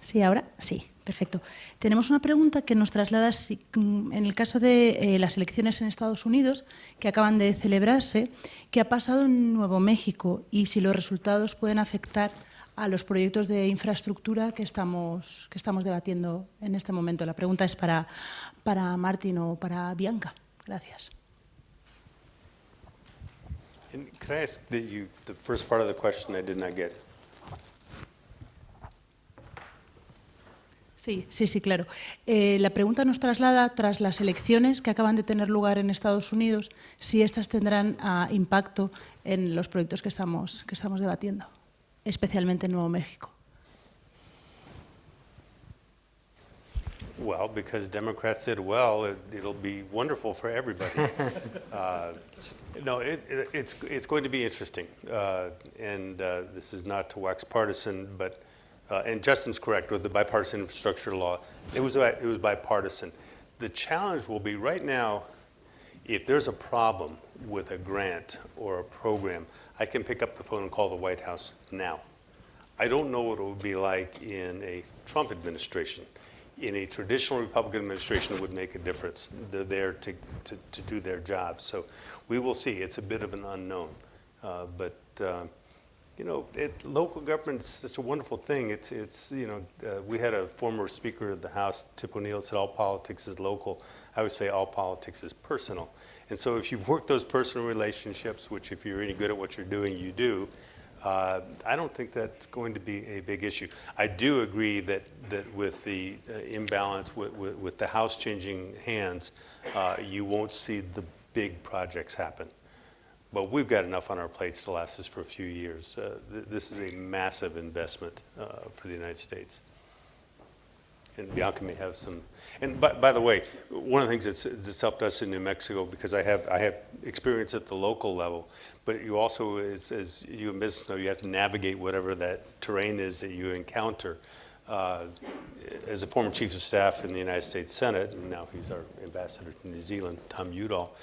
[SPEAKER 9] Sí, ahora sí, perfecto. Tenemos una pregunta que nos traslada en el caso de las elecciones en Estados Unidos que acaban de celebrarse, ¿qué ha pasado en Nuevo México y si los resultados pueden afectar a los proyectos de infraestructura que estamos debatiendo en este momento? La pregunta es para Martín o para Bianca. Gracias.
[SPEAKER 12] And can I ask that the first part of the question I did not get?
[SPEAKER 9] Sí, claro. La pregunta nos traslada, tras las elecciones que acaban de tener lugar en Estados Unidos, si estas tendrán impacto en los proyectos que estamos debatiendo, especialmente en Nuevo México.
[SPEAKER 12] Well, because Democrats did well, it'll be wonderful for everybody. No, it's going to be interesting, and this is not to wax partisan, but and Justin's correct with the bipartisan infrastructure law. It was bipartisan. The challenge will be right now, if there's a problem with a grant or a program, I can pick up the phone and call the White House now. I don't know what it would be like in a Trump administration. In a traditional Republican administration, it would make a difference. They're there to do their job. So we will see. It's a bit of an unknown. But you know, local government's such a wonderful thing. It's you know, we had a former Speaker of the House, Tip O'Neill, said all politics is local. I would say all politics is personal. And so if you've worked those personal relationships, which if you're any good at what you're doing, you do, I don't think that's going to be a big issue. I do agree that with the imbalance, with the House changing hands, you won't see the big projects happen. But we've got enough on our plates to last us for a few years. This is a massive investment for the United States. And Bianca may have some. And by the way, one of the things that's helped us in New Mexico, because I have experience at the local level, but you also, as you in business know, you have to navigate whatever that terrain is that you encounter. As a former chief of staff in the United States Senate, and now he's our ambassador to New Zealand, Tom Udall,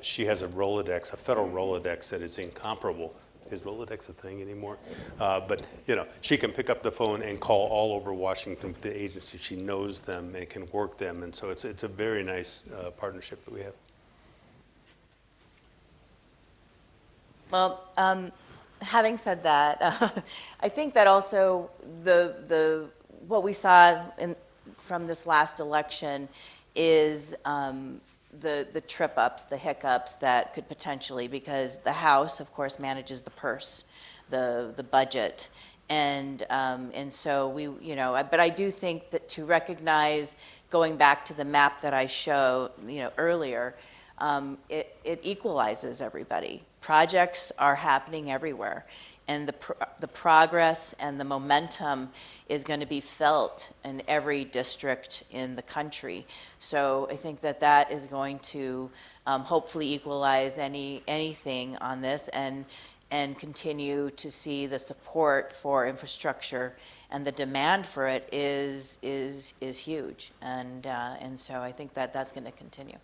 [SPEAKER 12] she has a Rolodex, a federal Rolodex that is incomparable. Is Rolodex a thing anymore? But you know, she can pick up the phone and call all over Washington with the agency. She knows them and can work them, and so it's a very nice partnership that we have.
[SPEAKER 13] Well, having said that, I think that also what we saw from this last election is the trip-ups, the hiccups that could potentially, because the House, of course, manages the purse, the budget, and so we, you know, but I do think that to recognize, going back to the map that I showed, you know, earlier, it equalizes everybody. Projects are happening everywhere, and the progress and the momentum is going to be felt in every district in the country. So I think that is going to hopefully equalize anything on this, and continue to see the support for infrastructure, and the demand for it is huge, and so I think that's going to continue.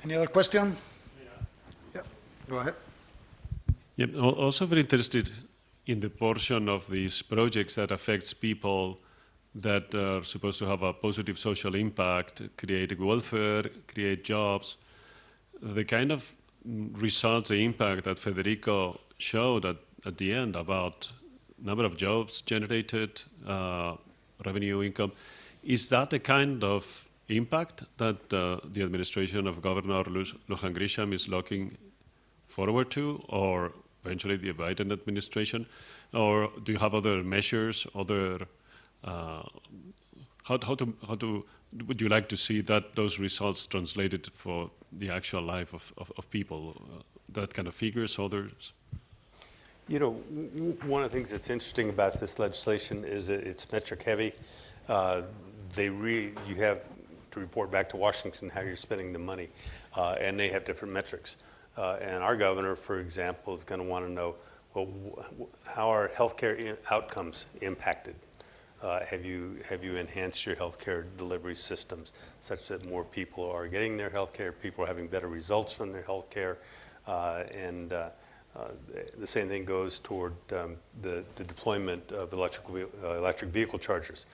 [SPEAKER 11] Any other question? Yeah, go ahead.
[SPEAKER 1] Yeah, also very interested in the portion of these projects that affects people that are supposed to have a positive social impact, create welfare, create jobs. The kind of results, the impact that Federico showed at the end about number of jobs generated, revenue, income, is that the kind of impact that the administration of Governor Luján Grisham is looking forward to, or eventually the Biden administration? Or do you have other measures, other, would you like to see that those results translated for the actual life of people, that kind of figures, others?
[SPEAKER 12] You know, one of the things that's interesting about this legislation is that it's metric heavy. You have to report back to Washington how you're spending the money, and they have different metrics. And our governor, for example, is going to want to know, well, how are healthcare outcomes impacted? Have you enhanced your healthcare delivery systems such that more people are getting their healthcare, people are having better results from their healthcare, and the same thing goes toward the deployment of electric vehicle chargers.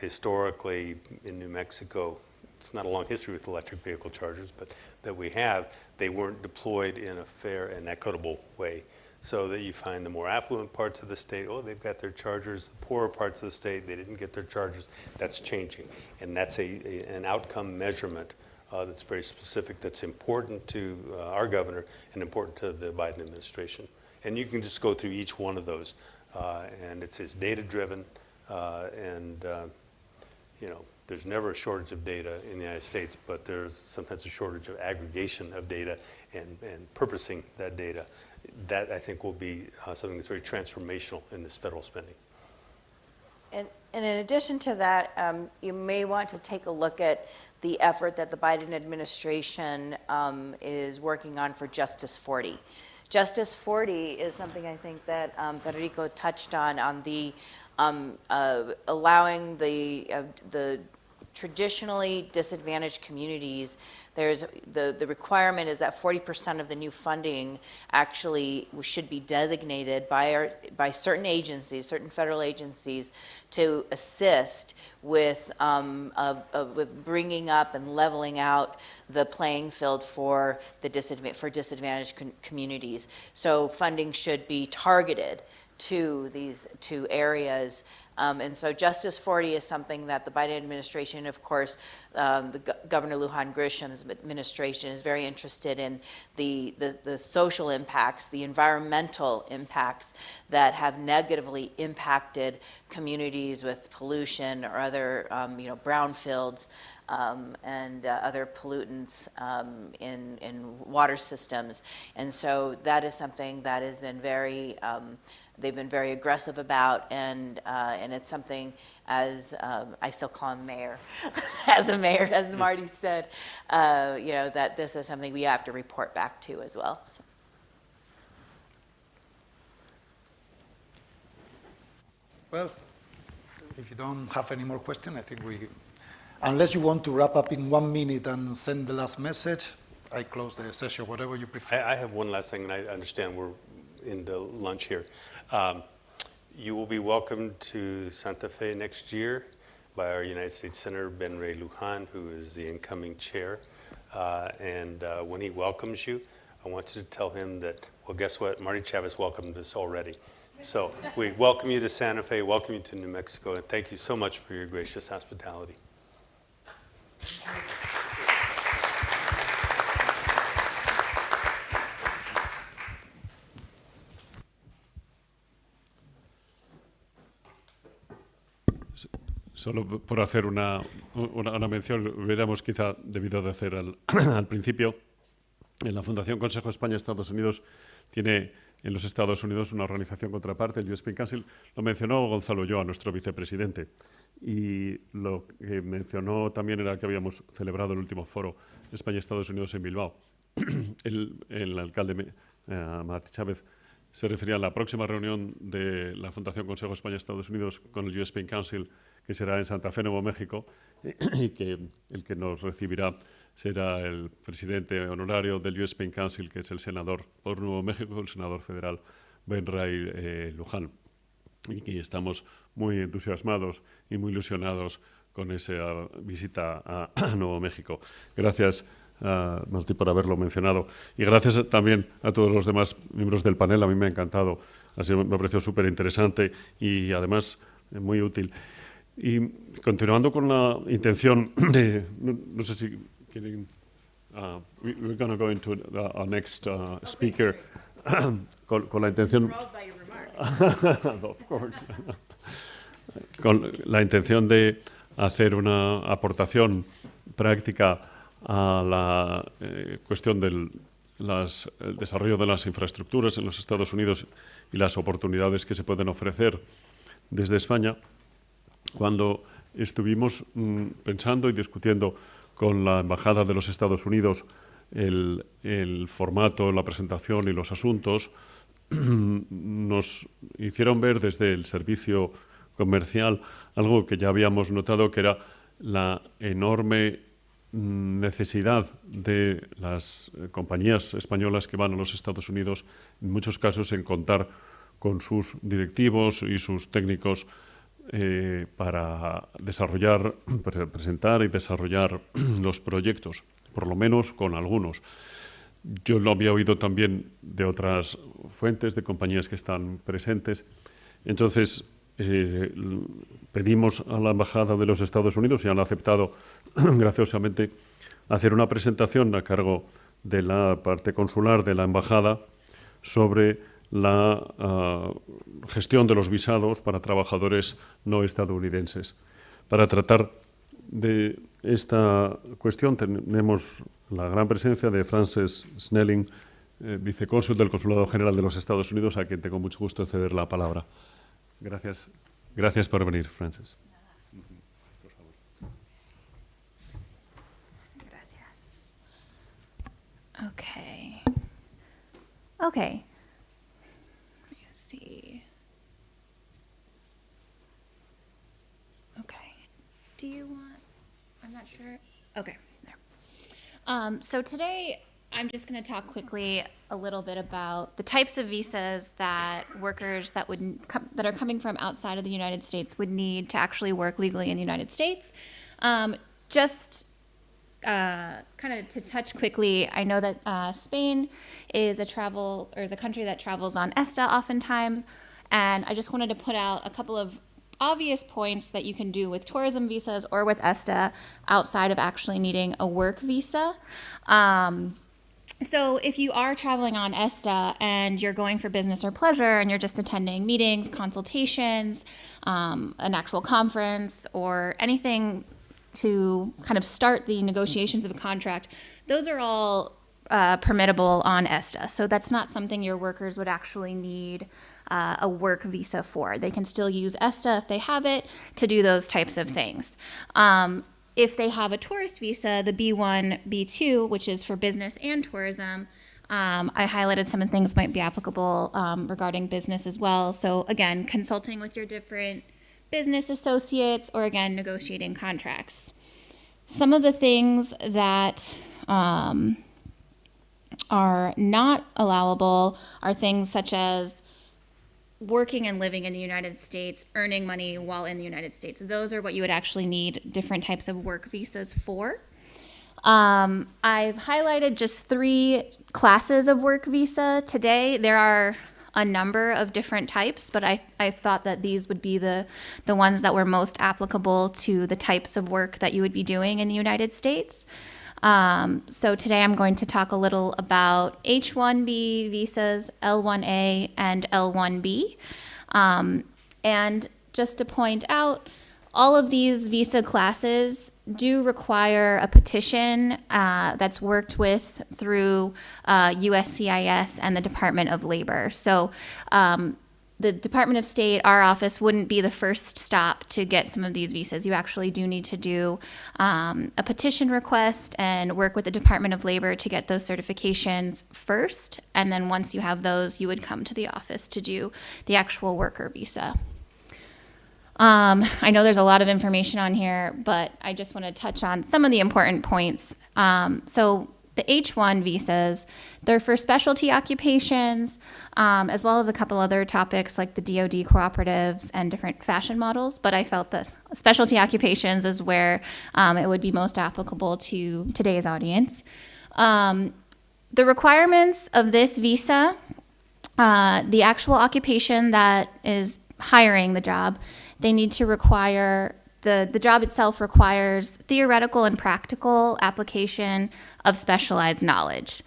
[SPEAKER 12] Historically, in New Mexico, it's not a long history with electric vehicle chargers, but that we have, they weren't deployed in a fair and equitable way. So that you find the more affluent parts of the state, oh, they've got their chargers. The poorer parts of the state, they didn't get their chargers. That's changing. And that's an outcome measurement that's very specific, that's important to our governor and important to the Biden administration. And you can just go through each one of those. and it's data-driven, and you know, there's never a shortage of data in the United States, but there's sometimes a shortage of aggregation of data and purposing that data. That, I think, will be something that's very transformational in this federal spending.
[SPEAKER 13] And in addition to that, you may want to take a look at the effort that the Biden administration is working on for Justice 40. Justice 40 is something I think that Federico touched on the allowing the traditionally disadvantaged communities. There's the requirement is that 40% of the new funding actually should be designated by certain agencies, certain federal agencies, to assist with bringing up and leveling out the playing field for disadvantaged communities. So funding should be targeted to these two areas. And so Justice 40 is something that the Biden administration, of course, Governor Lujan Grisham's administration is very interested in the social impacts, the environmental impacts that have negatively impacted communities with pollution or other brownfields and other pollutants in water systems. And so that is something that has been very they've been very aggressive about, and it's something, as I still call him mayor, as Marty said, that this is something we have to report back to as well. So.
[SPEAKER 11] Well, if you don't have any more questions, I think unless you want to wrap up in 1 minute and send the last message, I close the session, whatever you prefer.
[SPEAKER 12] I have one last thing, and I understand we're in the lunch here. You will be welcomed to Santa Fe next year by our United States Senator Ben Ray Lujan, who is the incoming chair. And when he welcomes you, I want you to tell him that, well, guess what? Marty Chavez welcomed us already. So we welcome you to Santa Fe, welcome you to New Mexico, and thank you so much for your gracious hospitality.
[SPEAKER 1] Solo por hacer una mención, hubiéramos quizá debido de hacer al principio. En la Fundación Consejo España Estados Unidos tiene en los Estados Unidos una organización contraparte, el US Spain Council. Lo mencionó Gonzalo Ulloa, nuestro vicepresidente. Y lo que mencionó también era que habíamos celebrado el último foro España-Estados Unidos en Bilbao. El alcalde Martí Chávez se refería a la próxima reunión de la Fundación Consejo España-Estados Unidos con el US Spain Council, que será en Santa Fe, Nuevo México, y que el que nos recibirá será el presidente honorario del US Spain Council, que es el senador por Nuevo México, el senador federal Ben Ray Lujan. Y que estamos muy entusiasmados y muy ilusionados con esa visita a Nuevo México. Gracias, Martí, por haberlo mencionado. Y gracias también a todos los demás miembros del panel. A mí me ha encantado, me ha parecido súper interesante y además muy útil. Y continuando con la intención de, no sé si quieren, we're going to go into our next speaker, con la intención, of course, con la intención de hacer una aportación práctica a la cuestión del desarrollo de las infraestructuras en los Estados Unidos y las oportunidades que se pueden ofrecer desde España. Cuando estuvimos pensando y discutiendo con la Embajada de los Estados Unidos el formato, la presentación y los asuntos, nos hicieron ver desde el servicio comercial algo que ya habíamos notado, que era la enorme necesidad de las compañías españolas que van a los Estados Unidos, en muchos casos, en contar con sus directivos y sus técnicos para presentar y desarrollar los proyectos, por lo menos con algunos. Yo lo había oído también de otras fuentes, de compañías que están presentes. Entonces, pedimos a la Embajada de los Estados Unidos, y han aceptado graciosamente, hacer una presentación a cargo de la parte consular de la Embajada sobre la gestión de los visados para trabajadores no estadounidenses. Para tratar de esta cuestión tenemos la gran presencia de Frances Snelling, vicecónsul del Consulado General de los Estados Unidos, a quien tengo mucho gusto de ceder la palabra. Gracias. Gracias por venir, Frances.
[SPEAKER 15] Gracias. Okay. Okay. Let me see. Okay. Do you want, I'm not sure. Okay, there. So today, I'm just going to talk quickly a little bit about the types of visas that workers that are coming from outside of the United States would need to actually work legally in the United States. Just kind of to touch quickly, I know that Spain is a country that travels on ESTA oftentimes, and I just wanted to put out a couple of obvious points that you can do with tourism visas or with ESTA outside of actually needing a work visa. So if you are traveling on ESTA and you're going for business or pleasure and you're just attending meetings, consultations, an actual conference, or anything to kind of start the negotiations of a contract, those are all permittable on ESTA. So that's not something your workers would actually need a work visa for. They can still use ESTA if they have it to do those types of things. If they have a tourist visa, the B1, B2, which is for business and tourism, I highlighted some of the things might be applicable regarding business as well. So again, consulting with your different business associates, or again, negotiating contracts. Some of the things that are not allowable are things such as working and living in the United States, earning money while in the United States. Those are what you would actually need different types of work visas for. I've highlighted just 3 classes of work visa today. There are a number of different types, but I thought that these would be the ones that were most applicable to the types of work that you would be doing in the United States. So today I'm going to talk a little about H-1B visas, L-1A, and L-1B. And just to point out, all of these visa classes do require a petition that's worked with through USCIS and the Department of Labor. So the Department of State, our office, wouldn't be the first stop to get some of these visas. You actually do need to do a petition request and work with the Department of Labor to get those certifications first. And then once you have those, you would come to the office to do the actual worker visa. I know there's a lot of information on here, but I just want to touch on some of the important points. So the H-1 visas, they're for specialty occupations, as well as a couple other topics like the DoD cooperatives and different fashion models, but I felt that specialty occupations is where it would be most applicable to today's audience. The requirements of this visa, the actual occupation that is hiring the job, they need to require, the job itself requires theoretical and practical application of specialized knowledge.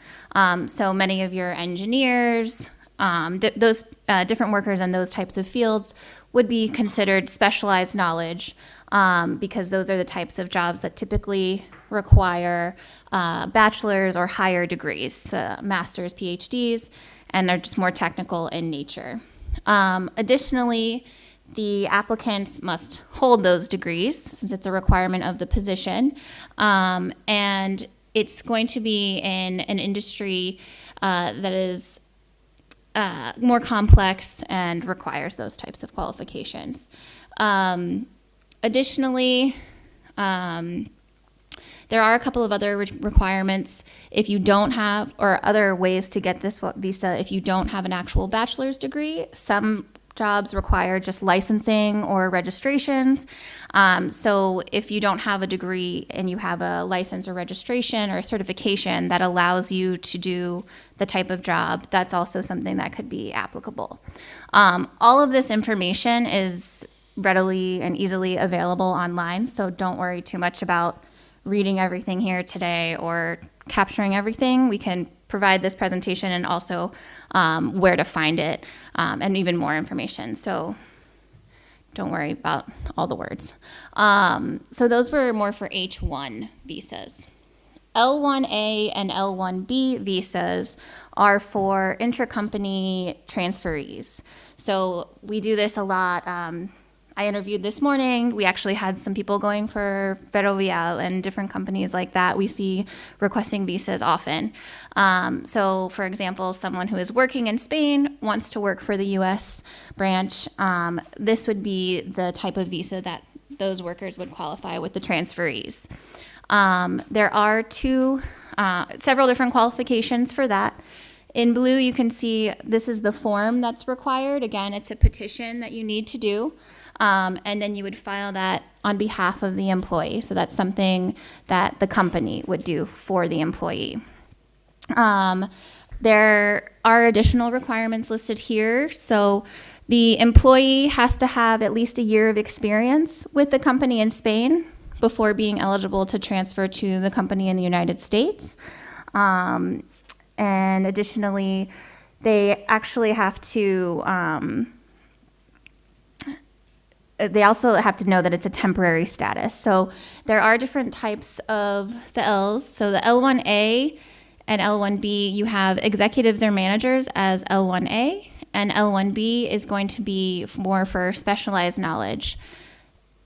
[SPEAKER 15] So many of your engineers, those different workers in those types of fields would be considered specialized knowledge because those are the types of jobs that typically require bachelor's or higher degrees, master's, PhDs, and are just more technical in nature. Additionally, the applicants must hold those degrees since it's a requirement of the position, and it's going to be in an industry that is more complex and requires those types of qualifications. Additionally, there are a couple of other requirements if you don't have, or other ways to get this visa if you don't have an actual bachelor's degree. Some jobs require just licensing or registrations. So if you don't have a degree and you have a license or registration or a certification that allows you to do the type of job, that's also something that could be applicable. All of this information is readily and easily available online, so don't worry too much about reading everything here today or capturing everything, we can provide this presentation and also where to find it and even more information. So don't worry about all the words. So those were more for H1 visas. L1A and L1B visas are for intracompany transferees. So we do this a lot. I interviewed this morning. We actually had some people going for Ferrovial and different companies like that. We see requesting visas often. So for example, someone who is working in Spain wants to work for the US branch. This would be the type of visa that those workers would qualify with the transferees. There are several different qualifications for that. In blue, you can see this is the form that's required. Again, it's a petition that you need to do. And then you would file that on behalf of the employee. So that's something that the company would do for the employee. There are additional requirements listed here. So the employee has to have at least a year of experience with the company in Spain before being eligible to transfer to the company in the United States. And additionally, they actually have to they also have to know that it's a temporary status. So there are different types of the Ls. So the L1A and L1B, you have executives or managers as L1A, and L1B is going to be more for specialized knowledge.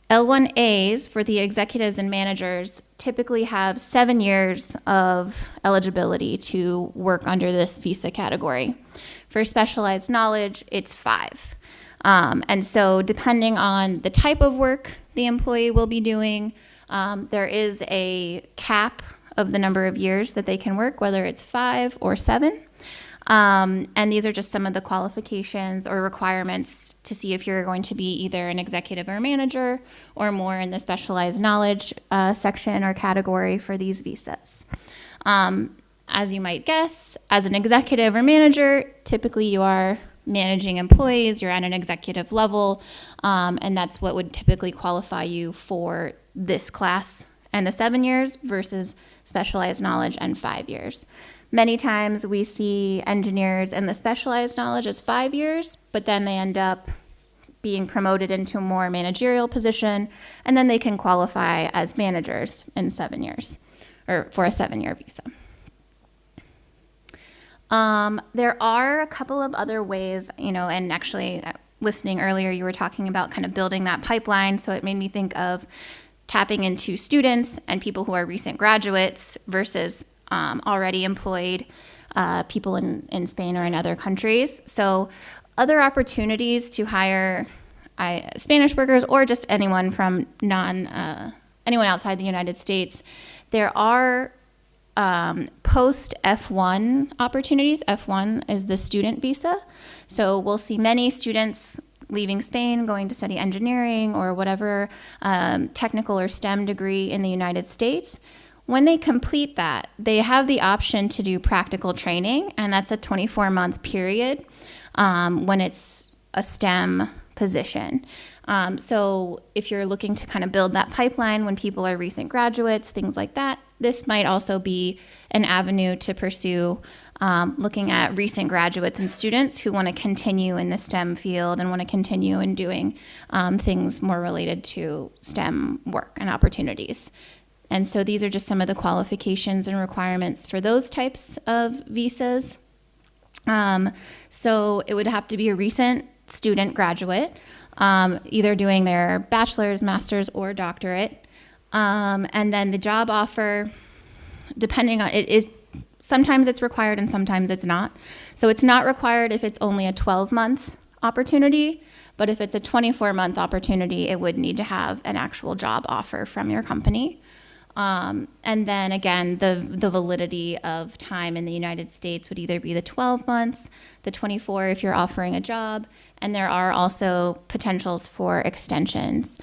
[SPEAKER 15] L1As for the executives and managers typically have 7 years of eligibility to work under this visa category. For specialized knowledge, it's 5. And so depending on the type of work the employee will be doing, there is a cap of the number of years that they can work, whether it's 5 or 7. And these are just some of the qualifications or requirements to see if you're going to be either an executive or manager or more in the specialized knowledge section or category for these visas. As you might guess, as an executive or manager, typically you are managing employees, you're at an executive level, and that's what would typically qualify you for this class and the 7 years versus specialized knowledge and 5 years. Many times we see engineers in the specialized knowledge as 5 years, but then they end up being promoted into a more managerial position, and then they can qualify as managers in 7 years, or for a 7-year visa. There are a couple of other ways, and actually listening earlier, you were talking about kind of building that pipeline. So it made me think of tapping into students and people who are recent graduates versus already employed people in Spain or in other countries. So other opportunities to hire Spanish workers or just anyone from anyone outside the United States. There are post F1 opportunities. F1 is the student visa. So we'll see many students leaving Spain, going to study engineering or whatever technical or STEM degree in the United States. When they complete that, they have the option to do practical training, and that's a 24-month period when it's a STEM position. So if you're looking to kind of build that pipeline when people are recent graduates, things like that, this might also be an avenue to pursue looking at recent graduates and students who want to continue in the STEM field and want to continue in doing things more related to STEM work and opportunities. And so these are just some of the qualifications and requirements for those types of visas. So it would have to be a recent student graduate, either doing their bachelor's, master's, or doctorate. And then the job offer, depending on it, is sometimes it's required and sometimes it's not. So it's not required if it's only a 12-month opportunity, but if it's a 24-month opportunity, it would need to have an actual job offer from your company. And then again, the validity of time in the United States would either be the 12 months, the 24 if you're offering a job, and there are also potentials for extensions.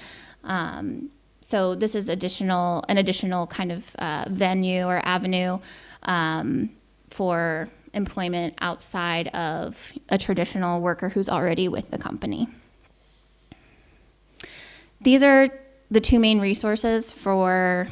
[SPEAKER 15] So this is an additional kind of venue or avenue for employment outside of a traditional worker who's already with the company. These are the two main resources for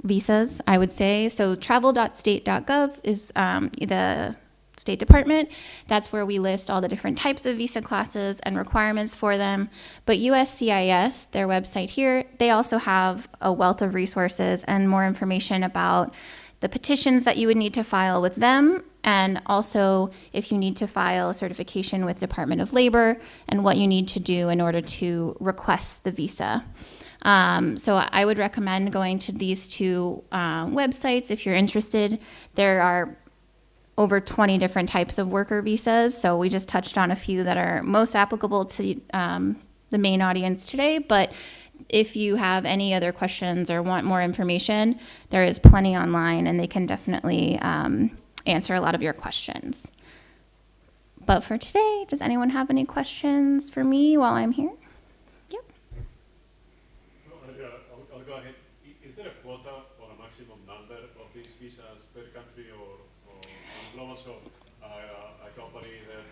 [SPEAKER 15] visas, I would say. So travel.state.gov is the State Department. That's where we list all the different types of visa classes and requirements for them. But USCIS, their website here, they also have a wealth of resources and more information about the petitions that you would need to file with them, and also if you need to file a certification with Department of Labor and what you need to do in order to request the visa. So I would recommend going to these two websites if you're interested. There are over 20 different types of worker visas, so we just touched on a few that are most applicable to the main audience today, but if you have any other questions or want more information, there is plenty online and they can definitely answer a lot of your questions. But for today, does anyone have any questions for me while I'm here? Yep.
[SPEAKER 1] I'll go ahead. Is there a quota or a maximum number of these visas per country, or also a company that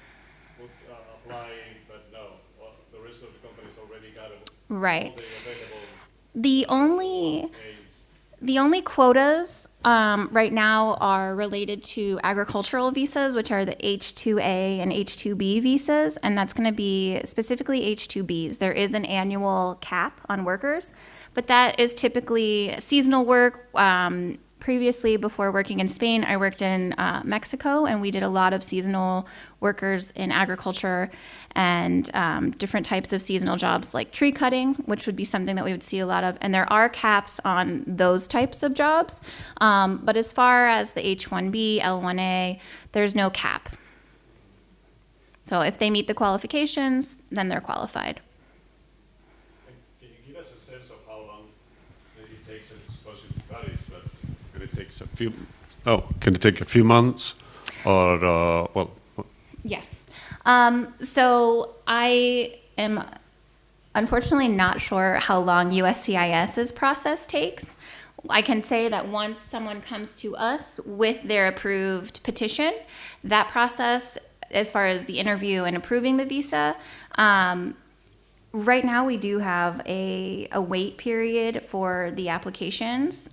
[SPEAKER 1] would apply, but no, the rest of the companies already got it?
[SPEAKER 15] Right. The only quotas right now are related to agricultural visas, which are the H-2A and H-2B visas, and that's going to be specifically H-2Bs. There is an annual cap on workers, but that is typically seasonal work. Previously, before working in Spain, I worked in Mexico, and we did a lot of seasonal workers in agriculture and different types of seasonal jobs like tree cutting, which would be something that we would see a lot of. And there are caps on those types of jobs. But as far as the H-1B, L-1A, there's no cap. So if they meet the qualifications, then they're qualified.
[SPEAKER 1] Can you give us a sense of how long it takes, I suppose it varies, but can it take a few months, or
[SPEAKER 15] Yeah. So I am unfortunately not sure how long USCIS's process takes. I can say that once someone comes to us with their approved petition, that process, as far as the interview and approving the visa, right now we do have a wait period for the applications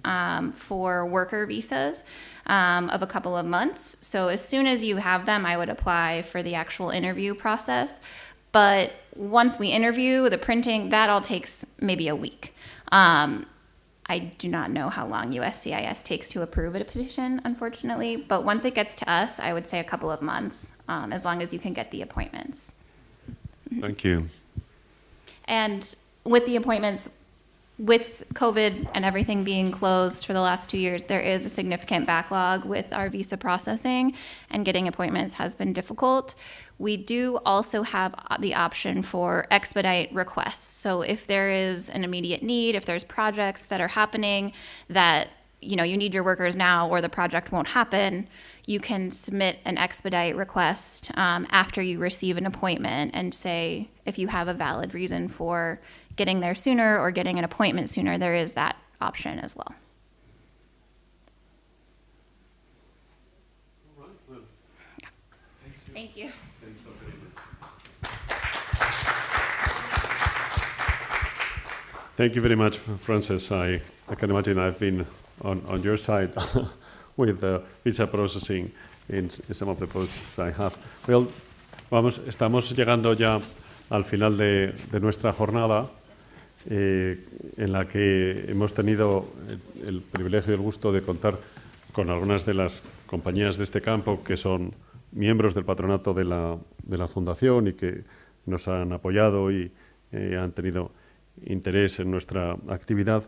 [SPEAKER 15] for worker visas of a couple of months. So as soon as you have them, I would apply for the actual interview process. But once we interview, the printing, that all takes maybe a week. I do not know how long USCIS takes to approve a petition, unfortunately. But once it gets to us, I would say a couple of months, as long as you can get the appointments.
[SPEAKER 1] Thank you.
[SPEAKER 15] And with the appointments, with COVID and everything being closed for the last 2 years, there is a significant backlog with our visa processing, and getting appointments has been difficult. We do also have the option for expedite requests. So if there is an immediate need, if there's projects that are happening that you need your workers now or the project won't happen, you can submit an expedite request after you receive an appointment and say if you have a valid reason for getting there sooner or getting an appointment sooner. There is that option as well.
[SPEAKER 1] All right, well,
[SPEAKER 15] Thank you.
[SPEAKER 1] Thanks so very much. Thank you very much, Frances. I can imagine I've been on your side with visa processing in some of the posts I have. Well, estamos llegando ya al final de nuestra jornada, en la que hemos tenido el privilegio y el gusto de contar con algunas de las compañías de este campo que son miembros del patronato de la Fundación y que nos han apoyado y han tenido interés en nuestra actividad.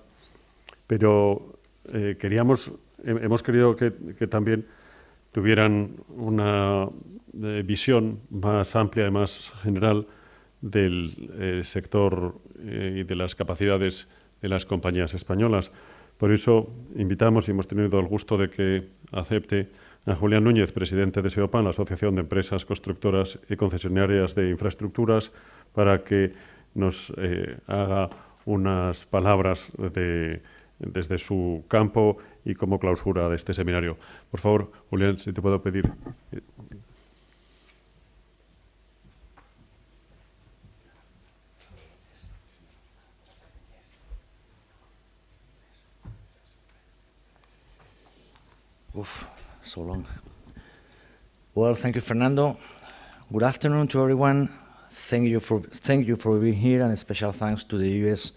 [SPEAKER 1] Pero hemos querido que también tuvieran una visión más amplia y más general del sector y de las capacidades de las compañías españolas. Por eso invitamos y hemos tenido el gusto de que acepte a Julián Núñez, presidente de SEOPAN, la Asociación de Empresas Constructoras y Concesionarias de Infraestructuras, para que nos haga unas palabras desde su campo y como clausura de este seminario. Por favor, Julián, si te puedo pedir.
[SPEAKER 16] Oof, so long. Well, thank you, Fernando. Good afternoon to everyone. Thank you for being here, and a special thanks to the U.S.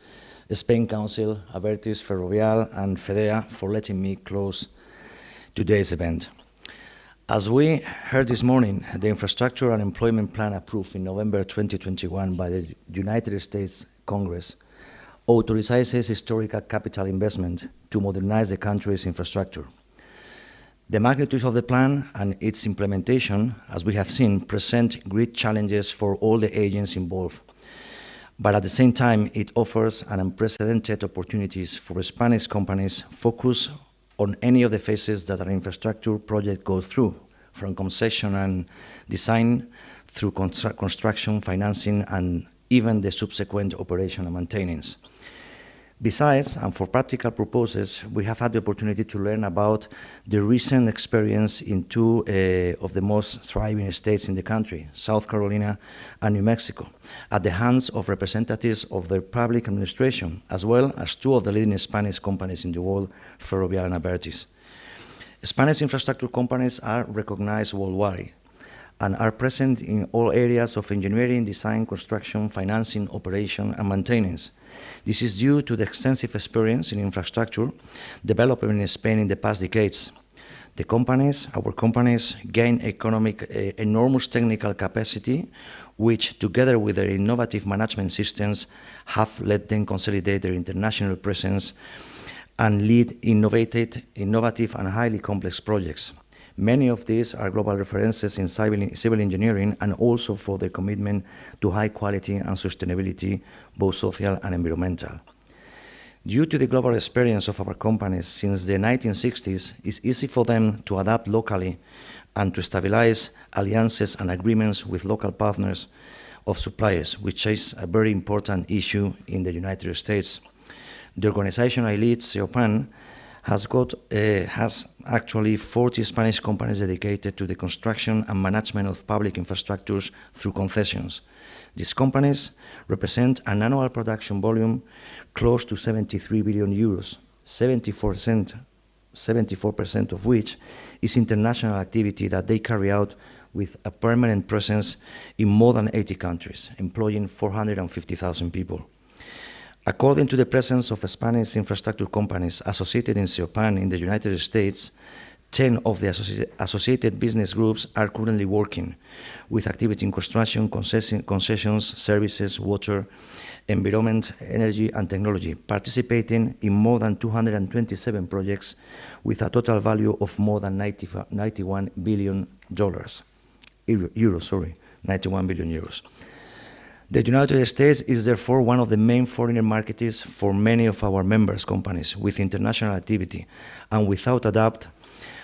[SPEAKER 16] Spain Council, Abertis, Ferrovial, and Fedea for letting me close today's event. As we heard this morning, the Infrastructure and Employment Plan approved in November 2021 by the United States Congress authorizes historical capital investment to modernize the country's infrastructure. The magnitude of the plan and its implementation, as we have seen, present great challenges for all the agents involved. But at the same time, it offers an unprecedented opportunities for Spanish companies focused on any of the phases that an infrastructure project goes through, from concession and design through construction, financing, and even the subsequent operation and maintenance. Besides, and for practical purposes, we have had the opportunity to learn about the recent experience in two of the most thriving states in the country, South Carolina and New Mexico, at the hands of representatives of their public administration, as well as two of the leading Spanish companies in the world, Ferrovial and Abertis. Spanish infrastructure companies are recognized worldwide and are present in all areas of engineering, design, construction, financing, operation, and maintenance. This is due to the extensive experience in infrastructure developed in Spain in the past decades. Our companies, gain enormous technical capacity, which, together with their innovative management systems, have let them consolidate their international presence and lead innovative and highly complex projects. Many of these are global references in civil engineering, and also for their commitment to high quality and sustainability, both social and environmental. Due to the global experience of our companies since the 1960s, it's easy for them to adapt locally and to stabilize alliances and agreements with local partners of suppliers, which is a very important issue in the United States. The organization I lead, SEOPAN, has actually 40 Spanish companies dedicated to the construction and management of public infrastructures through concessions. These companies represent an annual production volume close to 73 billion euros, 74% of which is international activity that they carry out with a permanent presence in more than 80 countries, employing 450,000 people. According to the presence of Spanish infrastructure companies associated in SEOPAN in the United States, 10 of the associated business groups are currently working with activity in construction, concessions, services, water, environment, energy, and technology, participating in more than 227 projects with a total value of more than $91 billion. 91 billion euros. The United States is therefore one of the main foreign markets for many of our members' companies with international activity, and without a doubt,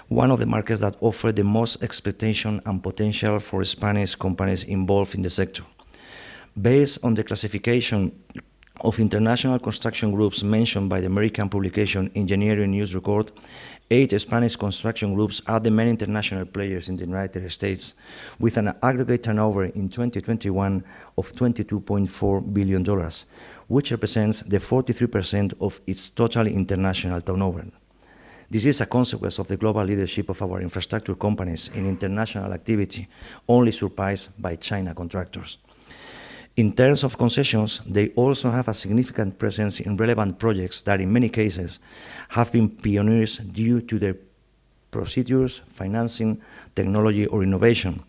[SPEAKER 16] one of the markets that offer the most expectation and potential for Spanish companies involved in the sector. Based on the classification of international construction groups mentioned by the American publication Engineering News Record, 8 Spanish construction groups are the main international players in the United States, with an aggregate turnover in 2021 of $22.4 billion, which represents the 43% of its total international turnover. This is a consequence of the global leadership of our infrastructure companies in international activity, only surpassed by China contractors. In terms of concessions, they also have a significant presence in relevant projects that in many cases have been pioneers due to their procedures, financing, technology, or innovation.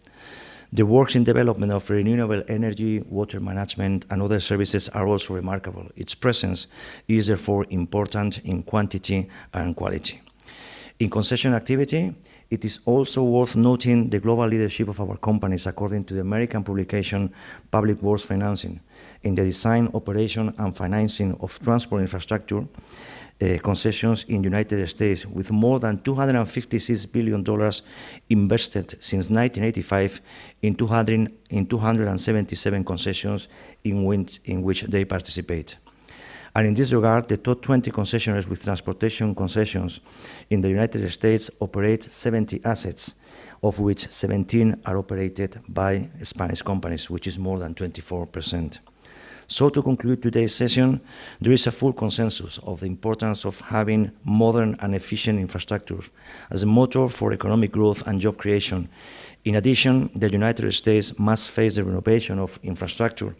[SPEAKER 16] The works in development of renewable energy, water management, and other services are also remarkable. Its presence is therefore important in quantity and quality. In concession activity, it is also worth noting the global leadership of our companies according to the American publication Public Works Financing in the design, operation, and financing of transport infrastructure concessions in the United States, with more than $256 billion invested since 1985 in 277 concessions in which they participate. And in this regard, the top 20 concessionaires with transportation concessions in the United States operate 70 assets, of which 17 are operated by Spanish companies, which is more than 24%. So to conclude today's session, there is a full consensus of the importance of having modern and efficient infrastructure as a motor for economic growth and job creation. In addition, the United States must face the renovation of infrastructure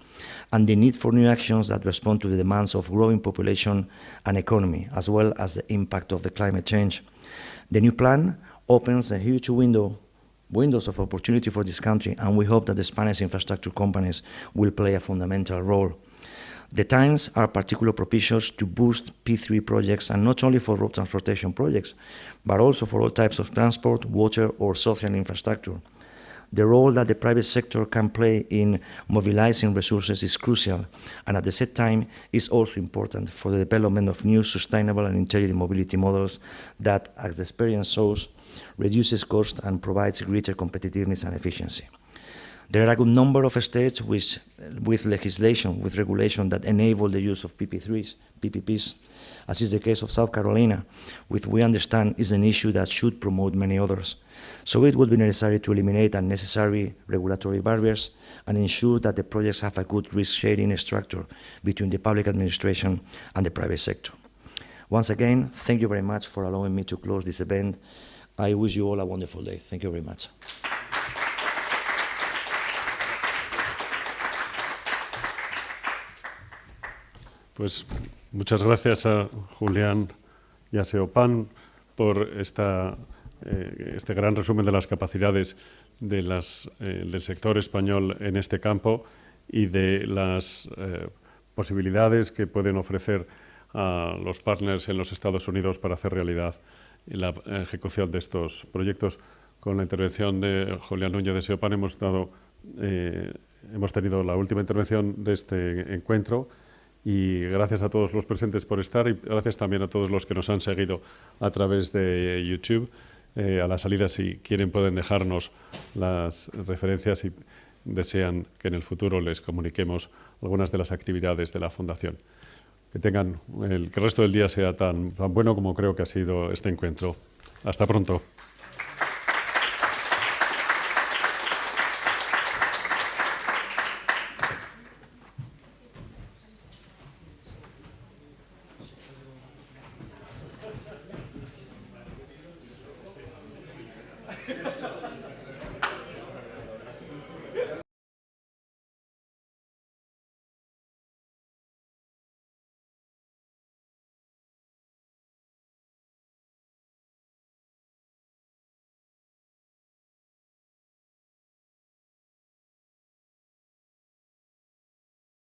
[SPEAKER 16] and the need for new actions that respond to the demands of growing population and economy, as well as the impact of the climate change. The new plan opens a huge windows of opportunity for this country, and we hope that the Spanish infrastructure companies will play a fundamental role. The times are particularly propitious to boost P3 projects, and not only for road transportation projects, but also for all types of transport, water, or social infrastructure. The role that the private sector can play in mobilizing resources is crucial, and at the same time is also important for the development of new sustainable and intelligent mobility models that, as the experience shows, reduces cost and provides greater competitiveness and efficiency. There are a good number of states with legislation, with regulation that enable the use of PPPs, as is the case of South Carolina, which we understand is an issue that should promote many others. So it would be necessary to eliminate unnecessary regulatory barriers and ensure that the projects have a good risk-sharing structure between the public administration and the private sector. Once again, thank you very much for allowing me to close this event. I wish you all a wonderful day. Thank you very much.
[SPEAKER 1] Pues muchas gracias a Julián y a Seopan por este gran resumen de las capacidades del sector español en este campo y de las posibilidades que pueden ofrecer a los partners en los Estados Unidos para hacer realidad la ejecución de estos proyectos. Con la intervención de Julián Núñez de Seopan hemos tenido la última intervención de este encuentro. Y gracias a todos los presentes por estar y gracias también a todos los que nos han seguido a través de YouTube. A la salida, si quieren, pueden dejarnos las referencias y desean que en el futuro les comuniquemos algunas de las actividades de la Fundación. Que tengan que el resto del día sea tan bueno como creo que ha sido este encuentro. Hasta pronto.